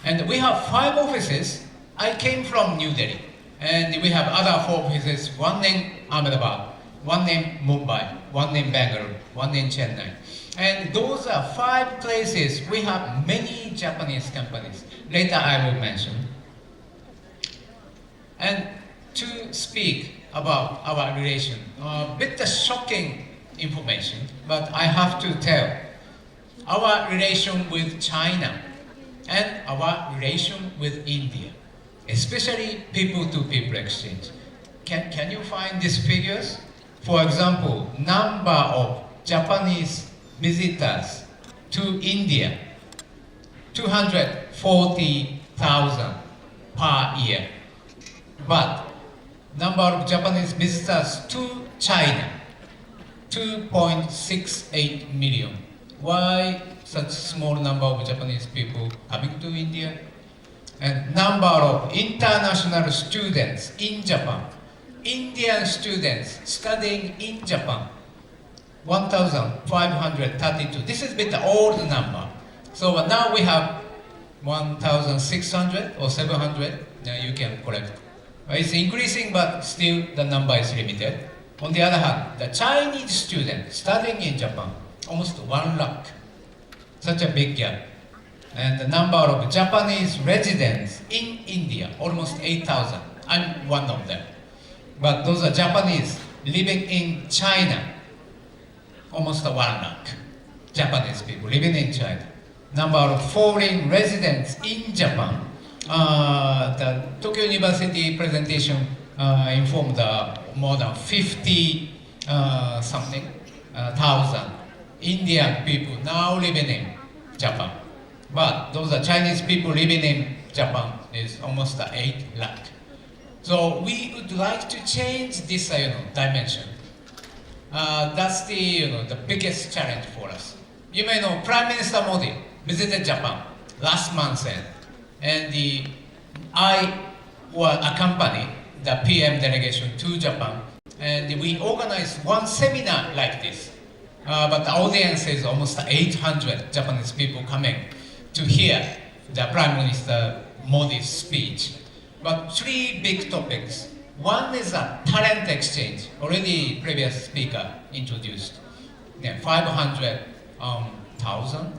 And we have 5 offices. I came from New Delhi. And we have other 4 offices, one in Ahmedabad, one in Mumbai, one in Bangalore, one in Chennai. And those are 5 places we have many Japanese companies. Later I will mention. And to speak about our relation, a bit shocking information, but I have to tell. Our relation with China and our relation with India, especially people-to-people exchange. Can you find these figures? For example, number of Japanese visitors to India, 240,000 per year. But number of Japanese visitors to China, 2.68 million. Why such small number of Japanese people coming to India? And number of international students in Japan, Indian students studying in Japan, 1,532. This is a bit old number. So now we have 1,600 or 700. You can collect. It's increasing, but still the number is limited. On the other hand, the Chinese students studying in Japan, almost 1 lakh. Such a big gap. And the number of Japanese residents in India, almost 8,000. I'm one of them. But those are Japanese living in China, almost 1 lakh. Japanese people living in China. Number of foreign residents in Japan. The Tokyo University presentation informed more than 50 something thousand Indian people now living in Japan. But those are Chinese people living in Japan is almost 8 lakh. So we would like to change this dimension. That's the biggest challenge for us. You may know Prime Minister Modi visited Japan last month, and I will accompany the PM delegation to Japan, and we organized one seminar like this. But the audience is almost 800 Japanese people coming to hear the Prime Minister Modi's speech. But 3 big topics. One is a talent exchange, already previous speaker introduced. 500,000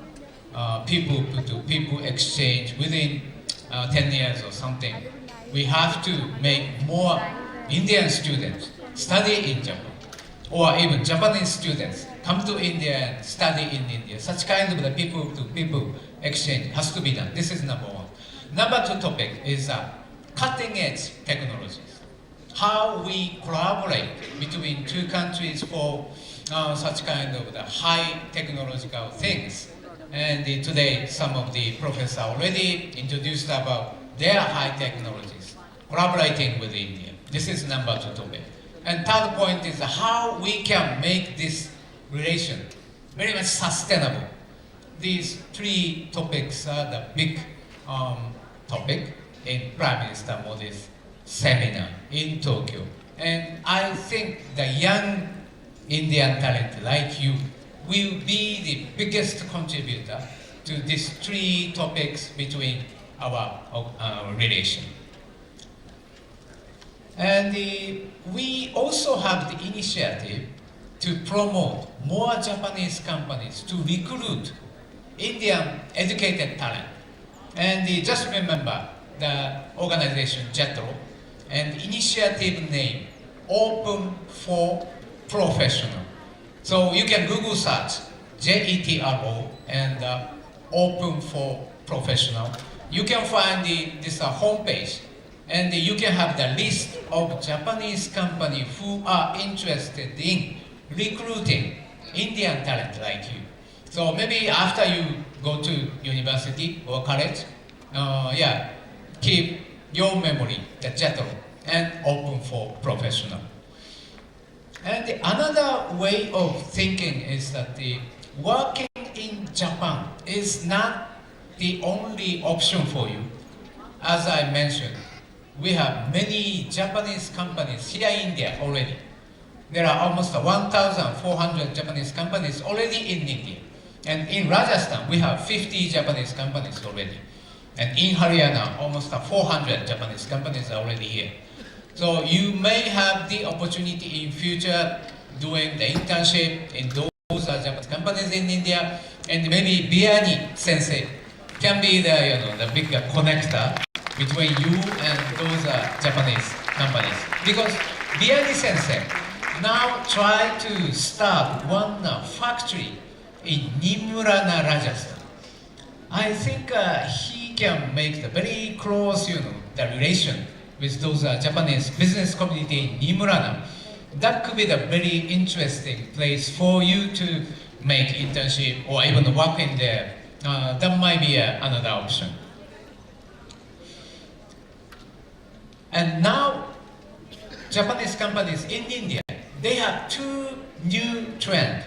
people to people exchange within 10 years or something. We have to make more Indian students study in Japan, or even Japanese students come to India and study in India. Such kind of the people to people exchange has to be done. This is number one. Number 2 topic is cutting edge technologies. How we collaborate between 2 countries for such kind of the high technological things. And today some of the professors already introduced about their high technologies, collaborating with India. This is number 2 topic. And third point is how we can make this relation very much sustainable. These 3 topics are the big topic in Prime Minister Modi's seminar in Tokyo. And I think the young Indian talent like you will be the biggest contributor to these 3 topics between our relation. And we also have the initiative to promote more Japanese companies to recruit Indian educated talent. And just remember the organization JETRO and initiative name Open for Professional. So you can Google search JETRO and Open for Professional. You can find this homepage, and you can have the list of Japanese companies who are interested in recruiting Indian talent like you. So maybe after you go to university or college, keep your memory, the JETRO, and Open for Professional. And another way of thinking is that working in Japan is not the only option for you. As I mentioned, we have many Japanese companies here in India already. There are almost 1,400 Japanese companies already in India. And in Rajasthan, we have 50 Japanese companies already. And in Haryana, almost 400 Japanese companies are already here. So you may have the opportunity in future doing the internship in those Japanese companies in India, and maybe Biyani Sensei can be the big connector between you and those Japanese companies. Because Biyani Sensei now try to start one factory in Nimrana, Rajasthan. I think he can make the very close, the relation with those Japanese business community in Nimrana. That could be the very interesting place for you to make internship or even work in there. That might be another option. And now, Japanese companies in India, they have two new trends.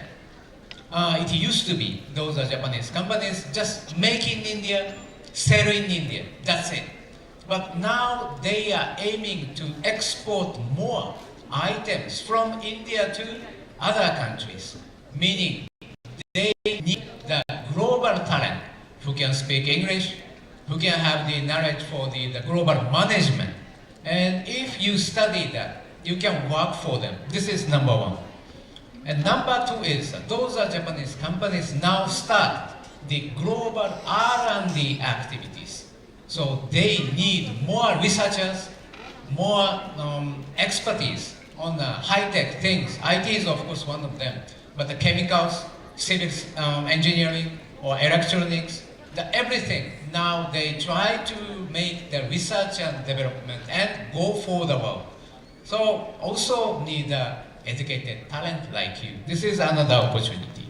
It used to be, those are Japanese companies, just make in India, sell in India, that's it. But now they are aiming to export more items from India to other countries, meaning they need the global talent who can speak English, who can have the knowledge for the global management. And if you study that, you can work for them. This is number one. And number two is those are Japanese companies now start the global R&D activities. So they need more researchers, more expertise on high-tech things. IT is of course one of them, but the chemicals, civil engineering or electronics, everything. Now they try to make the research and development and go for the world. So also need educated talent like you. This is another opportunity.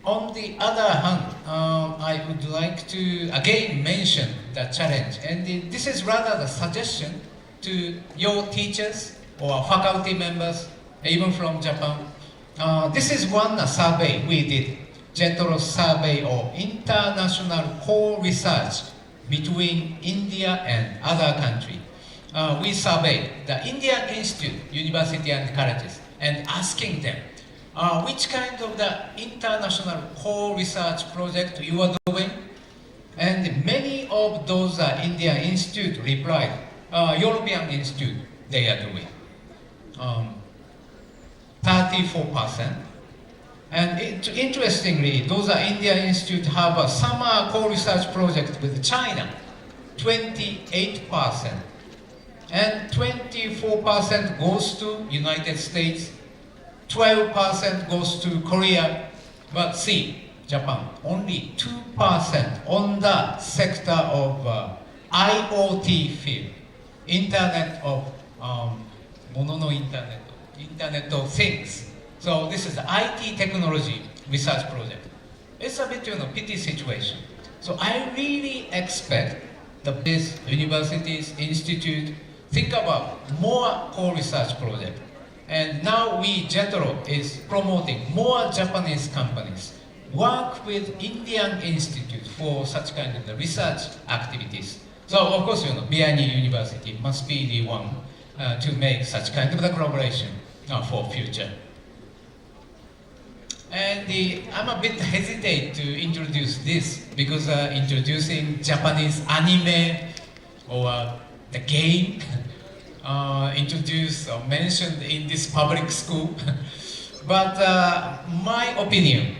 On the other hand, I would like to again mention the challenge, and this is rather the suggestion to your teachers or faculty members, even from Japan. This is one survey we did, JETRO survey of international co-research between India and other countries. We surveyed the Indian institute, university and colleges, and asking them which kind of the international co-research project you are doing. And many of those Indian institute replied, European institute they are doing. 34%. And interestingly, those are Indian institute have a summer co-research project with China, 28%. And 24% goes to United States, 12% goes to Korea, but see, Japan, only 2% on the sector of IoT field, Internet of Internet of Things. So this is the IT technology research project. It's a bit, pity situation. So I really expect these universities, institute, think about more co-research project. And now we, JETRO, is promoting more Japanese companies work with Indian institute for such kind of research activities. So of course, Biyani University must be the one to make such kind of the collaboration for future. And I'm a bit hesitate to introduce this because introducing Japanese anime or the game introduced or mentioned in this public school. But my opinion,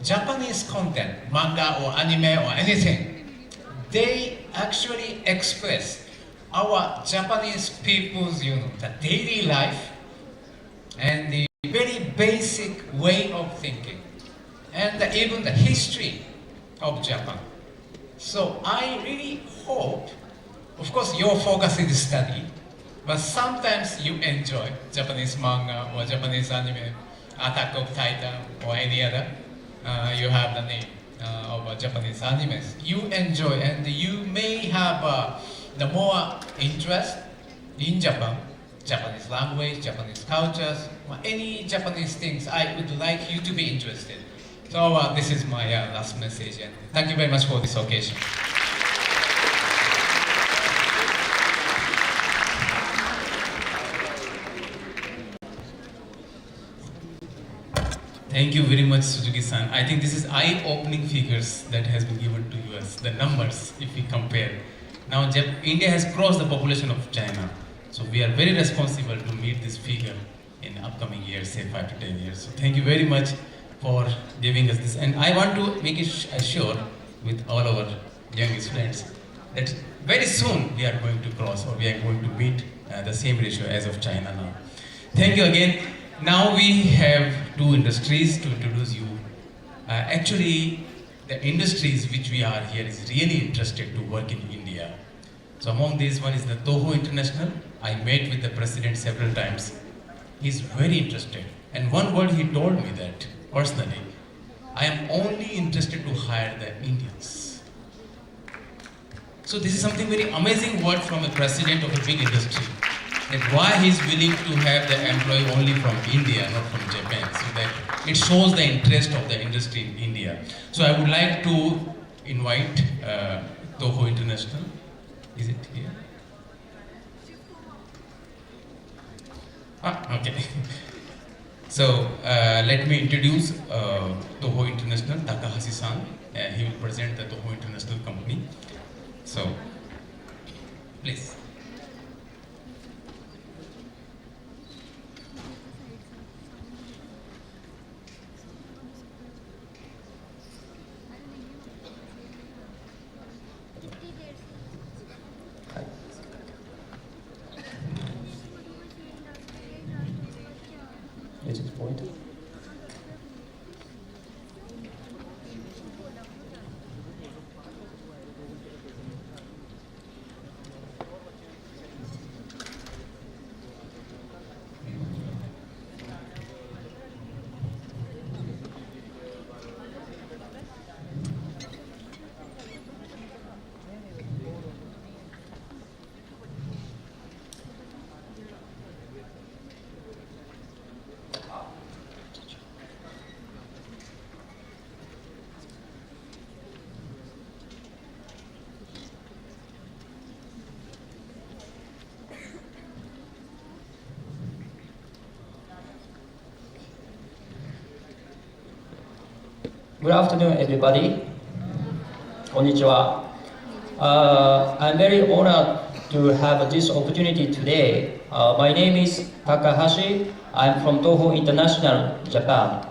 Japanese content, manga or anime or anything, they actually express our Japanese people's, the daily life and the very basic way of thinking and even the history of Japan. So I really hope, of course your focus is study, but sometimes you enjoy Japanese manga or Japanese anime, Attack of Titan or any other, you have the name of Japanese animes. You enjoy and you may have the more interest in Japan, Japanese language, Japanese cultures, any Japanese things. I would like you to be interested. So this is my last message, and thank you very much for this occasion. Thank you very much, Suzuki-san. I think this is eye-opening figures that has been given to us, the numbers, if we compare. Now, India has crossed the population of China. So we are very responsible to meet this figure in upcoming years, say 5 to 10 years. So thank you very much for giving us this. And I want to make it sure with all our young students that very soon we are going to cross or we are going to meet the same ratio as of China now. Thank you again. Now we have two industries to introduce you. Actually, the industries which we are here is really interested to work in India. So among these one is the Toho International. I met with the president several times. He's very interested. And one word he told me that, personally, I am only interested to hire the Indians. So this is something very amazing word from a president of a big industry. that why he's willing to have the employee only from India, not from Japan, so that it shows the interest of the industry in India. So I would like to invite Toho International. Is it here? Okay. So let me introduce Toho International, Takahashi-san. He will present the Toho International company. So, please. Is it pointed? Good afternoon, everybody. Konnichiwa. I'm very honored to have this opportunity today. My name is Takahashi. I'm from Toho International, Japan.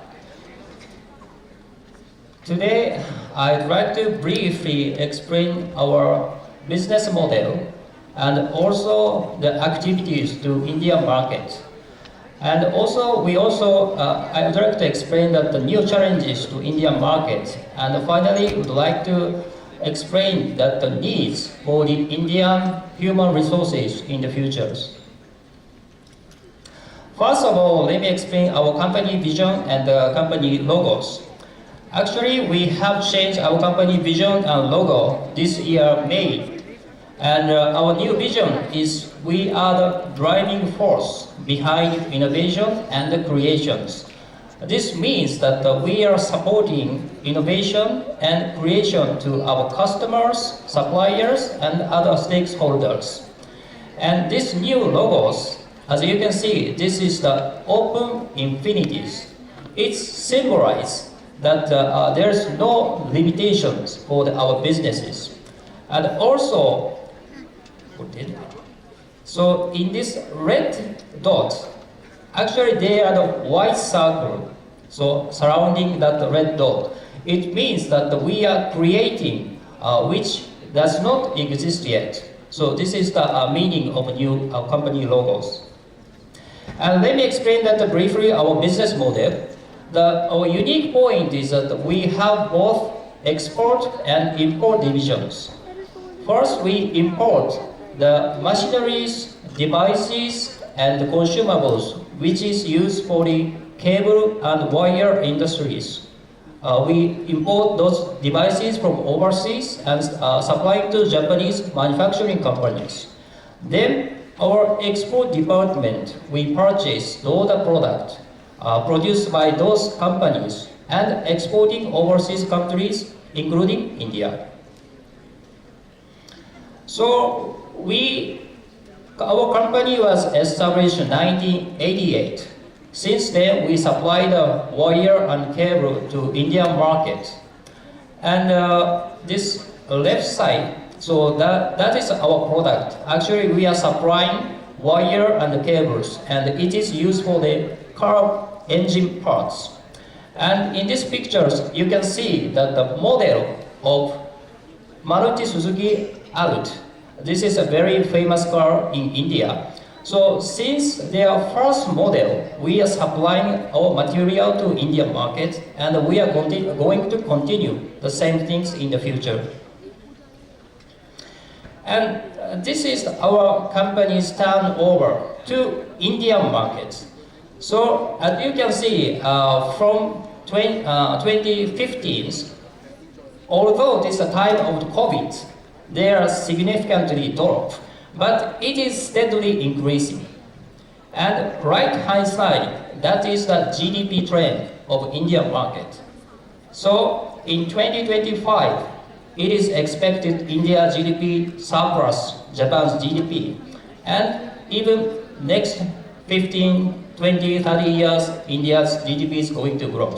Today, I'd like to briefly explain our business model and also the activities to Indian market. And also, I would like to explain that the new challenges to Indian market. And finally, would like to explain that the needs for the Indian human resources in the futures. First of all, let me explain our company vision and the company logos. Actually, we have changed our company vision and logo this year, May. And our new vision is we are the driving force behind innovation and the creations. This means that we are supporting innovation and creation to our customers, suppliers, and other stakeholders. And these new logos, as you can see, this is the open infinities. It symbolizes that there's no limitations for our businesses. And also, so in this red dot, actually they are the white circle, so surrounding that red dot. It means that we are creating which does not exist yet. So this is the meaning of new company logos. And let me explain that briefly our business model. Our unique point is that we have both export and import divisions. First, we import the machineries, devices, and consumables which is used for the cable and wire industries. We import those devices from overseas and supply to Japanese manufacturing companies. Then our export department, we purchase all the product produced by those companies and exporting overseas countries, including India. So our company was established in 1988. Since then, we supply the wire and cable to Indian market. And this left side, so that is our product. Actually, we are supplying wire and cables, and it is used for the car engine parts. And in these pictures, you can see that the model of Maruti Suzuki Alto. This is a very famous car in India. So since their first model, we are supplying our material to Indian market, and we are going to continue the same things in the future. And this is our company's turnover to Indian markets. So as you can see, from 2015, although this is a time of COVID, they are significantly dropped, but it is steadily increasing. And right-hand side, that is the GDP trend of Indian market. So in 2025, it is expected India GDP surpass Japan's GDP. And even next 15, 20, 30 years, India's GDP is going to grow.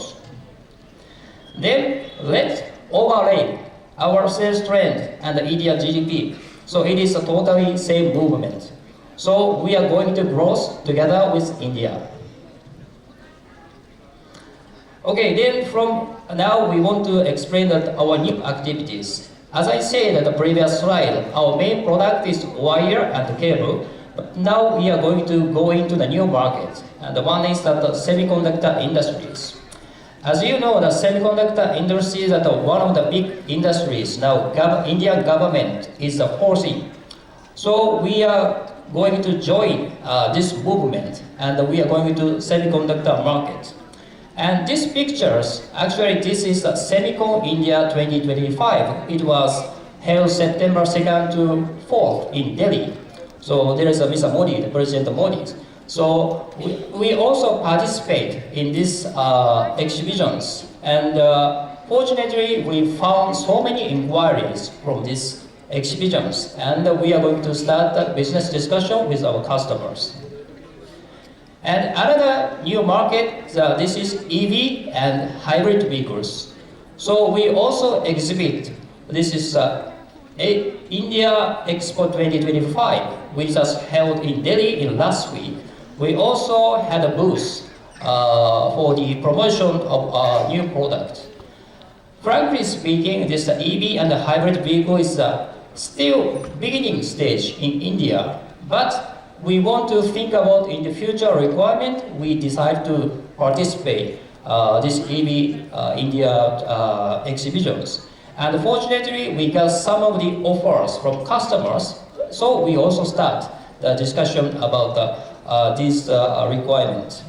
Then let's overlay our sales trend and the India GDP. So it is a totally same movement. So we are going to grow together with India. Okay, then from now we want to explain that our new activities. As I said at the previous slide, our main product is wire and cable. But now we are going to go into the new market. And the one is that the semiconductor industries. As you know, the semiconductor industry is one of the big industries. Now, Indian government is forcing. So we are going to join this movement, and we are going to semiconductor market. And these pictures, actually this is the Semicon India 2025. It was held September 2nd to 4th in Delhi. So there is a Mr. Modi, the President Modi. So we also participate in these exhibitions, and fortunately we found so many inquiries from these exhibitions, and we are going to start a business discussion with our customers. And another new market, this is EV and hybrid vehicles. So we also exhibit, this is India Expo 2025, which was held in Delhi in last week. We also had a booth for the promotion of our new product. Frankly speaking, this EV and the hybrid vehicle is still beginning stage in India, but we want to think about in the future requirement. We decide to participate this EV India exhibitions. And fortunately, we got some of the offers from customers, so we also start the discussion about these requirements.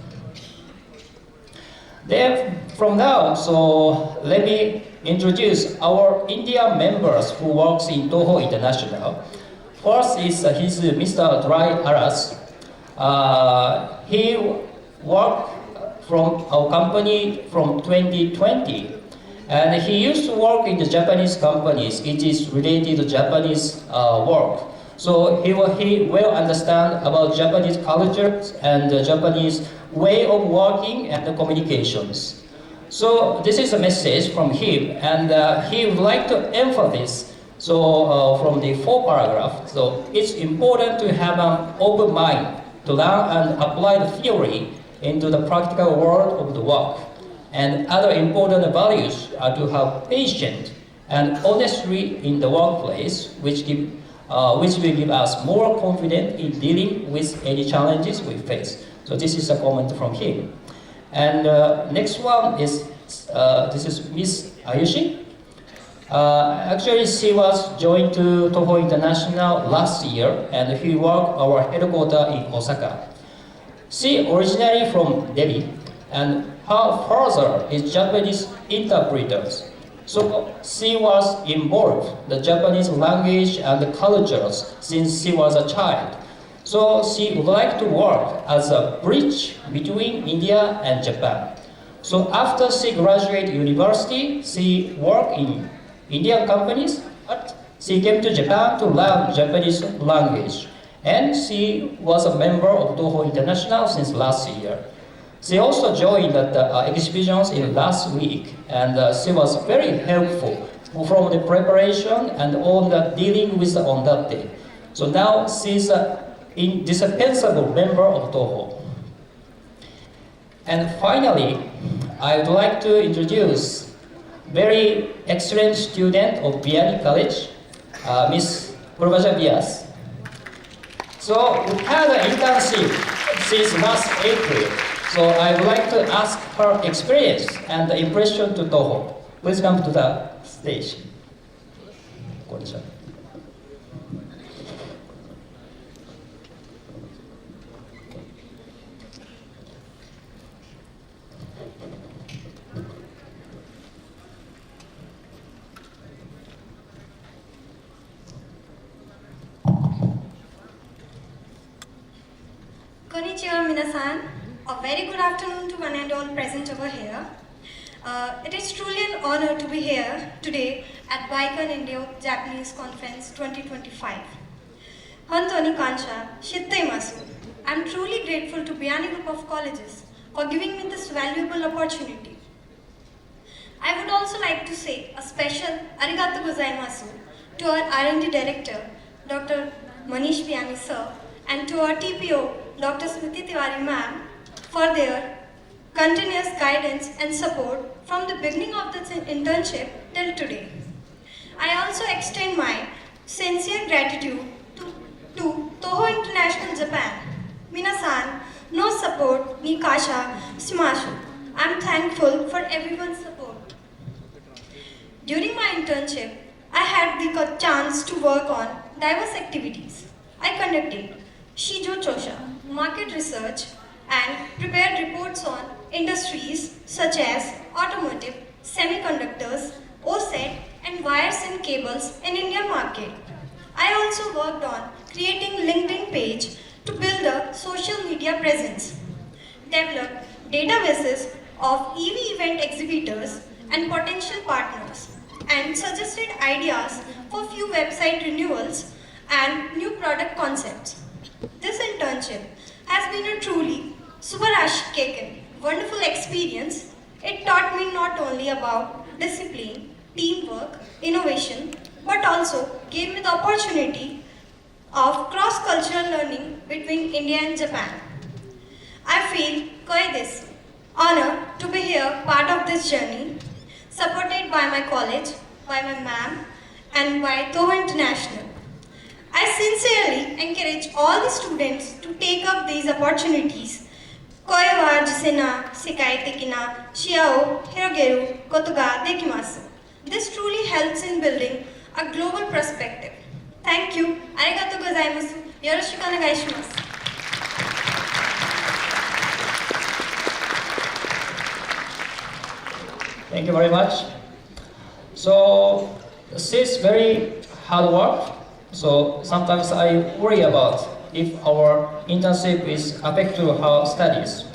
Then from now, so let me introduce our India members who works in Toho International. First is Mr. Dry Aras. He worked from our company from 2020, and he used to work in the Japanese companies. It is related to Japanese work. So he will understand about Japanese culture and the Japanese way of working and the communications. So this is a message from him, and he would like to emphasize, so from the 4 paragraphs, so it's important to have an open mind to learn and apply the theory into the practical world of the work. And other important values are to have patience and honesty in the workplace, which will give us more confidence in dealing with any challenges we face. So this is a comment from him. And next one is, this is Miss Ayushi. Actually, she was joined to Toho International last year, and he worked our headquarters in Osaka. She originally from Delhi, and her father is Japanese interpreters. So she was involved in the Japanese language and the cultures since she was a child. So she would like to work as a bridge between India and Japan. So after she graduated university, she worked in Indian companies, but she came to Japan to learn Japanese language. And she was a member of Toho International since last year. She also joined the exhibitions in last week, and she was very helpful from the preparation and all the dealing with on that day. So now she's an indispensable member of Toho. And finally, I would like to introduce very excellent student of Biyani College, Miss Purvaja Bias. So we had an internship since last April. So I would like to ask her experience and the impression to Toho. Please come to the stage. Konnichiwa. Konnichiwa minasan. A very good afternoon to one and all present over here. It is truly an honor to be here today at BICON India Japanese Conference 2025. Hontoni kansha, shittai masu. I am truly grateful to Biyani Group of Colleges for giving me this valuable opportunity. I would also like to say a special arigato gozaimasu to our R&D Director, Dr. Manish Biyani sir, and to our TPO, Dr. Smriti Tiwari ma'am, for their continuous guidance and support from the beginning of the internship till today. I also extend my sincere gratitude to Toho International Japan. Minasan, no support, ni kasha, shimashu. I am thankful for everyone's support. During my internship, I had the chance to work on diverse activities. I conducted Shijo Chosha, market research, and prepared reports on industries such as automotive, semiconductors, OSAT, and wires and cables in Indian market. I also worked on creating LinkedIn page to build a social media presence, developed databases of EV event exhibitors and potential partners, and suggested ideas for few website renewals and new product concepts. This internship has been a truly super wonderful experience. It taught me not only about discipline, teamwork, innovation, but also gave me the opportunity of cross-cultural learning between India and Japan. I feel quite honored to be here, part of this journey, supported by my college, by my ma'am, and by Toho International. I sincerely encourage all the students to take up these opportunities. Koe wa jisena shikaete kina shiao hirogeru koto ga dekimasu. This truly helps in building a global perspective. Thank you. Arigatou gozaimasu. Yoroshiku onegai shimasu. Thank you very much. So, this is very hard work. So, sometimes I worry about if our internship is affecting our studies.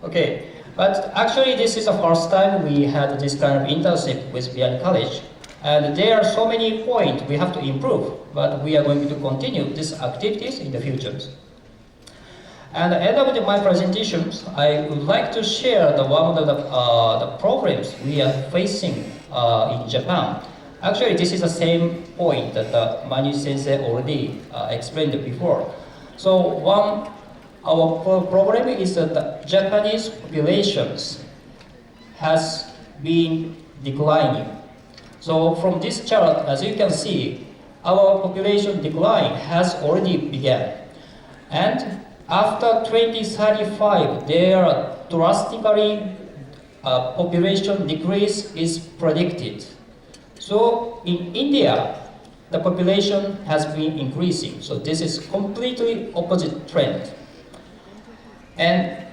Okay, but actually this is the first time we had this kind of internship with Biyani College. And there are so many points we have to improve, but we are going to continue these activities in the future. And at the end of my presentations, I would like to share one of the problems we are facing in Japan. Actually, this is the same point that Mani Sensei already explained before. So our problem is that the Japanese populations has been declining. So from this chart, as you can see, our population decline has already begun. And after 2035, there are drastically population decrease is predicted. So in India, the population has been increasing. So this is completely opposite trend. And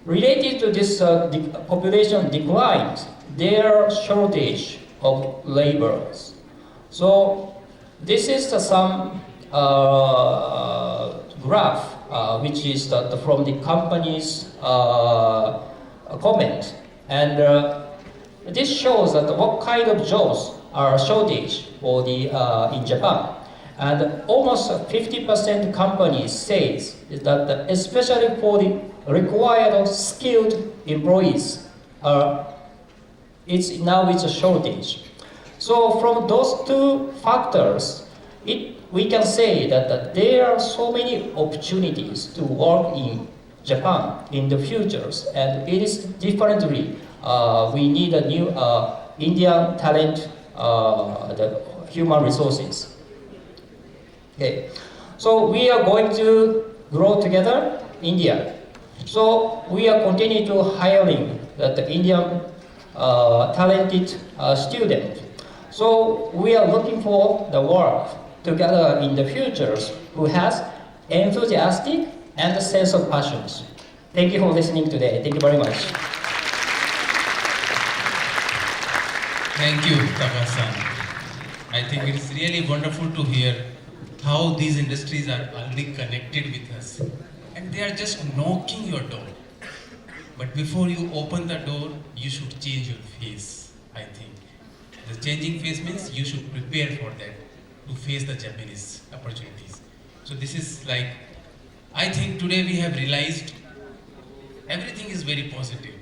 related to this population decline, there are shortage of laborers. So this is some graph which is from the company's comment, and this shows that what kind of jobs are shortage for the in Japan, and almost 50% companies says that especially for the required skilled employees, it's a shortage. So from those two factors, we can say that there are so many opportunities to work in Japan in the futures, and it is differently. We need a new Indian talent, the human resources. Okay, so we are going to grow together, India. So we are continuing to hiring the Indian talented student. So we are looking for the work together in the futures who has enthusiastic and a sense of passions. Thank you for listening today. Thank you very much. Thank you, Taka-san. I think it's really wonderful to hear how these industries are already connected with us. and they are just knocking your door. But before you open the door, you should change your face, I think. The changing face means you should prepare for that, to face the Japanese opportunities. So this is like, I think today we have realized everything is very positive.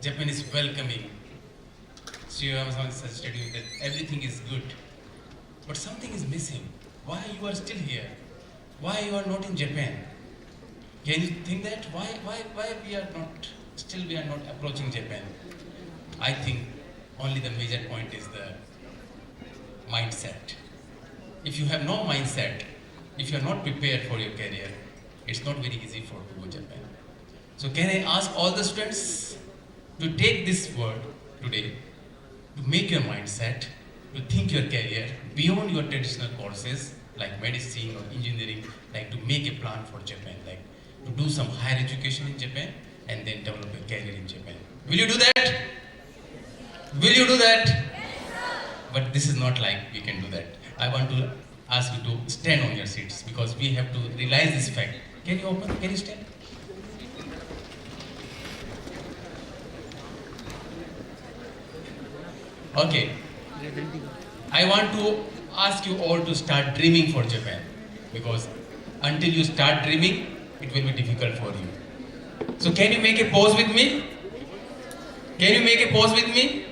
Japan is welcoming. Shiyama-san suggested you that everything is good. But something is missing. Why you are still here? Why you are not in Japan? Can you think that? Why we are not, still we are not approaching Japan? I think only the major point is the mindset. If you have no mindset, if you are not prepared for your career, it's not very easy for to go Japan. So can I ask all the students to take this word today, to make your mindset, to think your career beyond your traditional courses like medicine or engineering, like to make a plan for Japan, like to do some higher education in Japan and then develop a career in Japan. Will you do that? Will you do that? Yes, but this is not like we can do that. I want to ask you to stand on your seats because we have to realize this fact. Can you open? Can you stand? Okay. I want to ask you all to start dreaming for Japan because until you start dreaming, it will be difficult for you. So can you make a pose with me? Can you make a pose with me?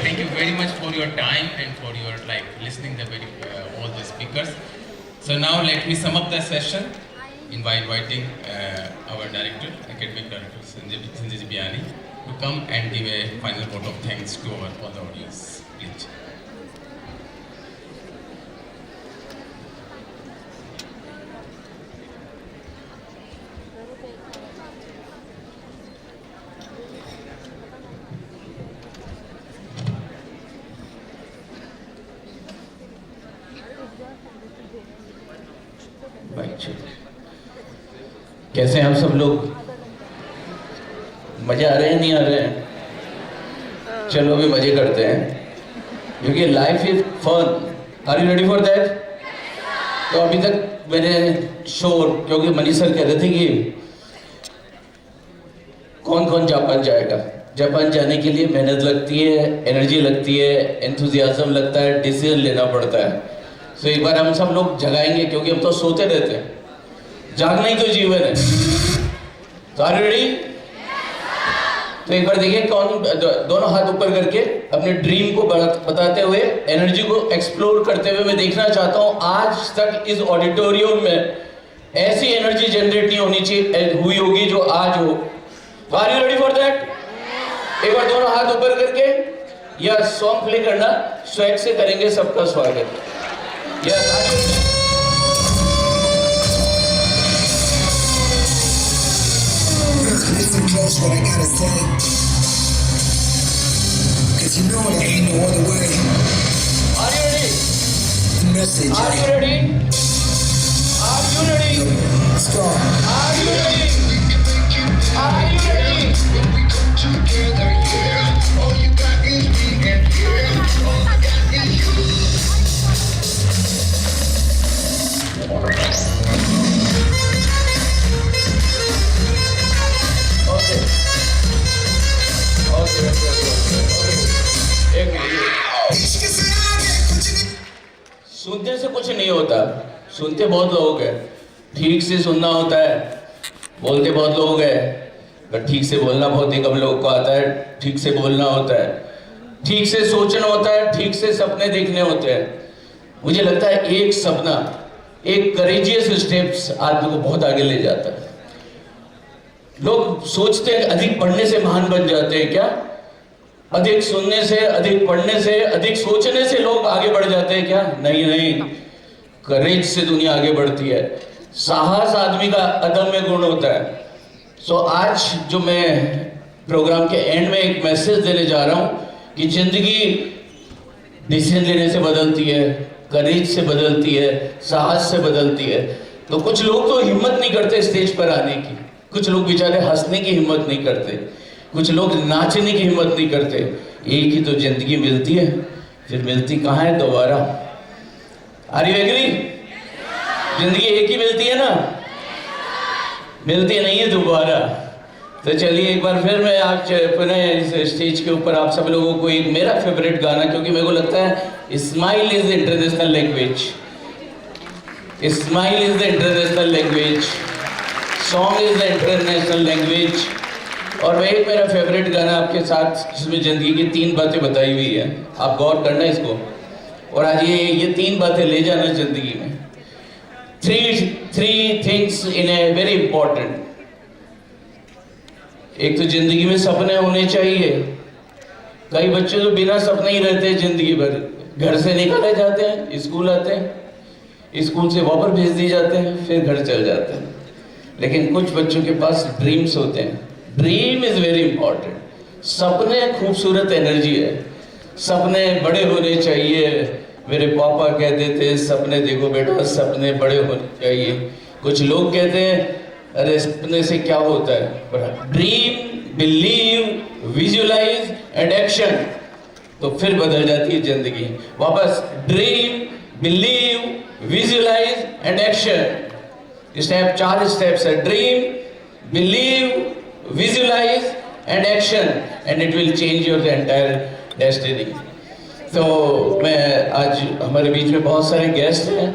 Thank you very much for your time and for your listening the all the speakers. So now let me sum up the session by inviting our director, academic director Sanjay Biyani, to come and give a final vote of thanks to all the audience. Please. कैसे हैं आप सब लोग? मजे आ रहे हैं नहीं आ रहे हैं? चलो अभी मजे करते हैं क्योंकि life is fun. Are you ready for that? तो अभी तक मैंने शोर क्योंकि मनीष सर कहते थे कि कौन कौन जापान जाएगा. जापान जाने के लिए मेहनत लगती है, एनर्जी लगती है, एंथुजियाज्म लगता है, डिसीजन लेना पड़ता है. तो एक बार हम सब लोग जगाएंगे क्योंकि हम तो सोते रहते हैं. जागना ही तो जीवन है. तो आर यू रेडी? तो एक बार देखिए कौन दोनों हाथ ऊपर करके अपने ड्रीम को बताते हुए, एनर्जी को एक्सप्लोर करते हुए मैं देखना चाहता हूं आज तक इस ऑडिटोरियम में ऐसी एनर्जी जनरेट नहीं होनी चाहिए हुई होगी जो आज हो. तो are you ready for that? एक बार दोनों हाथ ऊपर करके या सॉन्ग प्ले करना, स्वैग से करेंगे सबका स्वागत. Yes, listen close what I gotta say, cause you know there ain't no other way. Are you ready? The message. Are you ready? Are you ready? Let's go. Are you ready? Are you ready? When we come together, yeah, all you got is me and yeah, all I got is you. सुनने से कुछ नहीं होता. सुनते बहुत लोग हैं, ठीक से सुनना होता है. बोलते बहुत लोग हैं, पर ठीक से बोलना बहुत ही कम लोगों को आता है. ठीक से बोलना होता है. ठीक से सोचना होता है, ठीक से सपने देखने होते हैं। मुझे लगता है एक सपना, एक करेजियस स्टेप्स आदमी को बहुत आगे ले जाता है। लोग सोचते हैं अधिक पढ़ने से महान बन जाते हैं, क्या? अधिक सुनने से, अधिक पढ़ने से, अधिक सोचने से लोग आगे बढ़ जाते हैं, क्या? नहीं नहीं, करेज से दुनिया आगे बढ़ती है। साहस आदमी का अदम्य गुण होता है। सो आज जो मैं प्रोग्राम के एंड में एक मैसेज देने जा रहा हूं कि जिंदगी डिसीजन लेने से बदलती है, करेज से बदलती है, साहस से बदलती है। तो कुछ लोग तो हिम्मत नहीं करते स्टेज पर आने की, कुछ लोग बेचारे हंसने की हिम्मत नहीं करते, कुछ लोग नाचने की हिम्मत नहीं करते। एक ही तो जिंदगी मिलती है, फिर मिलती कहाँ है दोबारा? Are you agree? जिंदगी एक ही मिलती है ना, मिलती नहीं है दोबारा। तो चलिए एक बार फिर मैं आप पुनः इस स्टेज के ऊपर आप सब लोगों को एक मेरा फेवरेट गाना, क्योंकि मेरे को लगता है smile is the international language, smile is the international language, song is the international language. और मैं एक मेरा फेवरेट गाना आपके साथ, जिसमें जिंदगी की 3 बातें बताई हुई है, आप गौर करना इसको, और आज ये 3 बातें ले जाना जिंदगी में। Three things in a very important. एक तो जिंदगी में सपने होने चाहिए। कई बच्चे तो बिना सपने ही रहते हैं जिंदगी भर, घर से निकाले जाते हैं, स्कूल आते हैं, स्कूल से वापस भेज दिए जाते हैं, फिर घर चल जाते हैं। लेकिन कुछ बच्चों के पास ड्रीम्स होते हैं। Dream is very important. सपने खूबसूरत एनर्जी है, सपने बड़े होने चाहिए। मेरे पापा कहते थे सपने देखो बेटा, सपने बड़े होने चाहिए। कुछ लोग कहते हैं अरे सपने से क्या होता है, पर dream, believe, visualise and action, तो फिर बदल जाती है जिंदगी। वापस dream, believe, visualise and action. Step 4 steps है, dream, believe, visualize and action, and it will change your entire destiny. तो मैं आज हमारे बीच में बहुत सारे गेस्ट हैं।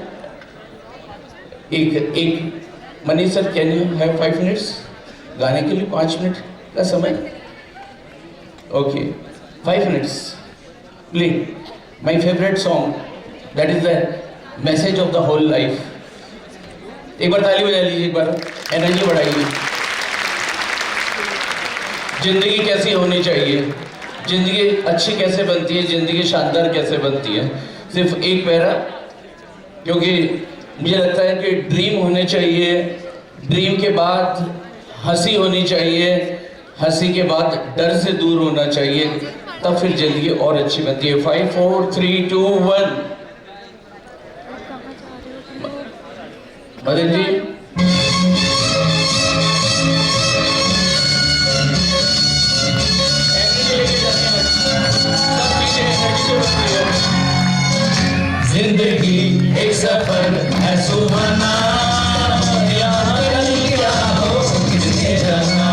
एक Manish sir, can you have 5 minutes गाने के लिए? 5 मिनट का समय? Okay, 5 minutes please. My favourite song, that is the message of the whole life. एक बार ताली बजा लीजिए, एक बार एनर्जी बढ़ाइए। जिंदगी कैसी होनी चाहिए, जिंदगी अच्छी कैसे बनती है, जिंदगी शानदार कैसे बनती है? सिर्फ एक पैरा, क्योंकि मुझे लगता है कि ड्रीम होने चाहिए, ड्रीम के बाद हंसी होनी चाहिए, हंसी के बाद डर से दूर होना चाहिए, तब फिर जिंदगी और अच्छी बनती है। 5 4 3 2 1। मदन जी, जिंदगी एक सफर है सुहाना, यहाँ कल क्या हो किसने जाना।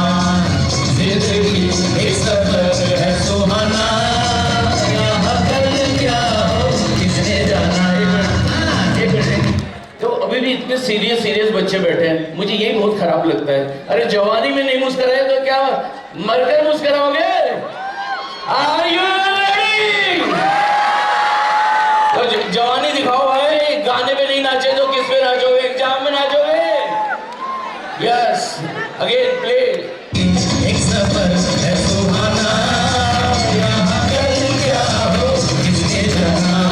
जिंदगी एक सफर है सुहाना, यहाँ कल क्या हो किसने जाना। तो अभी भी इतने सीरियस बच्चे बैठे हैं, मुझे यही बहुत खराब लगता है। अरे जवानी में नहीं मुस्कुराए तो क्या मरकर मुस्कुराओगे? Are you ready? तो जवानी दिखाओ भाई। गाने पे नहीं नाचे तो किस पे नाचोगे? एग्जाम में नाचोगे? Yes, again play. एक सफर है सुहाना, यहाँ कल क्या हो किसने जाना।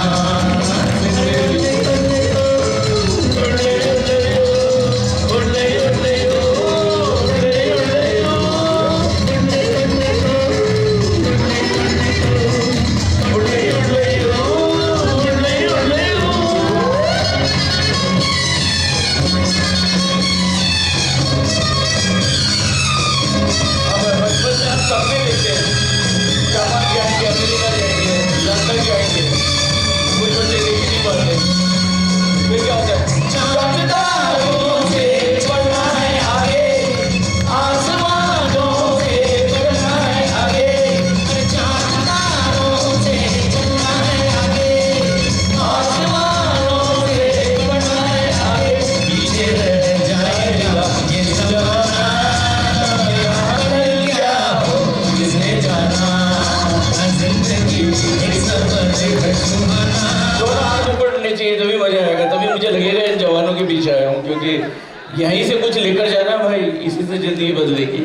बनने चाहिए तभी मजा आएगा, तभी मुझे लगेगा इन जवानों के पीछे आया हूँ, क्योंकि यहीं से कुछ लेकर जाना भाई, इसी से जिंदगी बदलेगी।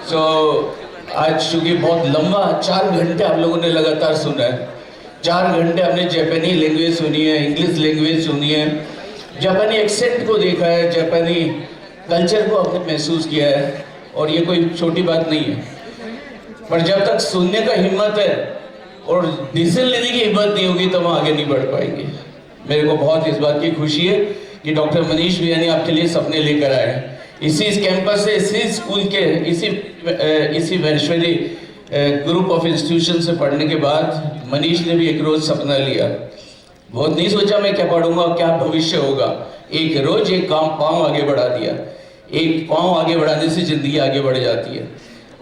सो आज चूंकि बहुत लंबा 4 घंटे आप लोगों ने लगातार सुना है, 4 घंटे हमने जापानी लैंग्वेज सुनी है, इंग्लिश लैंग्वेज सुनी है, जापानी एक्सेंट को देखा है, जापानी कल्चर को आपने महसूस किया है, और ये कोई छोटी बात नहीं है। पर जब तक सुनने का हिम्मत है और डिसीजन लेने की हिम्मत नहीं होगी तो हम आगे नहीं बढ़ पाएंगे। मेरे को बहुत इस बात की खुशी है कि डॉक्टर मनीष बियानी आपके लिए सपने लेकर आए हैं। इसी कैंपस से, इसी स्कूल के, इसी वैश्वरी ग्रुप ऑफ इंस्टीट्यूशन से पढ़ने के बाद मनीष ने भी एक रोज सपना लिया। बहुत नहीं सोचा मैं क्या पढ़ूंगा, क्या भविष्य होगा। एक रोज एक काम पाँव आगे बढ़ा दिया। एक पाँव आगे बढ़ाने से जिंदगी आगे बढ़ जाती है,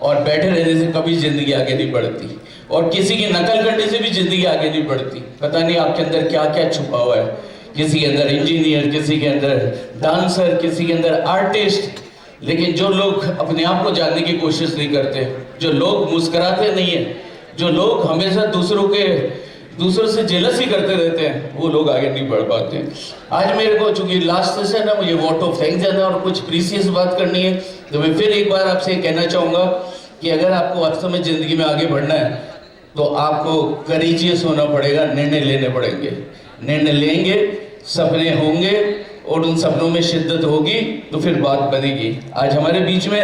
और बैठे रहने से कभी जिंदगी आगे नहीं बढ़ती, और किसी की नकल करने से भी जिंदगी आगे नहीं बढ़ती। पता नहीं आपके अंदर क्या क्या छुपा हुआ है, किसी के अंदर इंजीनियर, किसी के अंदर डांसर, किसी के अंदर आर्टिस्ट। लेकिन जो लोग अपने आप को जानने की कोशिश नहीं करते, जो लोग मुस्कुराते नहीं है, जो लोग हमेशा दूसरों से जेलसी करते रहते हैं, वो लोग आगे नहीं बढ़ पाते। आज मेरे को चूंकि लास्ट सेशन है, मुझे वोट ऑफ थैंक्स देना और कुछ प्रीसियस बात करनी है, तो मैं फिर एक बार आपसे कहना चाहूँगा कि अगर आपको वास्तव में ज़िंदगी में आगे बढ़ना है तो आपको करेजियस होना पड़ेगा, निर्णय लेने पड़ेंगे। निर्णय लेंगे, सपने होंगे, और उन सपनों में शिद्दत होगी तो फिर बात बनेगी। आज हमारे बीच में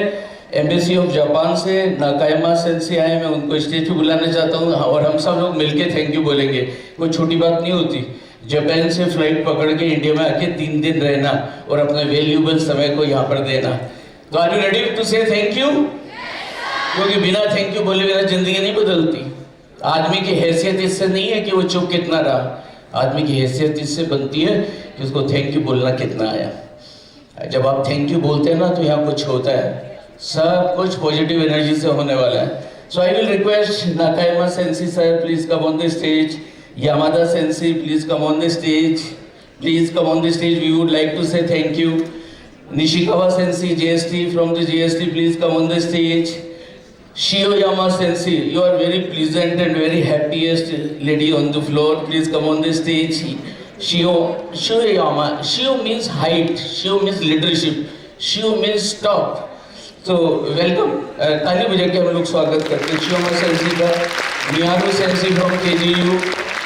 एम्बेसी ऑफ जापान से नाकायमा सेंसी आए, मैं उनको स्टेज पे बुलाना चाहता हूँ, और हम सब लोग मिलके थैंक यू बोलेंगे। कोई छोटी बात नहीं होती जापान से फ्लाइट पकड़ के इंडिया में आके 3 दिन रहना और अपने वैल्यूएबल समय को यहाँ पर देना। तो आर यू रेडी टू से थैंक यू? क्योंकि बिना थैंक यू बोले बिना जिंदगी नहीं बदलती। आदमी की हैसियत इससे नहीं है कि वो चुप कितना रहा, आदमी की हैसियत इससे बनती है कि उसको थैंक यू बोलना कितना आया। जब आप थैंक यू बोलते हैं ना तो यहाँ कुछ होता है, सब कुछ पॉजिटिव एनर्जी से होने वाला है। So I will request Nakayama sensei sir, please come on the stage. Yamada sensei, please come on the stage. Please come on the stage. We would like to say thank you. Nishikawa Sensei, JST from the JST, please come on the stage. Shiyoyama Sensei, you are very pleasant and very happiest lady on the floor. Please come on the stage. Shiyoyama. Shiyo means height. Shiyo means leadership. Shiyo means top. So welcome. ताली बजा के हम लोग स्वागत करते हैं शियोमा sensi का. Miyaru Sensei from KGU.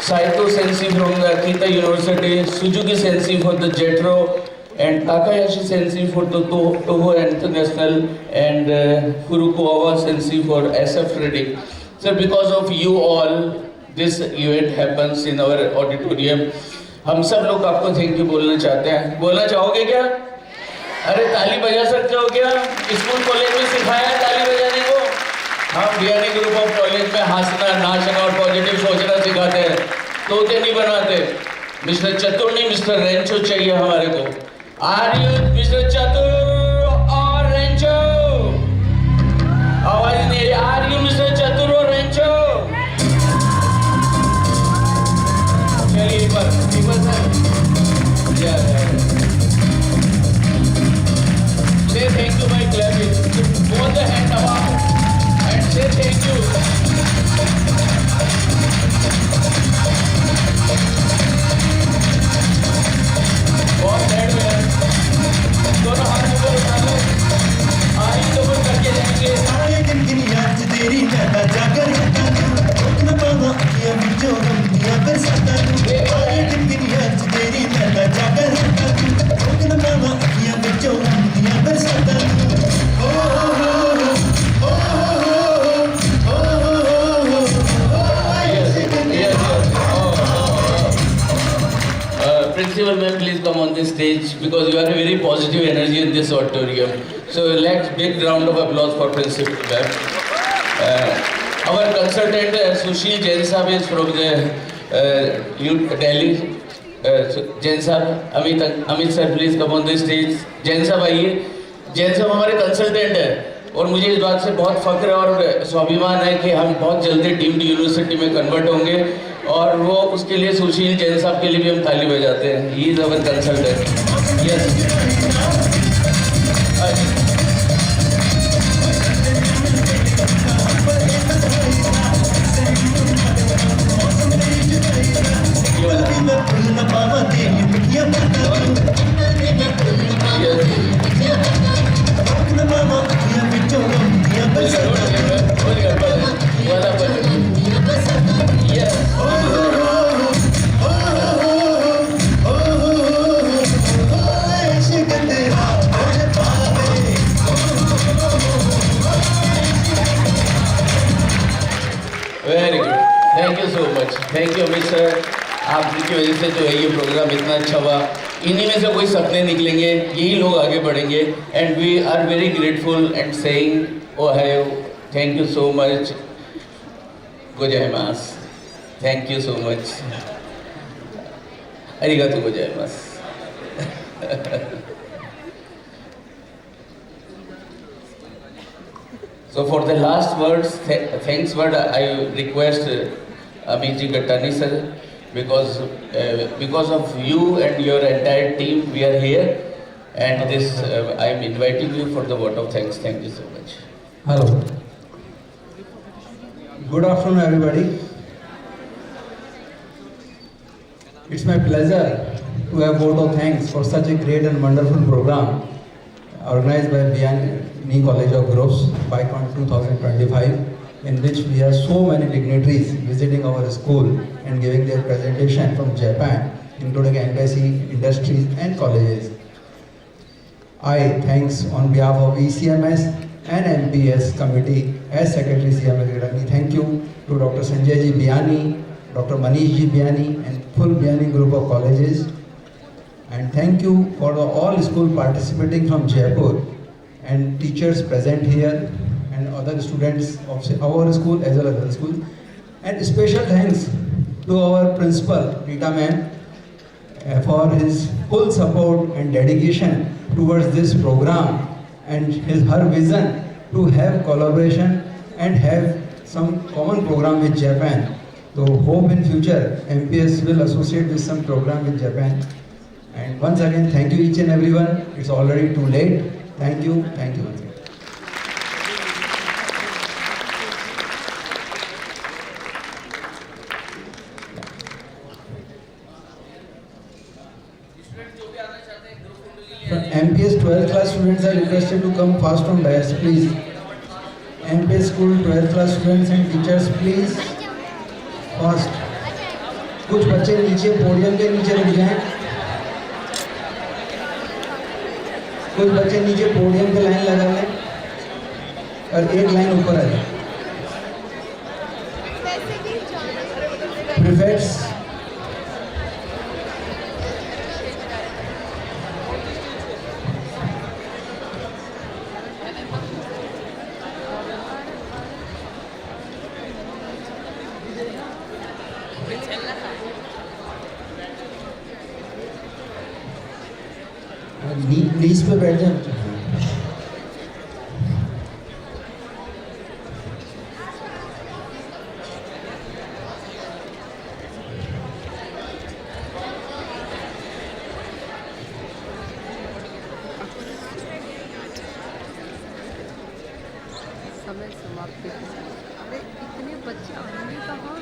Saito Sensei from the Akita University. Suzuki Sensei for the JETRO. And Takahashi Sensei for the Toho International, and Furukawa Sensei for SF Reading. So because of you all, this event happens in our auditorium. हम सब लोग आपको thank you बोलना चाहते हैं. बोलना चाहोगे क्या? अरे ताली बजा सकते हो क्या? स्कूल कॉलेज में सिखाया है ताली बजाने को? हम बियानी ग्रुप ऑफ कॉलेज में हंसना, नाचना और पॉजिटिव सोचना सिखाते हैं, तोते नहीं बनाते. मिस्टर चतुर नहीं, मिस्टर रेंचो चाहिए हमारे को. Are you Mr. Chatur or Rancho? आवाज नहीं. Are you Mr. Chatur or Rancho? चलिए एक बार say thank you by clapping. Hold the hand up and say thank you. बहुत बैड में दोनों हाथ ऊपर उठा लो. आगे तो ऊपर करके जाएंगे. आए दिन की याद तेरी मैं जागर रोक न पावा ये बिचो दुनिया पर सदा. आए दिन की याद तेरी मैं जागर रोक न पावा ये बिचो दुनिया पर सदा. Principal ma'am, please come on this stage because you are a very positive energy in this auditorium. So let's big round of applause for Principal ma'am. Our consultant Sushil Jain Sahab is from the Delhi. Jain Sahab, Amit sir, please come on this stage. Jain Sahab आइए. Jain Sahab हमारे consultant है और मुझे इस बात से बहुत फख्र और स्वाभिमान है कि हम बहुत जल्दी डीम्ड यूनिवर्सिटी में कन्वर्ट होंगे और वो उसके लिए सुशील जैन साहब के लिए भी हम ताली बजाते हैं. He is our consultant. Yes. मैं भूल न पावा की वजह से जो है ये प्रोग्राम इतना अच्छा हुआ। इन्हीं में से कोई सपने निकलेंगे, यही लोग आगे बढ़ेंगे। And we are very grateful and saying ओहायो, थैंक यू सो मच, गोजाइमास, थैंक यू सो मच, अरिगातो गोजाइमास। So for the last words, thanks word, I request Amiji Gattani sir, because of you and your entire team we are here, and this I am inviting you for the vote of thanks. Thank you so much. Hello. Good afternoon everybody. It's my pleasure to have vote of thanks for such a great and wonderful program organized by Biyani College of Groups, BICON 2025, in which we have so many dignitaries visiting our school and giving their presentation from Japan, including embassy, industries and colleges. I thanks on behalf of ECMS and MPS committee as Secretary CMS Academy. Thank you to Dr. Sanjay Ji Biyani, Dr. Manish Ji Biyani and full Biyani group of colleges. And thank you for all school participating from Jaipur and teachers present here and other students of our school as well as other schools. And special thanks to our principal, Rita ma'am, for his full support and dedication towards this program and her vision to have collaboration and have some common program with Japan. So hope in future MPS will associate with some program with Japan. And once again, thank you each and everyone. It's already too late. Thank you once again. MPS 12th class students are requested to come fast on dais, please. MPS school 12th class students and teachers, please, fast. कुछ बच्चे नीचे podium के नीचे रुक जाएं। कुछ बच्चे नीचे पोडियम पे लाइन लगा लें और एक लाइन ऊपर आ जाए। प्रीफेक्ट्स, नीज पे बैठ जाए। समय समाप्ति। अरे इतने बच्चे आएंगे कहाँ?